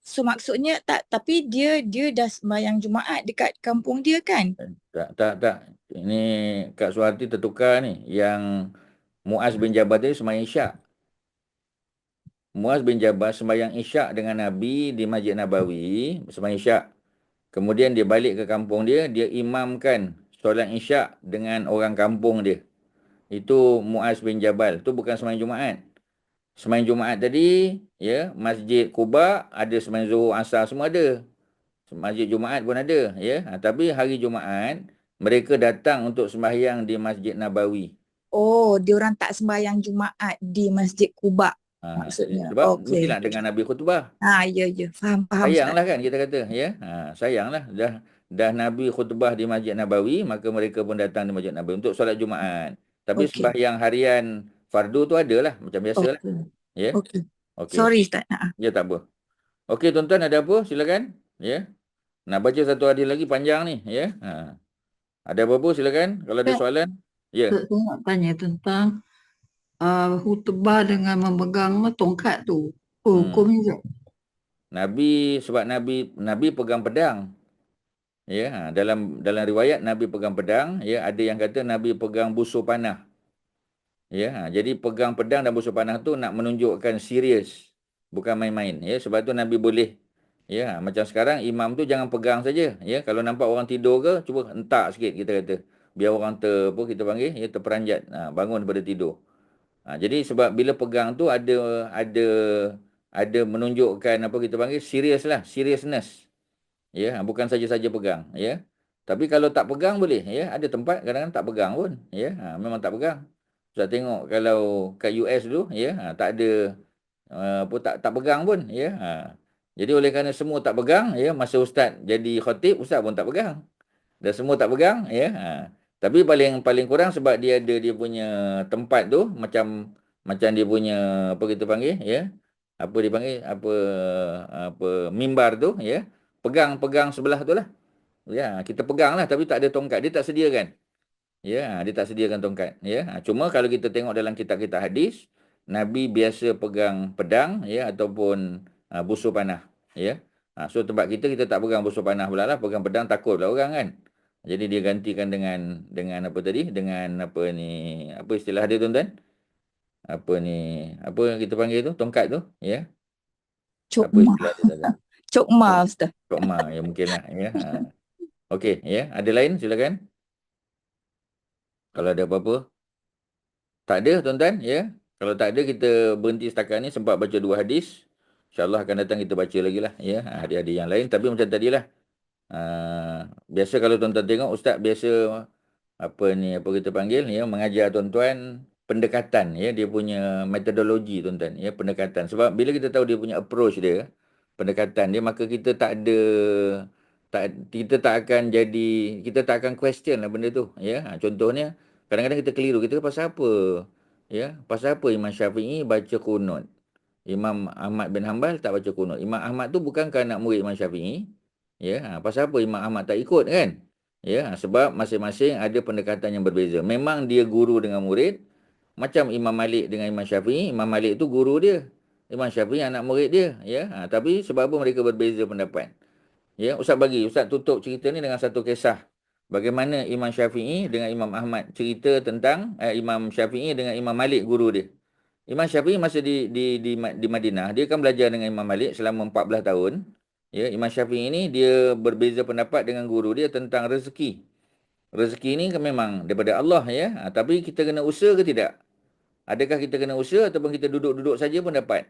So maksudnya tak, tapi dia dah sembahyang Jumaat dekat kampung dia kan? Tak. Ini Kak Suhati tertukar ni. Yang Muaz bin Jabal tadi sembahyang Isyak. Muaz bin Jabal sembahyang Isyak dengan Nabi di Masjid Nabawi, sembahyang Isyak. Kemudian dia balik ke kampung dia, dia imamkan solat Isyak dengan orang kampung dia. Itu Muaz bin Jabal. Itu bukan sembahyang Jumaat. Sembahyang Jumaat tadi, ya, Masjid Quba ada sembahyang Zuhur, Asar semua ada. Masjid Jumaat pun ada, ya. Tapi hari Jumaat mereka datang untuk sembahyang di Masjid Nabawi. Oh, diorang tak sembahyang Jumaat di Masjid Kubah. maksudnya. Sebab mesti Okey. nak dengar Nabi khutbah. Ya, faham Ustaz. Sayanglah kan kita kata, ya. Sayanglah dah Nabi khutbah di Masjid Nabawi, maka mereka pun datang di Masjid Nabawi untuk solat Jumaat. Tapi Okey. sembahyang harian fardu tu adalah macam biasalah, Okey. ya. Okey. Okey. Sorry Ustaz. Ya, tak apa. Okey tuan-tuan, ada apa? Silakan. Ya. Nak baca satu hadis lagi panjang ni, ya. Ada apa-apa silakan kalau ada Ustaz, soalan. Ya. Saya nak tanya tentang khutbah dengan memegang tongkat tu. Hukumnya je. Sebab Nabi pegang pedang. Ya, dalam riwayat Nabi pegang pedang, ya, ada yang kata Nabi pegang busur panah. Ya, jadi pegang pedang dan busur panah tu nak menunjukkan serius, bukan main-main, ya. Sebab tu Nabi boleh, ya, macam sekarang imam tu jangan pegang saja, ya. Kalau nampak orang tidur ke, cuba hentak sikit kita kata. Biar orang kita panggil, ya, terperanjat, bangun daripada tidur. Jadi sebab bila pegang tu ada menunjukkan apa kita panggil seriousness. Ya, bukan saja-saja pegang, ya. Tapi kalau tak pegang boleh, ya. Ada tempat kadang-kadang tak pegang pun, ya. Memang tak pegang. Ustaz tengok kalau kat US dulu, ya, tak ada tak pegang pun, ya. Jadi oleh kerana semua tak pegang, ya, masa ustaz jadi khatib, ustaz pun tak pegang. Dan semua tak pegang, ya. Tapi paling kurang sebab dia ada dia punya tempat tu macam dia punya apa kita panggil, ya. Apa dipanggil apa mimbar tu, ya. Pegang sebelah tu lah. Ya, kita pegang lah tapi tak ada tongkat. Dia tak sediakan. Ya, dia tak sediakan tongkat. Ya, cuma kalau kita tengok dalam kitab-kitab hadis, Nabi biasa pegang pedang, ya, ataupun busur panah. Ya. So tempat kita tak pegang busur panah pula lah. Pegang pedang takut pula orang kan. Jadi dia gantikan dengan apa tadi? Dengan apa ni? Apa istilah dia tuan-tuan? Apa ni? Apa yang kita panggil tu? Tongkat tu, ya. Apa Cokma. istilah dia tadi? Cokma Ustaz. Cokma, ya mungkinlah, ya. Okey, ya. Ada lain silakan. Kalau ada apa-apa. Tak ada tuan-tuan, ya. Kalau tak ada kita berhenti setakat ni, sempat baca 2 hadis. InsyaAllah akan datang kita baca lagi lah, ya. Hadis-hadis yang lain. Tapi macam tadilah. Biasa kalau tuan-tuan tengok ustaz biasa apa kita panggil, ya, mengajar tuan-tuan pendekatan, ya, dia punya metodologi tuan-tuan, ya, pendekatan. Sebab bila kita tahu dia punya approach dia, pendekatan dia, maka kita kita tak akan question lah benda tu, ya. Contohnya kadang-kadang kita keliru, kita pasal apa, ya, pasal apa Imam Syafi'i baca kunut, Imam Ahmad bin Hanbal tak baca kunut. Imam Ahmad tu bukankah anak murid Imam Syafi'i, ya. Pasal apa Imam Ahmad tak ikut kan, ya. Sebab masing-masing ada pendekatan yang berbeza. Memang dia guru dengan murid, macam Imam Malik dengan Imam Syafi'i. Imam Malik tu guru dia, Imam Syafi'i anak murid dia, ya. Tapi sebab apa mereka berbeza pendapat, ya. Ustaz tutup cerita ni dengan satu kisah. Bagaimana Imam Syafi'i dengan Imam Ahmad cerita tentang Imam Syafi'i dengan Imam Malik guru dia. Imam Syafi'i masa di Madinah, dia kan belajar dengan Imam Malik selama 14 tahun. Ya, Imam Syafi'i ni dia berbeza pendapat dengan guru dia tentang rezeki. Rezeki ni kan memang daripada Allah, ya. Tapi kita kena usaha ke tidak? Adakah kita kena usaha ataupun kita duduk-duduk saja pun dapat?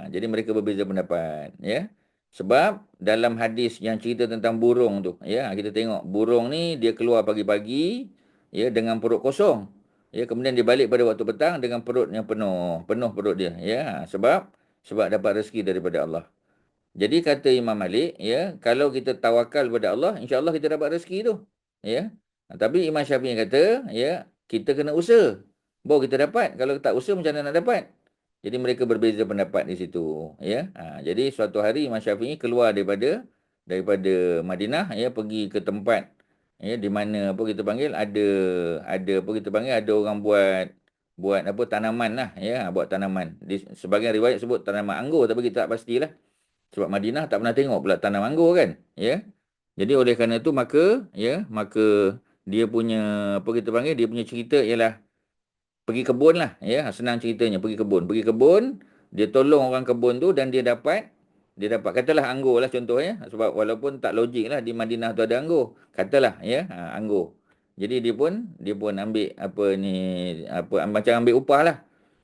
Jadi mereka berbeza pendapat, ya. Sebab dalam hadis yang cerita tentang burung tu, ya, kita tengok burung ni dia keluar pagi-pagi, ya, dengan perut kosong. Ya, kemudian dia balik pada waktu petang dengan perut yang penuh perut dia, ya. Sebab dapat rezeki daripada Allah. Jadi kata Imam Malik, ya, kalau kita tawakal kepada Allah, insya-Allah kita dapat rezeki tu, ya. Tapi Imam Syafi'i kata, ya, kita kena usaha. Baru kita dapat. Kalau tak usaha macam mana nak dapat? Jadi mereka berbeza pendapat di situ, ya. Jadi suatu hari Imam Syafi'i keluar daripada Madinah, ya, pergi ke tempat, ya, di mana apa kita panggil ada apa kita panggil ada orang buat apa tanaman lah, ya, buat tanaman. Di sebagian riwayat sebut tanaman anggur tapi kita tak pastilah. Sebab Madinah tak pernah tengok pula tanam anggur kan, ya. Jadi oleh kerana itu maka dia punya apa kita panggil dia punya cerita ialah pergi kebun lah, ya. Senang ceritanya, pergi kebun, dia tolong orang kebun tu dan dia dapat katalah anggur lah contohnya, sebab walaupun tak logik lah di Madinah tu ada anggur, katalah, ya, anggur. Jadi dia pun ambil macam ambil upah lah.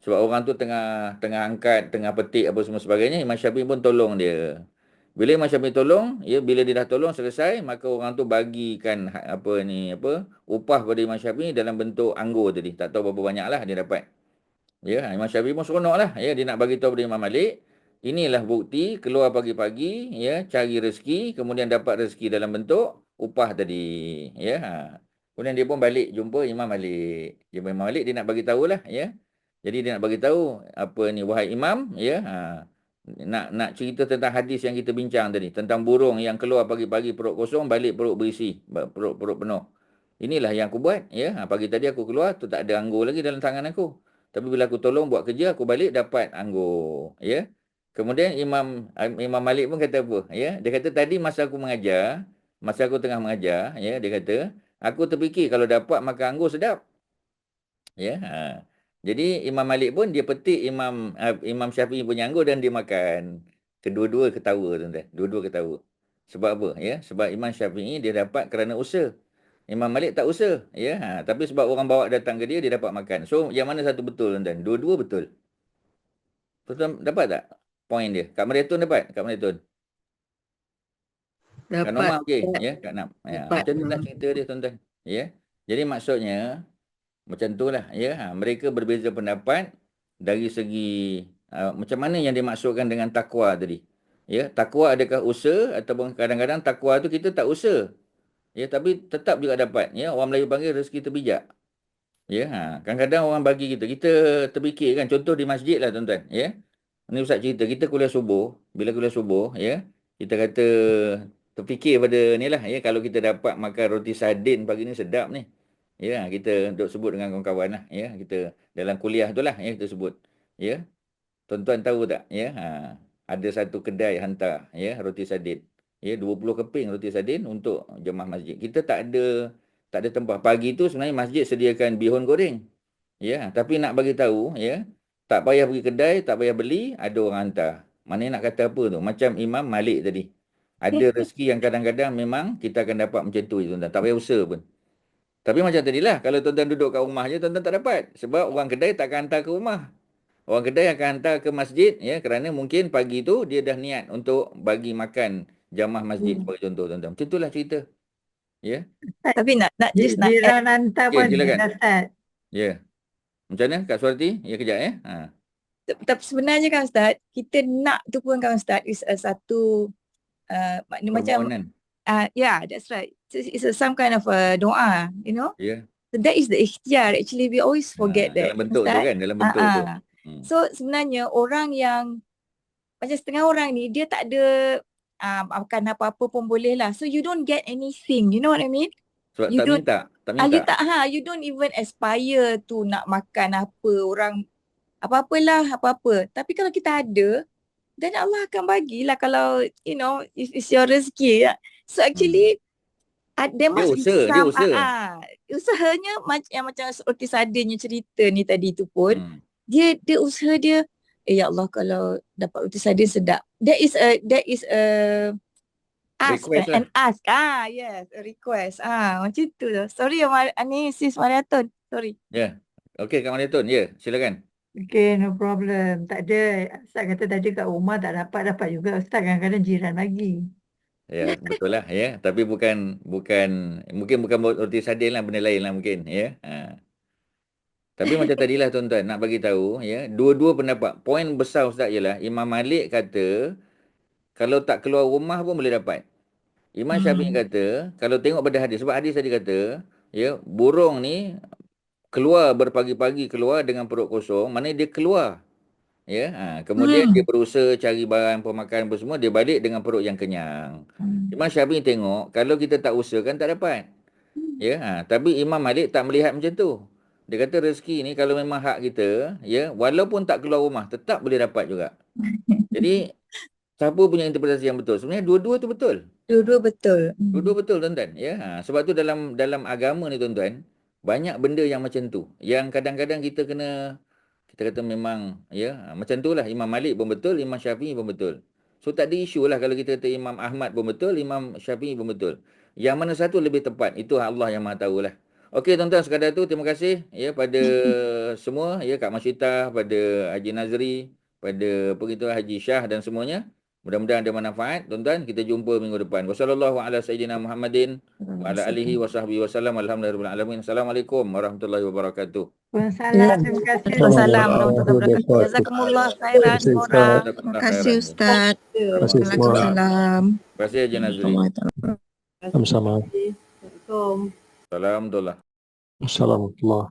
Sebab orang tu tengah angkat, tengah petik apa semua sebagainya, Imam Syafi'i pun tolong dia. Bila Imam Syafi'i tolong, ya, bila dia dah tolong selesai, maka orang tu bagikan upah pada Imam Syafi'i dalam bentuk anggur tadi. Tak tahu berapa banyak lah dia dapat. Ya, Imam Syafi'i pun seronok lah. Ya, dia nak bagi tahu pada Imam Malik, inilah bukti keluar pagi-pagi, ya, cari rezeki, kemudian dapat rezeki dalam bentuk upah tadi. Ya. Kemudian dia pun balik jumpa Imam Malik. Jumpa Imam Malik, dia nak bagi tahu lah, ya. Jadi dia nak bagi tahu apa ni, wahai Imam, ya. Nak cerita tentang hadis yang kita bincang tadi, tentang burung yang keluar pagi-pagi perut kosong, balik perut berisi, perut penuh. Inilah yang aku buat, ya. Pagi tadi aku keluar tu tak ada anggur lagi dalam tangan aku. Tapi bila aku tolong buat kerja, aku balik dapat anggur. Ya. Kemudian Imam Malik pun kata apa? Ya. Dia kata tadi masa aku tengah mengajar, ya, dia kata, aku terfikir kalau dapat makan anggur sedap. Ya. Jadi Imam Malik pun dia petik Imam Syafi'i punya anggur dan dia makan. Kedua-dua ketawa, tuan-tuan. Dua-dua ketawa. Sebab apa? Ya. Sebab Imam Syafi'i dia dapat kerana usaha. Imam Malik tak usaha, ya. Tapi sebab orang bawa datang ke dia dapat makan. So, yang mana satu betul, tuan-tuan? Dua-dua betul. Tuan-tuan dapat tak poin dia? Kak Mariatun dapat? Kak Mariatun. Kak Dapat. Norma okey, ya, Kak Nam. Ya, Dapat. macam itulah cerita dia, tuan-tuan. Ya. Jadi maksudnya macam itulah, ya. Mereka berbeza pendapat dari segi macam mana yang dimaksudkan dengan takwa tadi. Ya, takwa adakah usaha ataupun kadang-kadang takwa tu kita tak usaha. Ya, tapi tetap juga dapat. Ya, orang Melayu panggil rezeki terbijak. Ya, kadang-kadang orang bagi kita terfikir kan, contoh di masjid lah, tuan-tuan. Ya, ni Ustaz cerita, kita kuliah subuh, bila kuliah subuh, ya, kita kata terfikir pada ni lah, ya, kalau kita dapat makan roti sardin pagi ni sedap ni. Ya, kita duk sebut dengan kawan-kawan lah, ya, kita dalam kuliah tu lah, ya, kita sebut. Ya, tuan-tuan tahu tak, ya, ada satu kedai hantar, ya, roti sardin. Ya, 20 keping roti sardin untuk jemaah masjid. Kita tak ada tempat. Pagi tu sebenarnya masjid sediakan bihun goreng. Ya, tapi nak bagi tahu, ya, tak payah pergi kedai, tak payah beli, ada orang hantar. Mana nak kata apa tu? Macam Imam Malik tadi. Ada rezeki yang kadang-kadang memang kita akan dapat macam tu, tuan-tuan. Tak payah usaha pun. Tapi macam tadilah, kalau tuan-tuan duduk kat rumah je, tuan-tuan tak dapat. Sebab orang kedai takkan hantar ke rumah. Orang kedai akan hantar ke masjid, ya, kerana mungkin pagi tu dia dah niat untuk bagi makan jamaah masjid sebagai contoh, tuan-tuan. Macam itulah cerita. Ya. Tapi nak just nak add, Jiran hantar Okey, pun silakan. Ustaz. Ya. Macam mana Kak Suarti? Ya, kejap, ya. tapi sebenarnya kan Ustaz, kita nak tu pun kan Ustaz is a satu makna macam Permohonan. yeah, that's right. It's some kind of a doa, you know. Ya. So that is the ikhtiar. Actually we always forget that. Dalam bentuk tu Ustaz. kan, dalam bentuk tu. So sebenarnya orang yang macam setengah orang ni dia tak ada makan apa-apa pun boleh lah. So you don't get anything, you know what I mean? Sebab You tak don't- minta. Tak minta. you don't even aspire to nak makan apa orang apa-apalah apa-apa. Tapi kalau kita ada, then Allah akan bagilah kalau you know it's your rezeki. So actually there must be usaha, dia some usaha. usahanya macam seperti Sadinnya cerita ni tadi tu pun dia usaha dia ya Allah kalau dapat roti sardin sedap. That is a ask Request lah. and ask. Yes, a request. Macam tu lah. Sorry ni sis Mariatun. Sorry. Ya. Okey, Kak Mariatun. Ya, silakan. Okay, no problem. Tak ada. Ustaz kata tadi kat rumah tak dapat juga. Ustaz kadang-kadang jiran bagi. Ya, betul lah, ya. Tapi mungkin bukan roti sardin lah, benda lain lah mungkin, ya. Tapi macam tadilah, tuan-tuan, nak bagi tahu, ya, dua-dua pendapat. Poin besar Ustaz ialah Imam Malik kata kalau tak keluar rumah pun boleh dapat. Imam Syafi'i kata kalau tengok pada hadis, sebab hadis tadi kata, ya, burung ni keluar berpagi-pagi, keluar dengan perut kosong, maknanya dia keluar. Ya, kemudian dia berusaha cari barang pemakan apa semua, dia balik dengan perut yang kenyang. Imam Syafi'i tengok kalau kita tak usaha kan tak dapat. Ya, tapi Imam Malik tak melihat macam tu. Dia kata rezeki ni kalau memang hak kita, ya, walaupun tak keluar rumah tetap boleh dapat juga. Jadi siapa punya interpretasi yang betul? Sebenarnya dua-dua tu betul. Dua-dua betul. Dua-dua betul, tuan-tuan. Ya, sebab tu dalam agama ni, tuan-tuan, banyak benda yang macam tu. Yang kadang-kadang kita kata memang, ya, macam tu lah. Imam Malik pun betul, Imam Syafi'i pun betul. So tak ada isu lah kalau kita kata Imam Ahmad pun betul, Imam Syafi'i pun betul. Yang mana satu lebih tepat, itu Allah yang maha tahu lah. Okey, tuan-tuan, sekadar tu terima kasih, ya, pada semua, ya, Kak Masyitah, pada Haji Nazri, pada Haji Syah dan semuanya. Mudah-mudahan ada manfaat, tuan-tuan. Kita jumpa minggu depan. Wassallallahu ala sayyidina Muhammadin wa ala alihi wa sahbihi wasallam. Alhamdulillahirabbil alamin. Assalamualaikum warahmatullahi wabarakatuh. Waalaikumsalam. Terima kasih. Waalaikumsalam warahmatullahi wabarakatuh. Jazakumullah khairan Terima orang. kasih, Terima kasih Ustaz. Terima kasih semua. Waalaikumsalam. Terima kasih Haji Nazri. Sama-sama. Assalamualaikum. Alhamdulillah. Assalamualaikum.